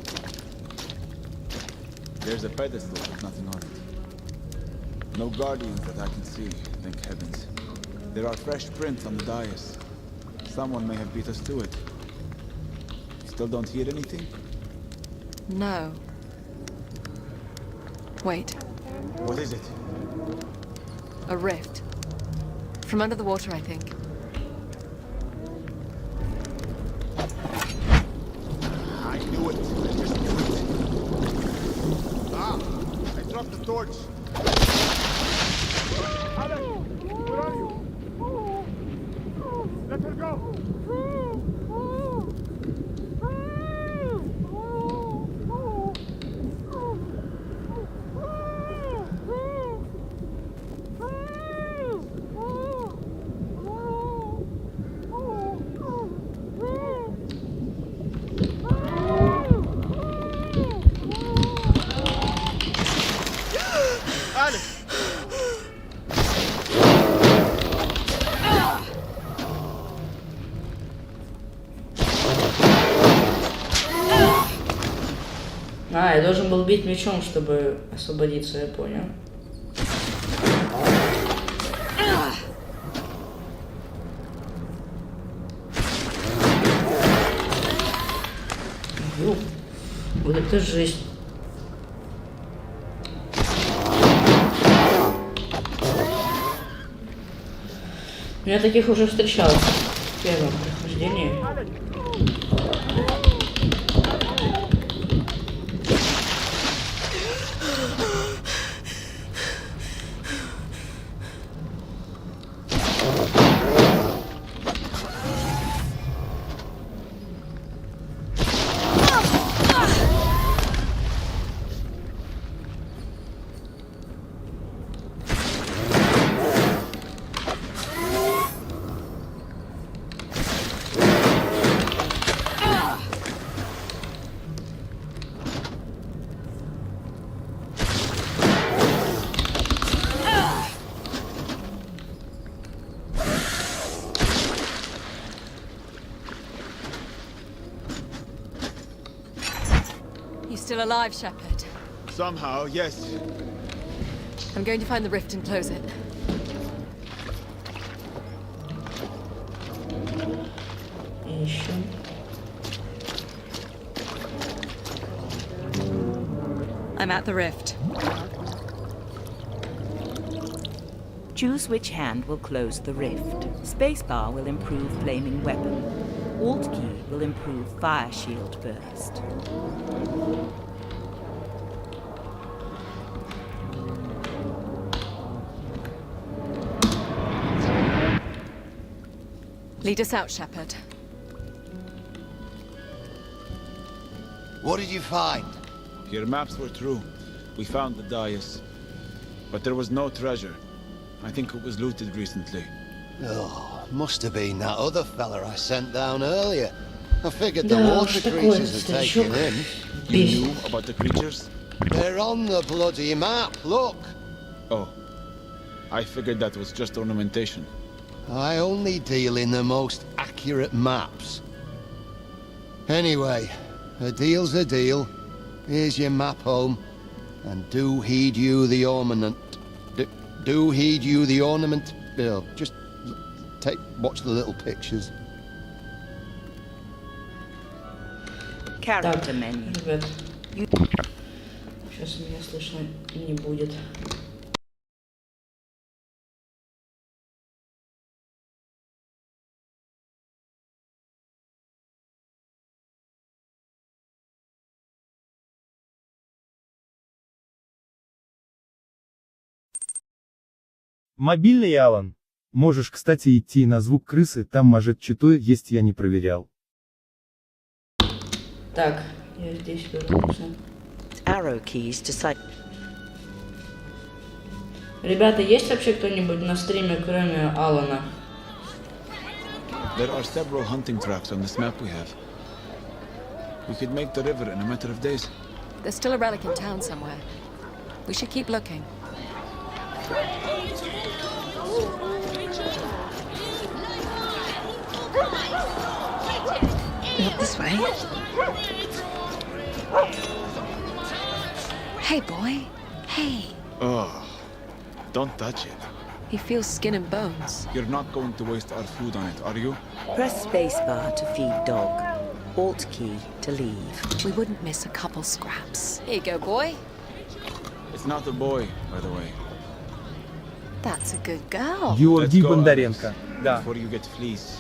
There's a pedestal with nothing on it. No guardians that I can see, thank heavens. There are fresh prints on the dais. Someone may have beat us to it. Still don't hear anything? No. Wait. What is it? A rift. From under the water, I think. I knew it. I just knew it. Ah! I dropped the torch. Alex! Where are you? Let her go! А, я должен был бить мечом, чтобы освободиться, я понял. Вот это жесть. Я таких уже встречал в первом прохождении. Still alive, Shepard? Somehow, yes. I'm going to find the rift and close it. I'm at the rift. Choose which hand will close the rift. Spacebar will improve flaming weapon. Alt key will improve fire shield burst. Lead us out, Shepard. What did you find? Your maps were true. We found the dais. But there was no treasure. I think it was looted recently. Oh, must have been that other fella I sent down earlier. I figured the water creatures had taken him. You knew about the creatures? They're on the bloody map, look! Oh. I figured that was just ornamentation. I only deal in the most accurate maps. Anyway, a deal's a deal. Here's your map home. And do heed you the ornament. Do heed you the ornament. Just watch the little pictures. Character menu. Ребят, сейчас меня слышно не будет. Мобильный Алан. Можешь, кстати, идти на звук крысы, там может что-то есть, я не проверял. Так, я здесь вернулся. Arrow keys to site. Ребята, есть вообще кто-нибудь на стриме, кроме Алана? There are several hunting tracks on this map we have. We could make the river in a matter of days. There's still a relic in town somewhere. We should keep looking. Not this way. Hey, boy. Hey. Oh, don't touch it. He feels skin and bones. You're not going to waste our food on it, are you? Press spacebar to feed dog. Alt key to leave. We wouldn't miss a couple scraps. Here you go, boy. It's not a boy, by the way. That's a good girl. Георгий Бондаренко. Да. Before you get fleas.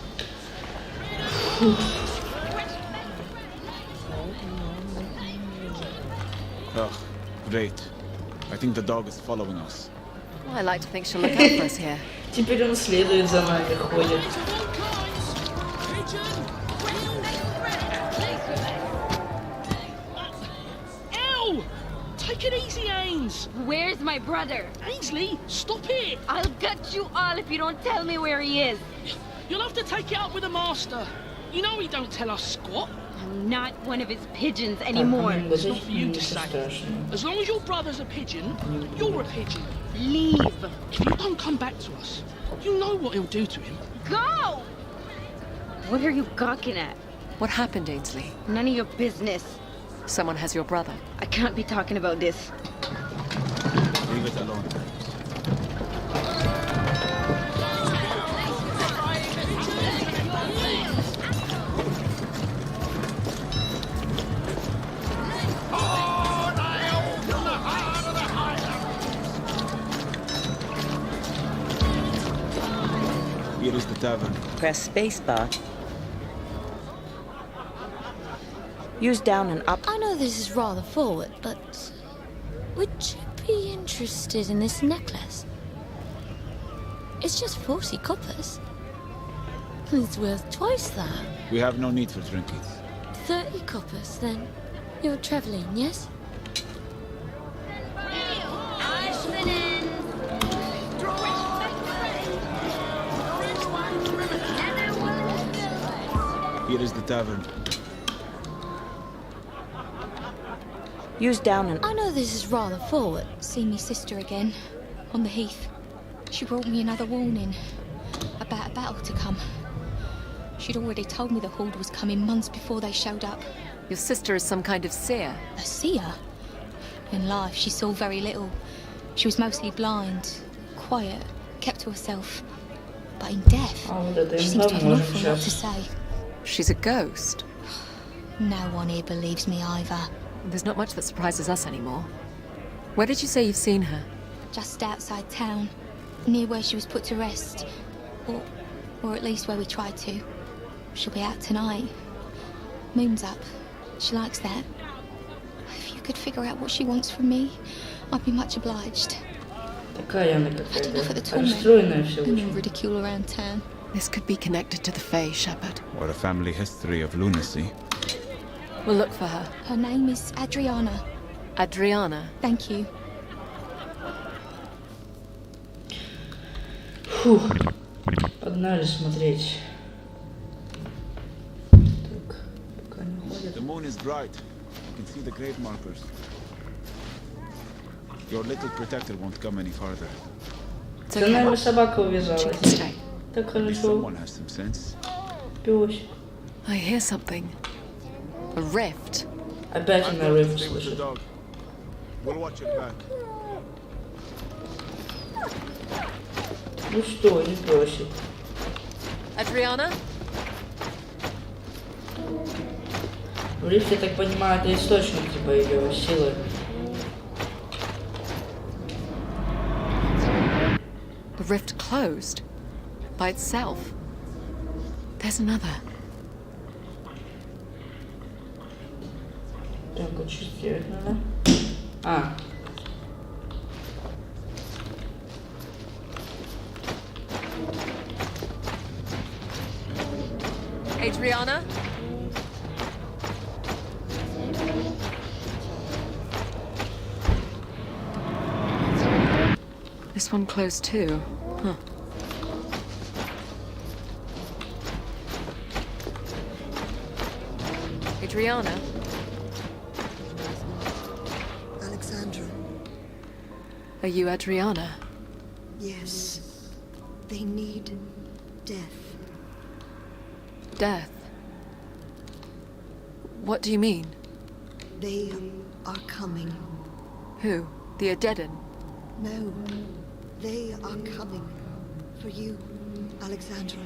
Ugh, great. I think the dog is following us. Well, I like to think she'll look out for us here. Теперь он следует за нами, ходит. Ow! Take it easy, Ains. Where's my brother? Ainsley, stop it. I'll gut you all if you don't tell me where he is. You'll have to take it up with the master. You know he don't tell us squat. I'm not one of his pigeons anymore. It's not for you to say. As long as your brother's a pigeon, you're a pigeon. Leave. If you don't come back to us, you know what he'll do to him. Go! What are you gawking at? What happened, Ainsley? None of your business. Someone has your brother. I can't be talking about this. Leave it alone. Here is the tavern. Press spacebar. Use down and up. I know this is rather forward, but would you be interested in this necklace? It's just 40 coppers. It's worth twice that. We have no need for trinkets. 30 coppers, then. You're traveling, yes? Here is the tavern. Use down and... I know this is rather forward. See me sister again, on the heath. She brought me another warning about a battle to come. She'd already told me the horde was coming months before they showed up. Your sister is some kind of seer. A seer? In life, she saw very little. She was mostly blind, quiet, kept to herself. But in death, she seems to have an awful lot to say. She's a ghost. No one here believes me either. There's not much that surprises us anymore. Where did you say you've seen her? Just outside town, near where she was put to rest. Or at least where we tried to. She'll be out tonight. Moon's up. She likes that. If you could figure out what she wants from me, I'd be much obliged. Такая она Had enough of the какая-то torment расстроенная все and the очень. ridicule around town. This could be connected to the Fae, Shepherd. What a family history of lunacy. We'll look for her. Her name is Adriana. Adriana? Thank you. Фух. Погнали смотреть. Так, пока не ходит. The moon is bright. You can see the grave markers. Your little protector won't come any farther. За нами собака увязалась. Так Maybe хорошо. someone has some sense. Пёсик. I hear something. A rift. Опять она рыв Stay with the слышит. dog. We'll watch it back. Ну что, не пёсик. Adriana? В рифте, я так понимаю, это источник типа ее силы. The rift closed. By itself. There's another. Так, вот что сделать надо? А. Adriana? This one closed too. Huh. Adriana? Alexandra. Are you Adriana? Yes. They need death. Death? What do you mean? They are coming. Who? The Adedan? No. They are coming. For you, Alexandra.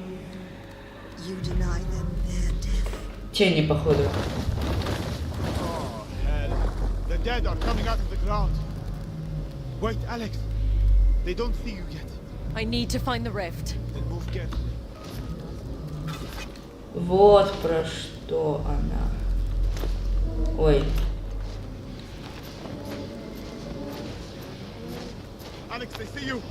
You deny them their death. Тени, походу. Oh, hell. The dead are coming out of the ground. Wait, Alex. They don't see you yet. I need to find the rift. Then move carefully. Вот про что она. Ой. Alex, they see you.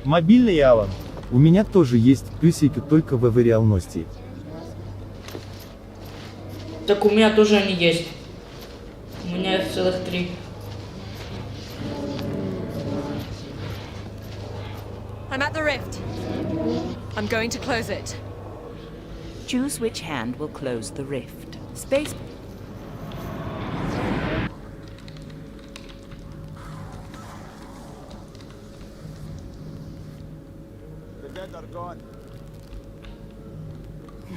Мобильный Алан. У меня тоже есть плюсики, только в реальности. Так у меня тоже они есть. У меня их целых 3. I'm at the rift. I'm going to close it. Choose which hand will close the rift. Space. The dead are gone.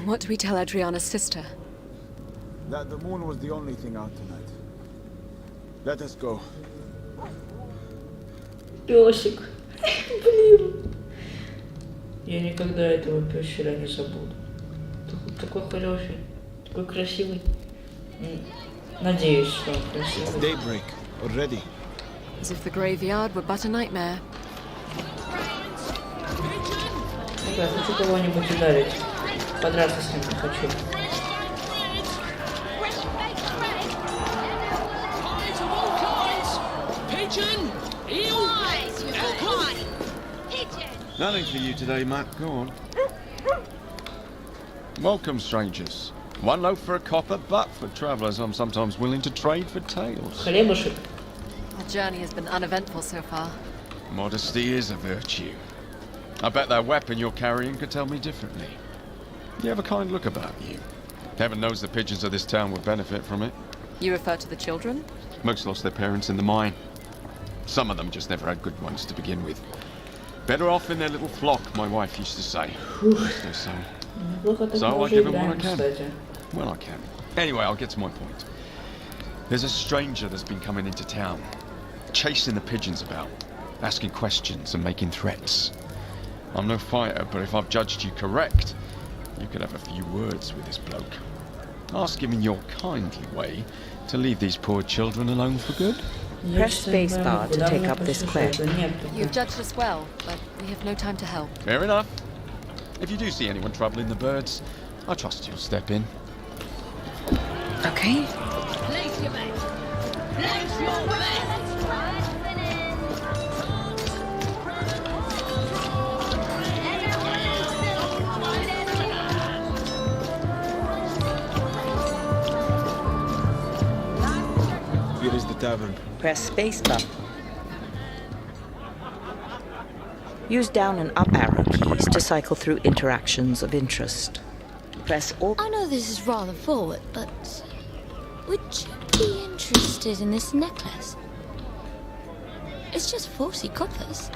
What do we tell Adriana's sister? That the moon was the only thing out tonight. Let us go. Песик. Блин. Я никогда этого пещера не забуду. Такой хороший, такой красивый. Надеюсь, что он красивый. Daybreak already. As if the graveyard were but a nightmare. Я хочу кого-нибудь ударить. Подраться с ним не хочу. Nothing for you today, Matt. Go on. Welcome, strangers. One loaf for a copper, but for travellers, I'm sometimes willing to trade for tales. Хлебушек. Our journey has been uneventful so far. Modesty is a virtue. I bet that weapon you're carrying could tell me differently. You have a kind look about you. Heaven knows the pigeons of this town would benefit from it. You refer to the children? Most lost their parents in the mine. Some of them just never had good ones to begin with. Better off in their little flock, my wife used to say. So I give them what I can. Well, I can. Anyway, I'll get to my point. There's a stranger that's been coming into town, chasing the pigeons about, asking questions and making threats. I'm no fighter, but if I've judged you correct, you could have a few words with this bloke. Ask him in your kindly way to leave these poor children alone for good. Press spacebar to take up this clip. You've judged us well, but we have no time to help. Fair enough. If you do see anyone troubling the birds, I trust you'll step in. Okay. Place your bet. Place your bet. tavern. Press spacebar. Use down and up arrow keys to cycle through interactions of interest. Press Alt. I know this is rather forward, but would you be interested in this necklace? It's just 40 coppers.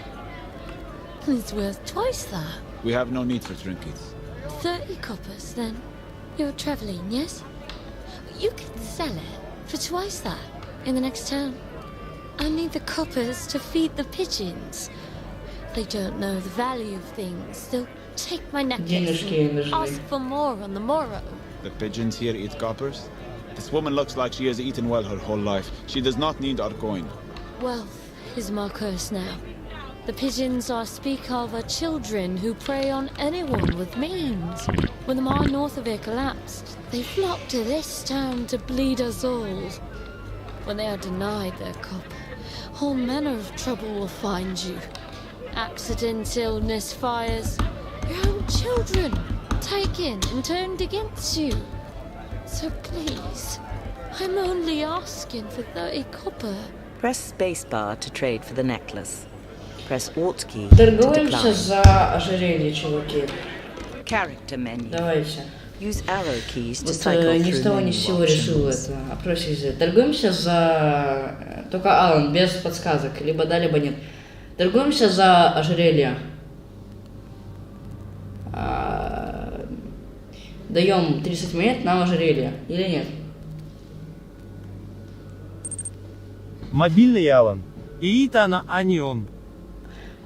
It's worth twice that. We have no need for trinkets. 30 coppers, then. You're traveling, yes? You could sell it for twice that in the next town. I need the coppers to feed the pigeons. They don't know the value of things. They'll take my necklace and ask for more on the morrow. The pigeons here eat coppers? This woman looks like she has eaten well her whole life. She does not need our coin. Wealth is my curse now. The pigeons I speak of are children who prey on anyone with means. When the mine north of it collapsed, they flocked to this town to bleed us all. When they are denied their copper, all manner of trouble will find you. Accidents, illness, fires. Your own children taken and turned against you. So please, I'm only asking for 30 copper. Press spacebar to trade for the necklace. Press Alt key. Торгуемся за ожерелье, чуваки. Character menu. Давайте. Use arrow keys to Вот cycle ни с through того ни menu с сего решил options. это. Опросик сделать. Торгуемся за... Только Алан, без подсказок. Либо да, либо нет. Торгуемся за ожерелье. Даем 30 монет на ожерелье. Или нет? Мобильный Алан. И Итана, а не он.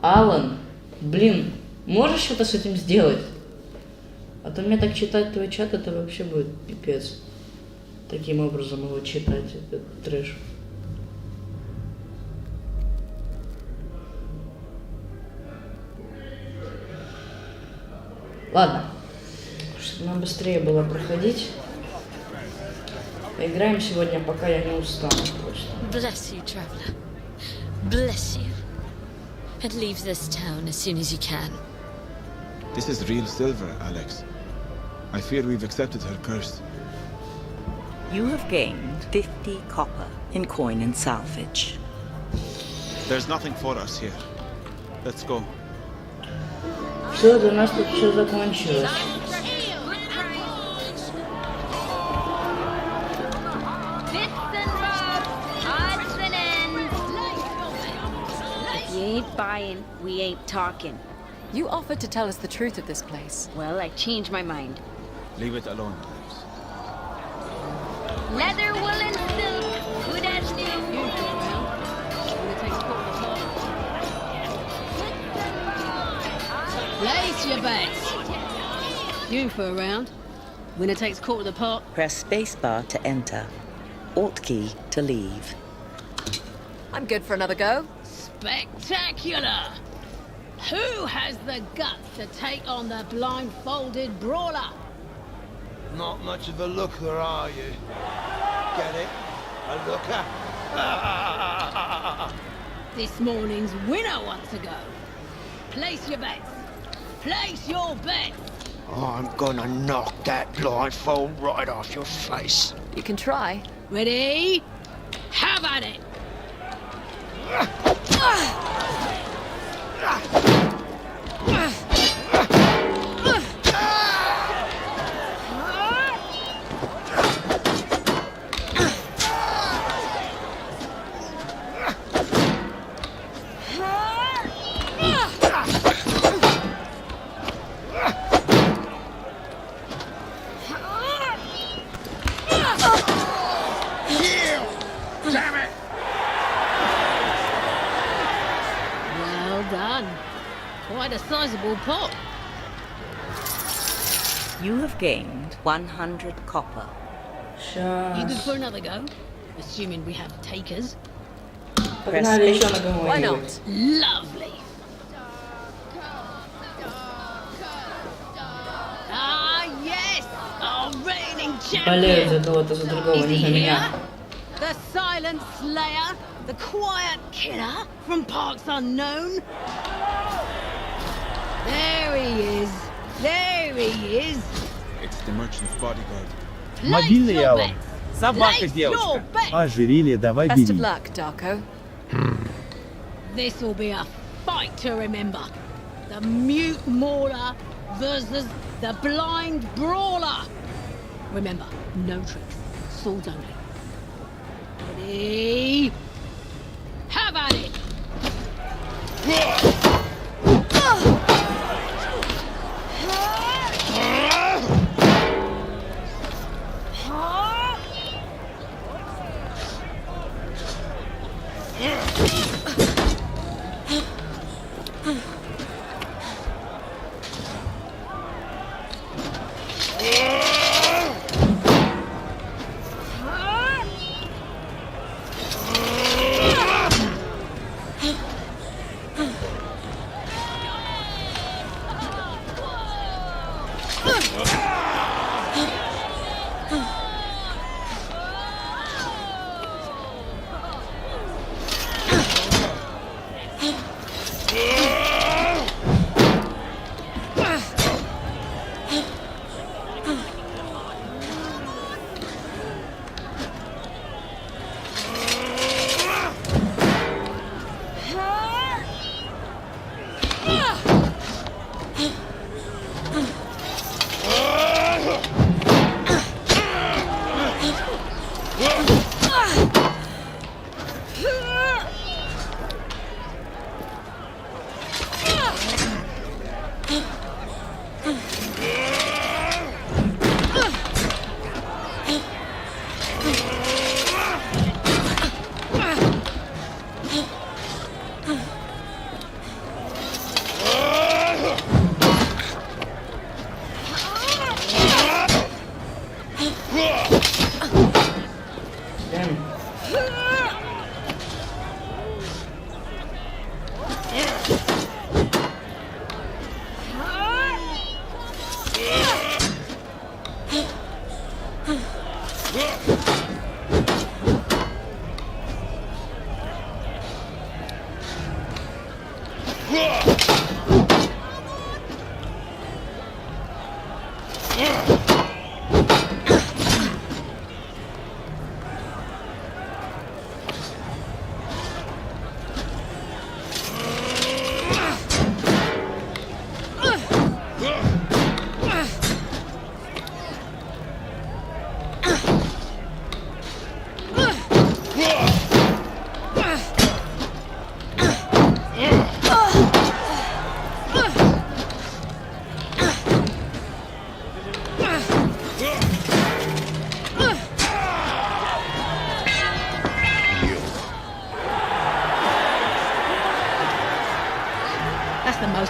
Алан, блин, можешь что-то с этим сделать? А то мне так читать твой чат, это вообще будет пипец. Таким образом его читать, это трэш. Ладно, чтобы нам быстрее было проходить. Поиграем сегодня, пока я не устану просто. Bless you, traveler. Bless you. And leave this town as soon as you can. This is real silver, Alex. I fear we've accepted her curse. You have gained 50 copper in coin and salvage. There's nothing for us here. Let's go. Все, для нас тут все закончилось. If you ain't buying, we ain't talking. You offered to tell us the truth of this place. Well, I changed my mind. Leave it alone, Alex. Leather, wool, and silk. Good as new. Place your bets. You in for a round? Winner takes quarter of the pot. Press spacebar to enter. Alt key to leave. I'm good for another go. Spectacular! Who has the guts to take on the blindfolded brawler? Not much of a looker, are you? Get it? A looker? This morning's winner wants to go. Place your bets. Place your bets. I'm gonna knock that blindfold right off your face. You can try. Ready? Have at it! Quite a sizable pot. You have gained 100 copper. You good for another go? Assuming we have takers. Why not? Lovely. Ah, yes! Our reigning champion! Is he here? The silent slayer? The quiet killer from parts unknown? There he is. There he is. It's the merchant's bodyguard. Мобильный Алан. Собака, девочка. Ожерелье давай бери. Best of luck, Darko. This will be a fight to remember. The mute mauler versus the blind brawler. Remember, no tricks, swords only. Ready? Have at it!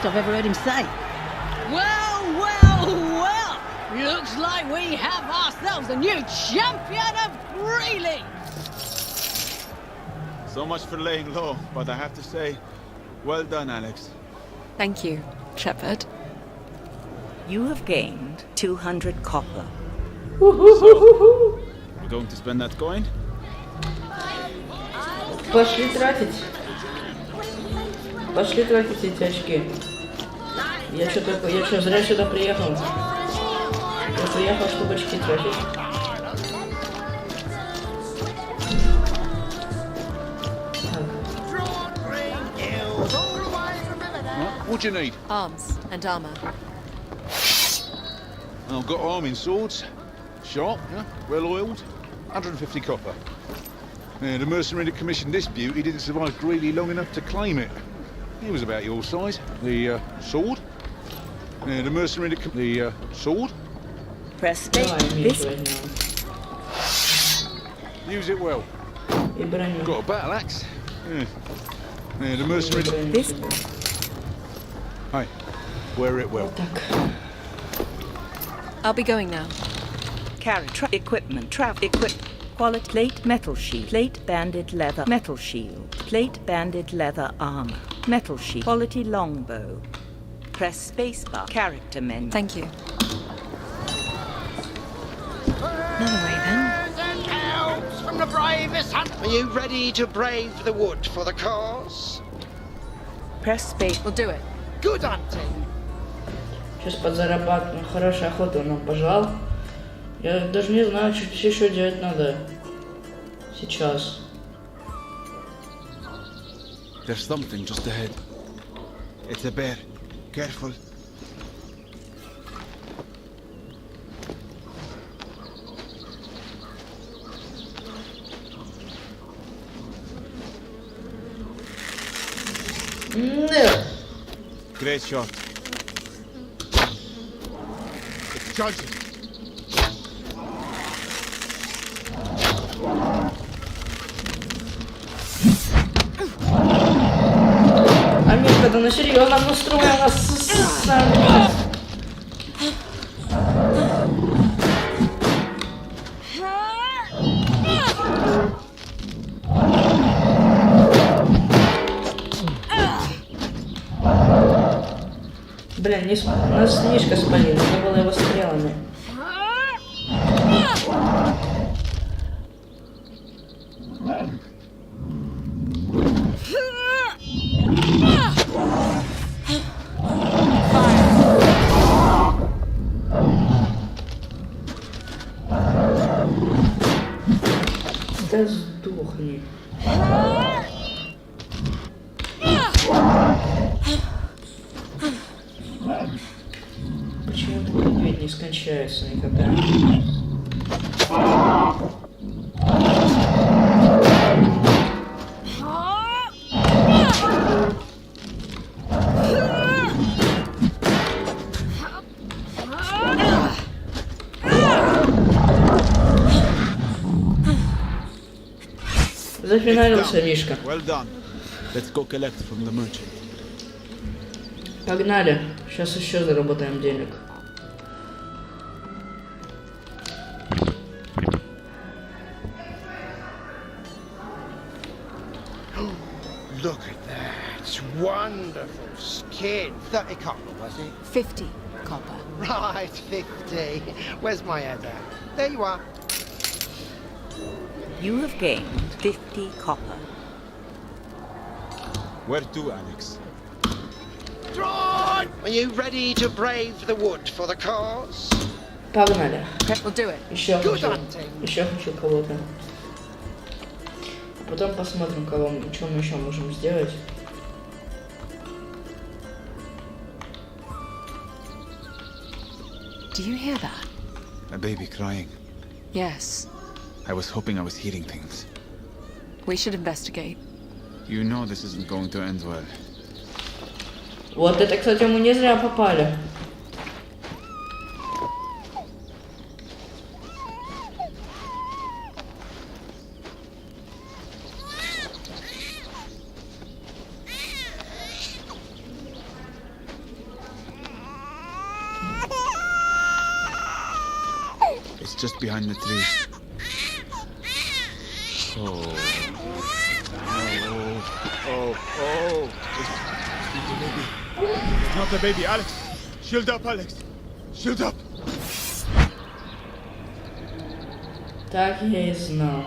I've ever heard him say. Well, well, well! Looks like we have ourselves a new champion of Greeley! So much for laying low, but I have to say, well done, Alex. Thank you, Shepard. You have gained 200 copper. So, we're going to spend that coin? Пошли тратить. Пошли тратить эти очки. Я что, зря сюда приехал? Я приехал, чтобы очки тратить. What do you need? Arms and armor. I've got arming swords. Sharp, yeah, well oiled. 150 copper. Yeah, the mercenary that commissioned this beauty didn't survive Greeley long enough to claim it. He was about your size. The sword. Yeah, the mercenary that the sword. Press space. Use it well. Got a battle axe. Yeah. Yeah, the mercenary. This. Hey, wear it well. I'll be going now. Carry equipment. Quality plate metal shield. Plate banded leather metal shield. Plate banded leather armor. Metal shield. Quality longbow. Press spacebar. Character menu. Thank you. Another way then. And helps from the bravest hunt. Are you ready to brave the wood for the cause? Press space. We'll do it. Good hunting. Сейчас подзарабатываем. Хорошая охота он нам пожал. Я даже не знаю, что здесь еще делать надо. Сейчас. There's something just ahead. It's a bear. Careful. Great shot. It's charging. А Мишка-то на серьезном настроен нас. Блин, нас Мишка спалил, надо было его стрелами. Да сдохни. Почему этот медведь не скончается никогда? Зафиналился Мишка. Well done. Let's go collect from the merchant. Погнали. Сейчас еще заработаем денег. Look at that. It's wonderful skin. 30 copper, was it? 50 copper. Right, 50. Where's my header? There you are. You have gained 50 copper. Where to, Alex? Drawn! Are you ready to brave the wood for the cause? Погнали. We'll do it. Еще хочу кого-то. А потом посмотрим, что мы еще можем сделать. Do you hear that? A baby crying. Yes. I was hoping I was hearing things. We should investigate. You know this isn't going to end well. Вот это, кстати, мы не зря попали. It's just behind the trees. Oh. Oh. It's not a baby, Alex. Shield up, Alex. Shield up. Так я и знал.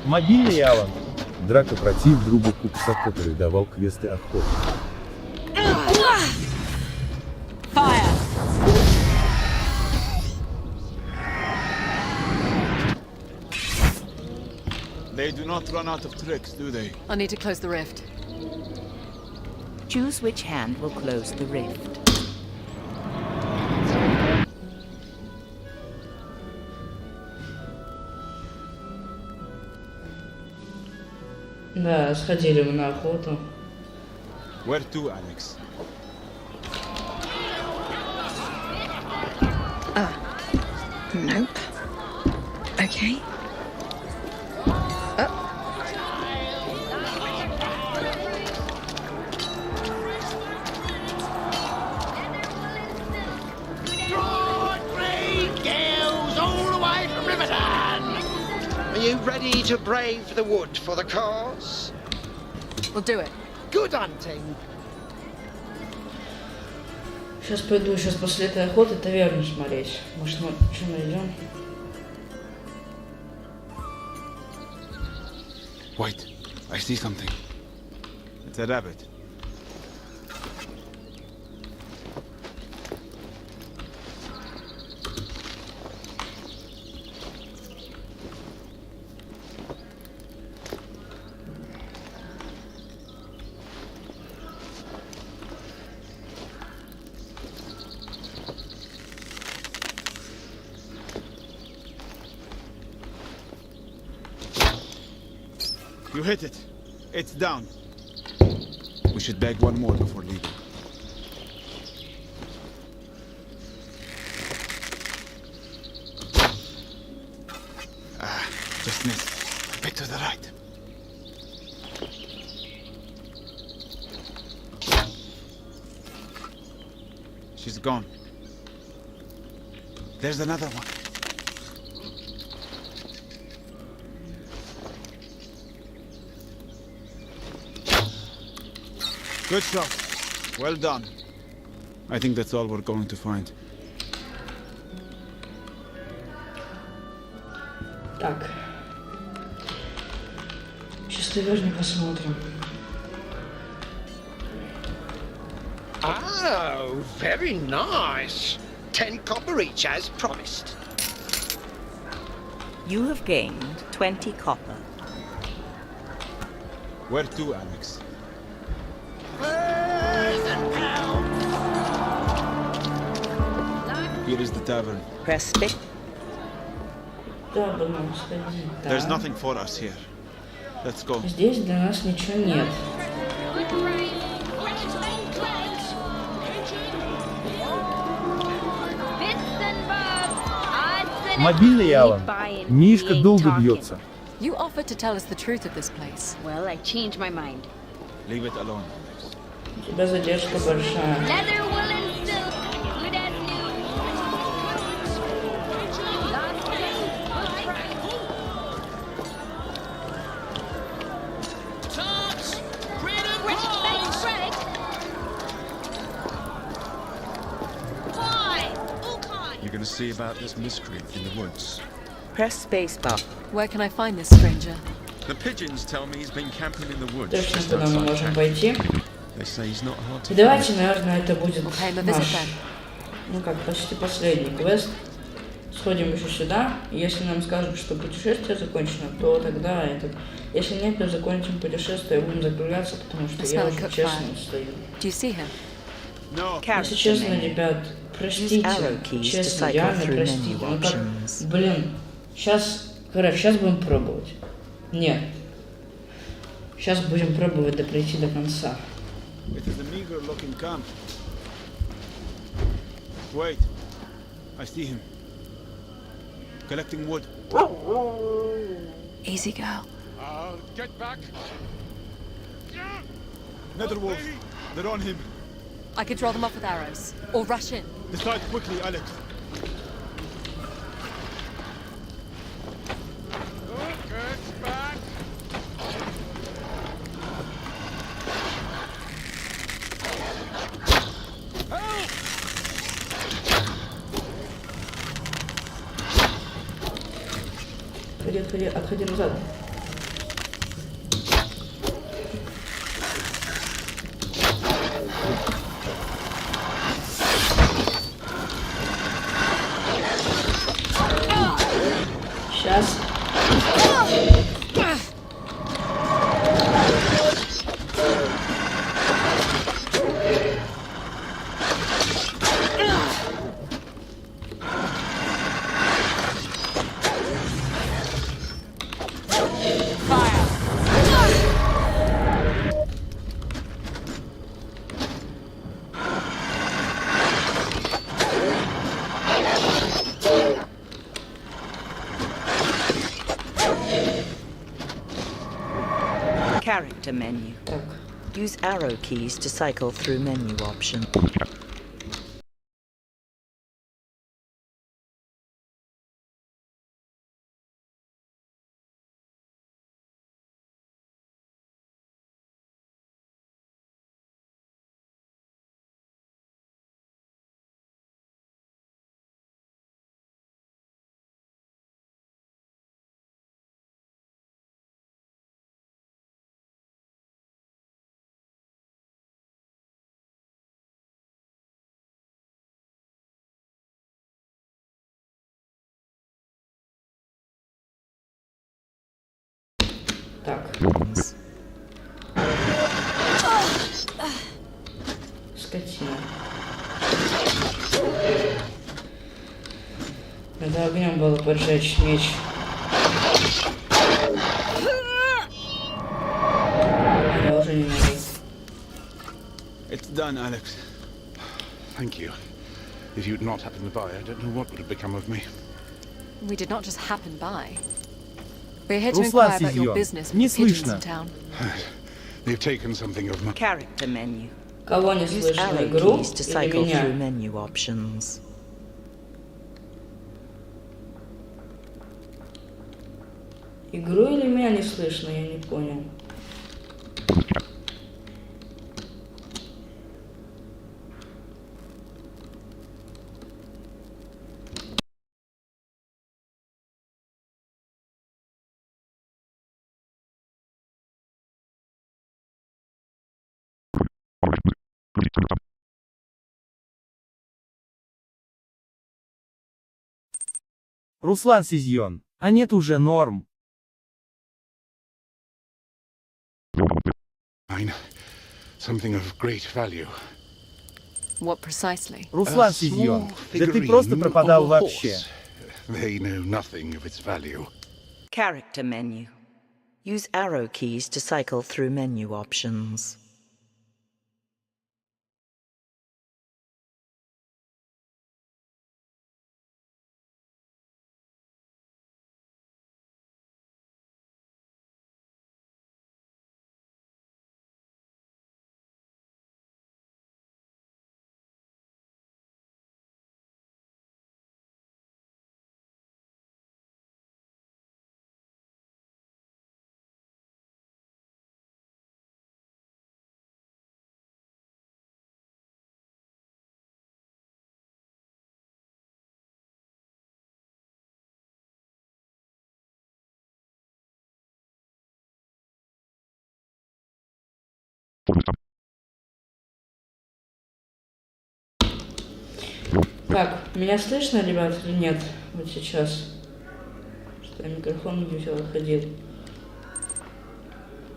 Мобильный Алан. Драка против друга купца, который давал квесты охоты. They do not run out of tricks, do they? I need to close the rift. Choose which hand will close the rift. Да, сходили мы на охоту. Where to, Alex? Nope. Okay. Are you ready to brave the wood for the cause? We'll do it. Good hunting. Сейчас пойду, сейчас после этой охоты таверну смотреть. Может, мы что найдем? Wait, I see something. It's a rabbit. You hit it. It's down. We should bag one more before leaving. Just missed. A bit to the right. She's gone. There's another one. Good shot. Well done. I think that's all we're going to find. Так. Сейчас таверню посмотрим. Oh, very nice. 10 copper each as promised. You have gained 20 copper. Where to, Alex? Here is the tavern. Press space. There's nothing for us here. Let's go. Здесь для нас ничего нет. Мобильный Алан. Мишка долго бьется. You offered to tell us the truth of this place. Well, I changed my mind. Leave it alone. У тебя задержка большая. Leather, wool, and silk. Good as new. Last day, good price. Tots! Fresh bread. You're gonna see about this miscreant in the woods. Press spacebar. Where can I find this stranger? The pigeons tell me he's been camping in the woods. Точно, just куда мы outside можем town. пойти. They say he's not hard to И давайте, find. наверное, это будет наш, ну как, почти последний квест. Сходим еще сюда. Если нам скажут, что путешествие закончено, то тогда это... Если нет, то закончим путешествие и будем закругляться, потому что я уже честно устаю. Если честно, ребят, простите, честно, реально простите. Ну как, блин, сейчас, короче, сейчас будем пробовать. Нет. Сейчас будем пробовать пройти до конца. It is a meager-looking camp. Wait, I see him. Collecting wood. Easy, girl. Get back. Another wolf. They're on him. I could draw them off with arrows, or rush in. Decide quickly, Alex. Get back. Отходи назад. Сейчас. Character menu. Use arrow keys to cycle through menu options. Так. Скотина. Надо огнем было поджечь меч. Я уже не могу. It's done, Alex. Thank you. If you'd not happened by, I don't know what would have become of me. We did not just happen by. We're here to inquire about your business with pigeons in town. They've taken something of my character menu. Кого не Use слышно, arrow игру keys to или cycle меня? through menu options. Игру или меня не слышно, я не понял. Руслан Сизьон, а нет уже норм. mine. Something of great value. What precisely? Руслан Сизьон, да ты просто пропадал вообще. They know nothing of its value. Character menu. Use arrow keys to cycle through menu options. Так, меня слышно, ребят, или нет? Вот сейчас. Что я микрофон не выходил.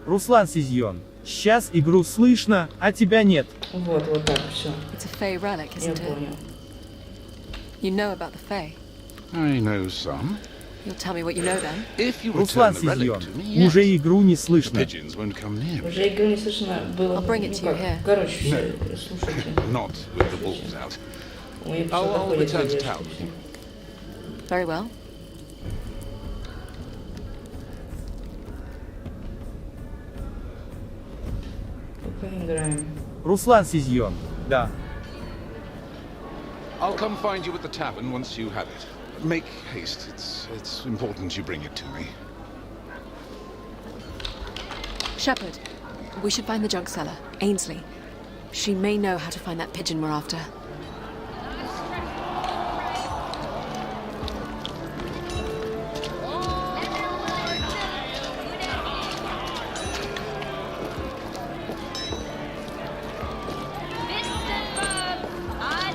Руслан Сизьон, сейчас игру слышно, а тебя нет. Вот так, все. It's a Fae relic, isn't it? Я понял. You know about the Fae? I know some. You'll tell me what you know then. If you Руслан return the relic Сизьон, to me, yes. уже игру не The слышно. pigeons won't come near me. Уже игру не слышно было. I'll bring it to you here. Короче, все, слушайте. Not with the balls out. Ой, I'll return to town. Very well. Пока играем. Руслан Сизьон, да. I'll come find you at the tavern once you have it. Make haste. It's important you bring it to me. Shepherd, we should find the junk seller, Ainsley. She may know how to find that pigeon we're after.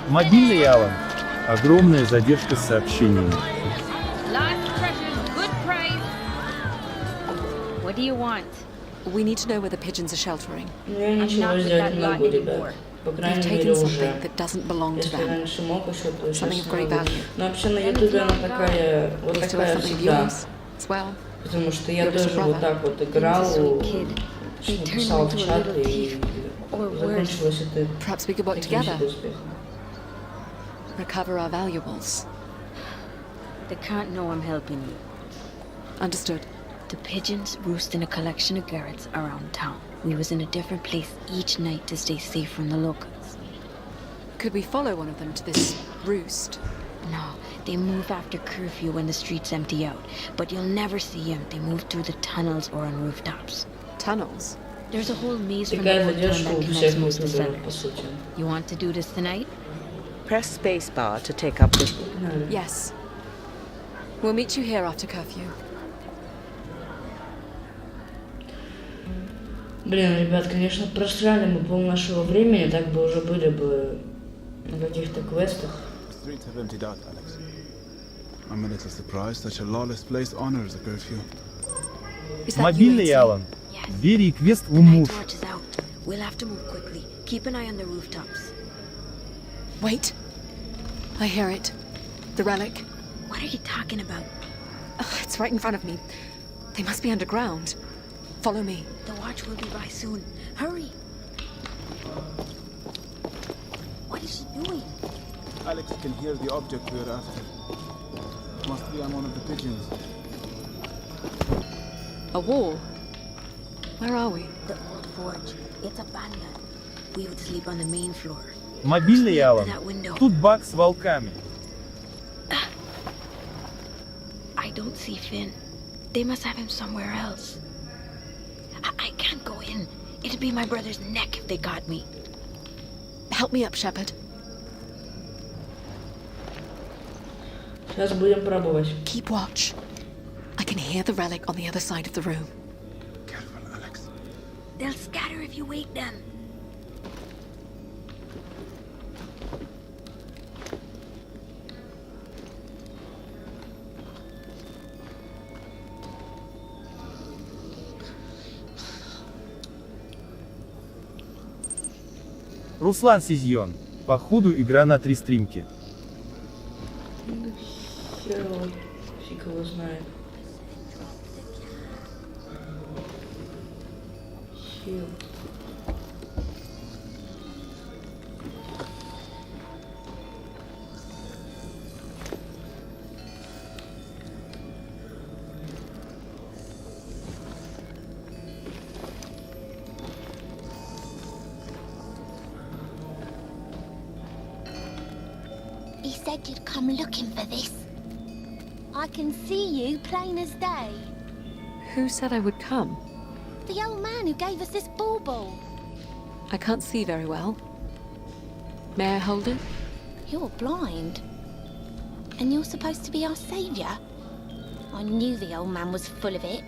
Мобильный Алан. Огромная задержка с сообщениями. Last treasure's good price. What do you want? We need to know where the pigeons are sheltering. Я ничего сделать не могу, ребят. По They've крайней мере, taken уже. something that doesn't belong to Если them. раньше мог еще, то Something сейчас of не great могу. value. Но вообще на ютубе она такая, вот If to такая something of всегда. yours as well. Потому что я Your тоже brother. вот так вот играл, написал в чат и закончилось это Perhaps we could work таким together. себе успехом. Recover our valuables. They can't know I'm helping you. Understood. The pigeons roost in a collection of garrets around town. We was in a different place each night to stay safe from the locals. Could we follow one of them to this roost? No, they move after curfew when the streets empty out. But you'll never see them. They move through the tunnels or on rooftops. Tunnels? There's a whole maze from the old town that connects most to cellars. You want to do this tonight? Press spacebar to take up the... Yes. We'll meet you here after curfew. Блин, ребят, конечно, просрали мы пол нашего времени, так бы уже были бы на каких-то квестах. Streets have emptied out, Alex. I'm a little surprised that your lawless place honors a curfew. Мобильный, Алан. Бери квест в муж. We'll have to move quickly. Keep an eye on the rooftops. Wait. I hear it. The relic. What are you talking about? It's right in front of me. They must be underground. Follow me. The watch will be by soon. Hurry. What is she doing? Alex can hear the object we're after. Must be on one of the pigeons. A wall? Where are we? The old forge. It's abandoned. We would sleep on the main floor. Мобильный, Алан. Тут баг с волками. I don't see Finn. They must have him somewhere else. I can't go in. It'd be my brother's neck if they got me. Help me up, Shepard. Сейчас будем пробовать. Keep watch. I can hear the relic on the other side of the room. Careful, Alex. They'll scatter if you wake them. Руслан Сизьон. Походу игра на 3 стримки. Фиг его знает. Хил. He said you'd come looking for this. I can see you plain as day. Who said I would come? The old man who gave us this bauble. I can't see very well. May I hold it? You're blind. And you're supposed to be our savior? I knew the old man was full of it.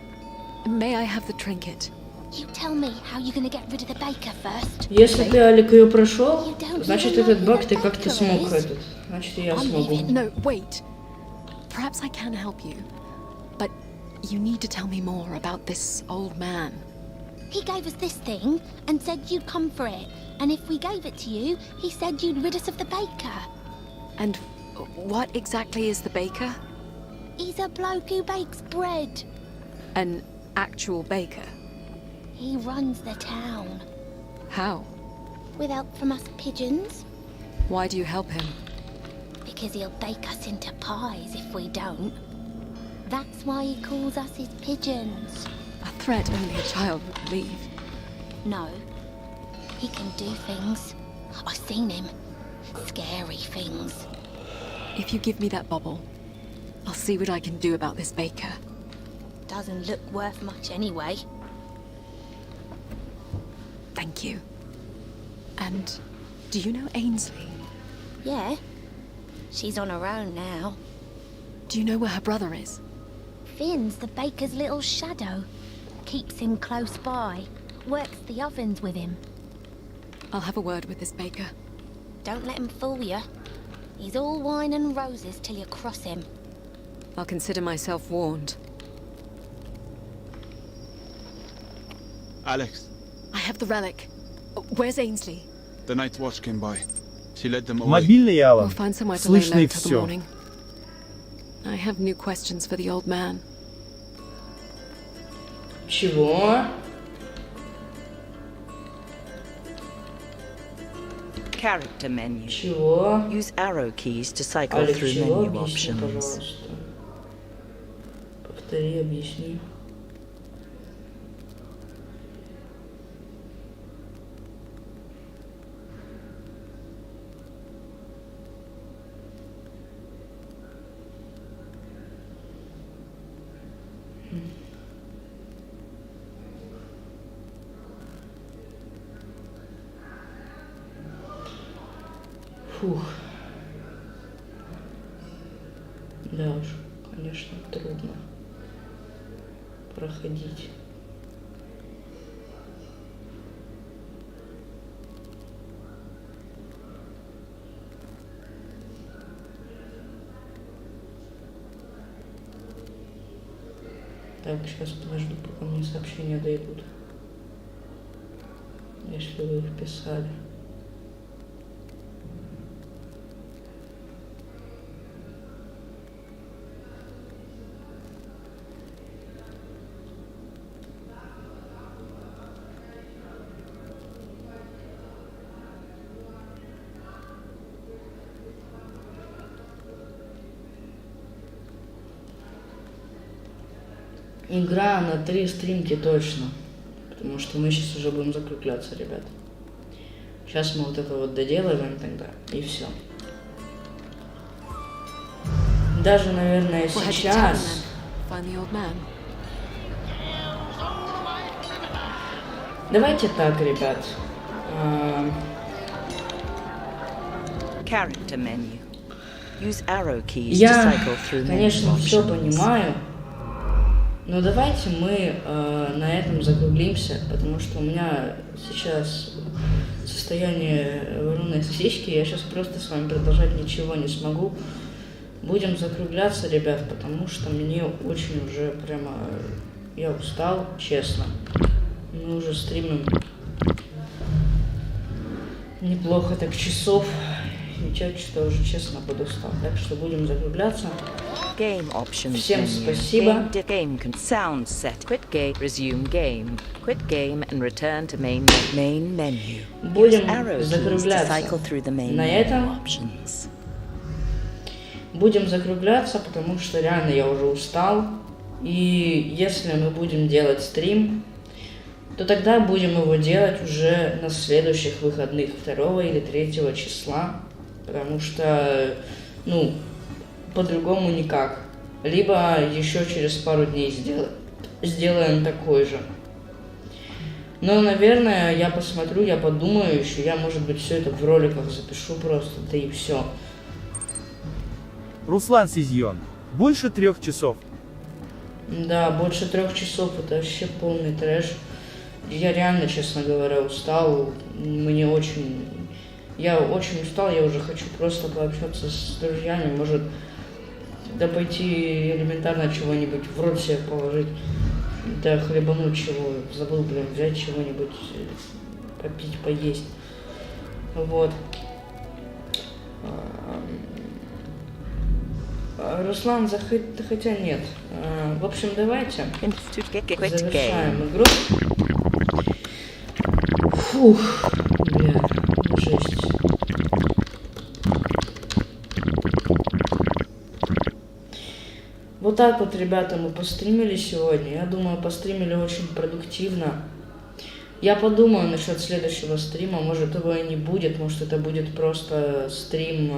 May I have the trinket? You tell me how you're gonna get rid of the baker first. Если ты, Алик, ее прошел, значит этот баг ты как-то смог этот. Значит я смогу. No, wait. Perhaps I can help you. But you need to tell me more about this old man. He gave us this thing and said you'd come for it. And if we gave it to you, he said you'd rid us of the baker. And what exactly is the baker? He's a bloke who bakes bread. An actual baker? He runs the town. How? With help from us pigeons. Why do you help him? Because he'll bake us into pies if we don't. That's why he calls us his pigeons. A threat only a child would believe. No. He can do things. I've seen him. Scary things. If you give me that bauble, I'll see what I can do about this baker. Doesn't look worth much anyway. Thank you. And do you know Ainsley? Yeah. She's on her own now. Do you know where her brother is? Finn's the baker's little shadow. Keeps him close by. Works the ovens with him. I'll have a word with this baker. Don't let him fool you. He's all wine and roses till you cross him. I'll consider myself warned. Alex. I have the relic. Where's Ainsley? The night's watch came by. She led them away. Мобильный, Алан. We'll find somewhere to lay Слышно и low till the все. morning. I have new questions for the old man. Чего? Character menu. Чего? Use arrow keys to cycle Алик, through чего? menu Объясни, options. пожалуйста. Повтори, объясни. Фух. Да уж, конечно, трудно проходить. Так, сейчас подожду, пока мне сообщения дойдут. Если вы их писали. Игра на 3 стримки точно, потому что мы сейчас уже будем закругляться, ребят. Сейчас мы вот это вот доделаем тогда, и все. Даже, наверное, сейчас... Давайте так, ребят. Я, конечно, все понимаю. Но давайте мы на этом закруглимся, потому что у меня сейчас состояние вареной сосиски, я сейчас просто с вами продолжать ничего не смогу. Будем закругляться, ребят, потому что мне очень уже прямо... Я устал, честно. Мы уже стримим неплохо так часов. И что уже честно подустал. Так что будем закругляться. Всем спасибо. Sound set. Quit game. Resume game. Quit game and return to main menu. Будем закругляться на этом. Будем закругляться, потому что реально я уже устал. И если мы будем делать стрим, то тогда будем его делать уже на следующих выходных, 2 или 3 числа. Потому что, ну, по-другому никак. Либо еще через пару дней сделаем такой же. Но, наверное, я посмотрю, я подумаю еще. Я, может быть, все это в роликах запишу просто, да и все. Руслан Сизьон. Больше 3 часов. Да, больше 3 часов. Это вообще полный трэш. Я реально, честно говоря, устал. Мне очень... Я очень устал, я уже хочу просто пообщаться с друзьями, может, да пойти элементарно чего-нибудь в рот себе положить, да хлебануть чего, забыл, блин, взять чего-нибудь, попить, поесть, вот. Руслан, хотя нет. В общем, давайте завершаем игру. Фух, бля, жесть. Вот так вот, ребята, мы постримили сегодня. Я думаю, постримили очень продуктивно. Я подумаю насчет следующего стрима. Может, его и не будет. Может, это будет просто стрим.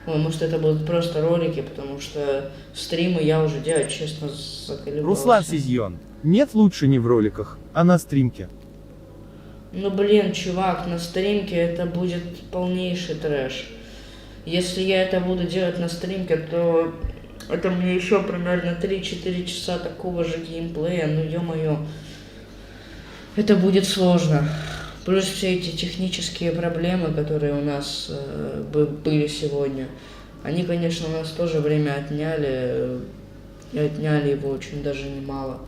Может, это будут просто ролики, потому что стримы я уже делать, честно, заколебался. Руслан Сизьон. Нет, лучше не в роликах, а на стримке. Ну, блин, чувак, на стримке это будет полнейший трэш. Если я это буду делать на стримке, то это мне еще примерно 3-4 часа такого же геймплея, ну ё-моё. Это будет сложно. Плюс все эти технические проблемы, которые у нас были сегодня, они, конечно, у нас тоже время отняли, и отняли его очень даже немало.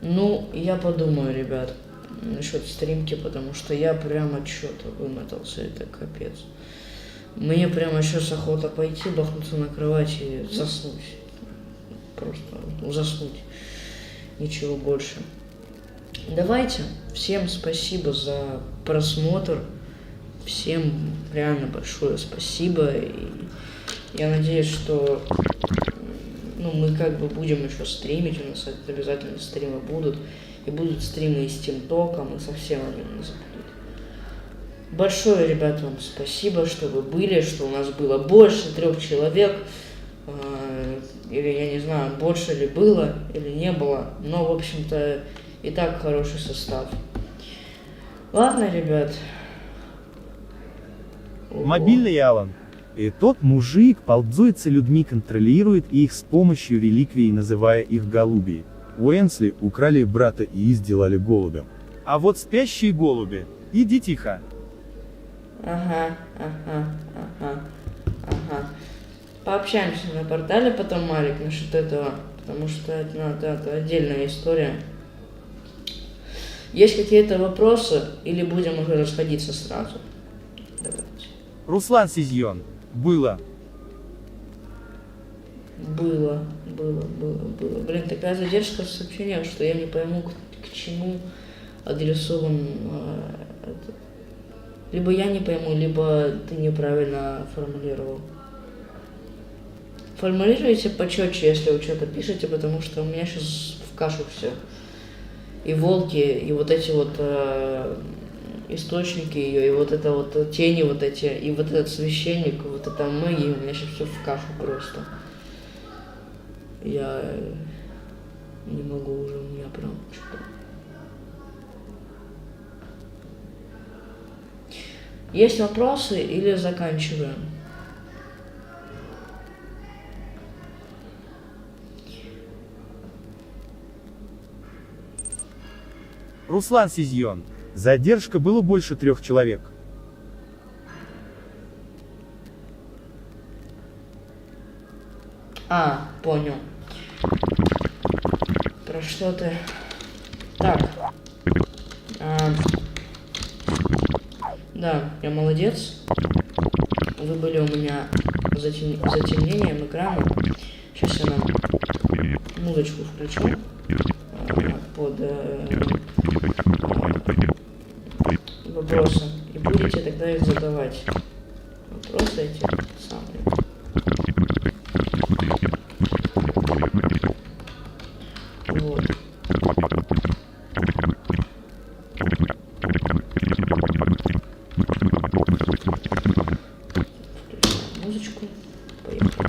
Ну, я подумаю, ребят, насчет стримки, потому что я прямо что-то вымотался, это капец. Мне прямо сейчас охота пойти, бахнуться на кровать и заснуть. Просто заснуть. Ничего больше. Давайте. Всем спасибо за просмотр. Всем реально большое спасибо. И я надеюсь, что мы как бы будем еще стримить. У нас обязательно стримы будут. И будут стримы и с TeamTalk, и совсем они не забудут. Большое, ребят, вам спасибо, что вы были, что у нас было больше 3 человек. или я не знаю, больше ли было, или не было, но, в общем-то, и так хороший состав. Ладно, ребят. Мобильный Алан. И тот мужик ползуется людьми, контролирует их с помощью реликвий, называя их голуби. Уэнсли украли брата и сделали голубем. А вот спящие голуби, иди тихо. Ага. Пообщаемся на портале потом, Марик, насчет этого, потому что это отдельная история. Есть какие-то вопросы, или будем уже расходиться сразу? Давайте. Руслан Сизьон. Было. Блин, такая задержка в сообщениях, что я не пойму, к чему адресован это. Либо я не пойму, либо ты неправильно формулировал. Формулируйте почетче, если вы что-то пишете, потому что у меня сейчас в кашу все. И волки, и вот эти вот источники ее, и вот это вот тени вот эти, и вот этот священник, вот это мы, и у меня сейчас все в кашу просто. Я не могу уже, у меня прям что-то. Есть вопросы или заканчиваем? Руслан Сизьон. Задержка было больше 3 человек. Понял. Про что ты? Так. Да, я молодец. Вы были у меня затемнением экрана. Сейчас я нам музычку включу под вопросы. И будете тогда их задавать. Вопросы эти самые. Вот. Музычку. Поехали.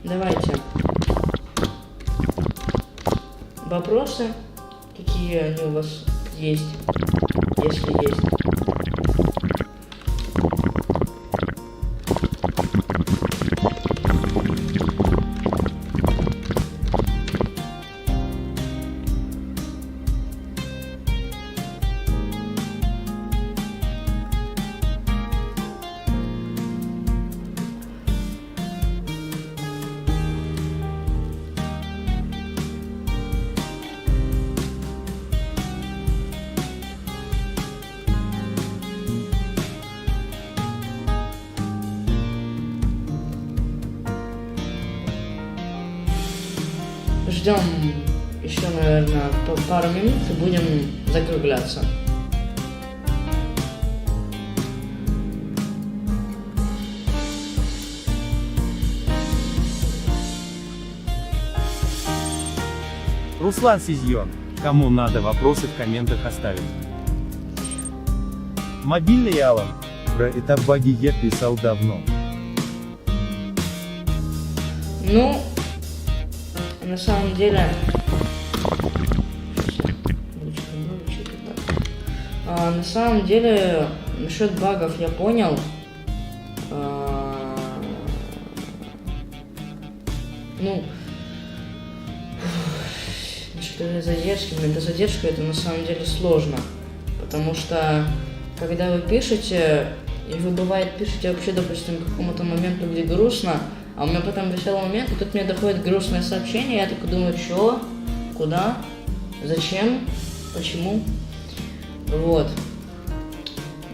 Давайте. Вопросы, какие они у вас есть, если есть. Ждем еще, наверное, пару минут и будем закругляться. Руслан Сизьон. Кому надо, вопросы в комментах оставить. Мобильный Алан. Про это баги я писал давно. Ну, на самом деле, насчет багов я понял. Ну, насчет задержки, эта задержка, это на самом деле сложно, потому что когда вы пишете, и вы бывает пишете вообще, допустим, к какому-то моменту, где грустно, а у меня потом веселый момент, и тут мне доходит грустное сообщение, я так думаю, что, куда, зачем, почему. Вот.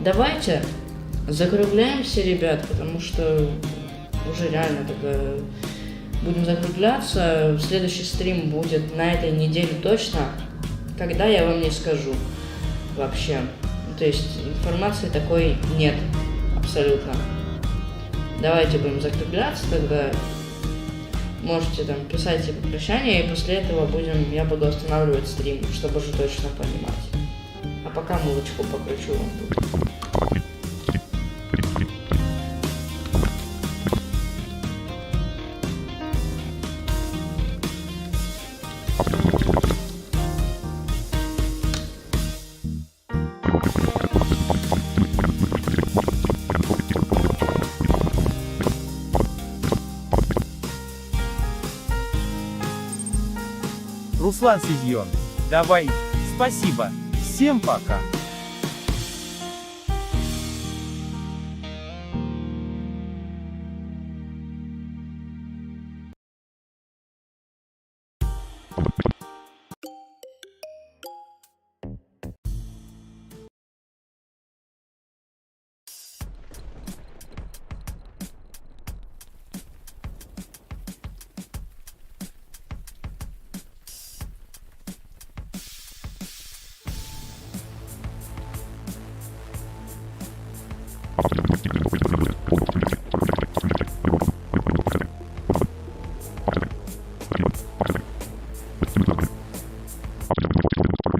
Давайте закругляемся, ребят, потому что уже реально тогда будем закругляться. Следующий стрим будет на этой неделе точно, когда я вам не скажу вообще. То есть информации такой нет абсолютно. Давайте будем закругляться тогда. Можете там писать типа прощания, и после этого я буду останавливать стрим, чтобы уже точно понимать. А пока музычку покручу вам тут. Руслан Сизьон. Давай. Спасибо. Всем пока. Порты.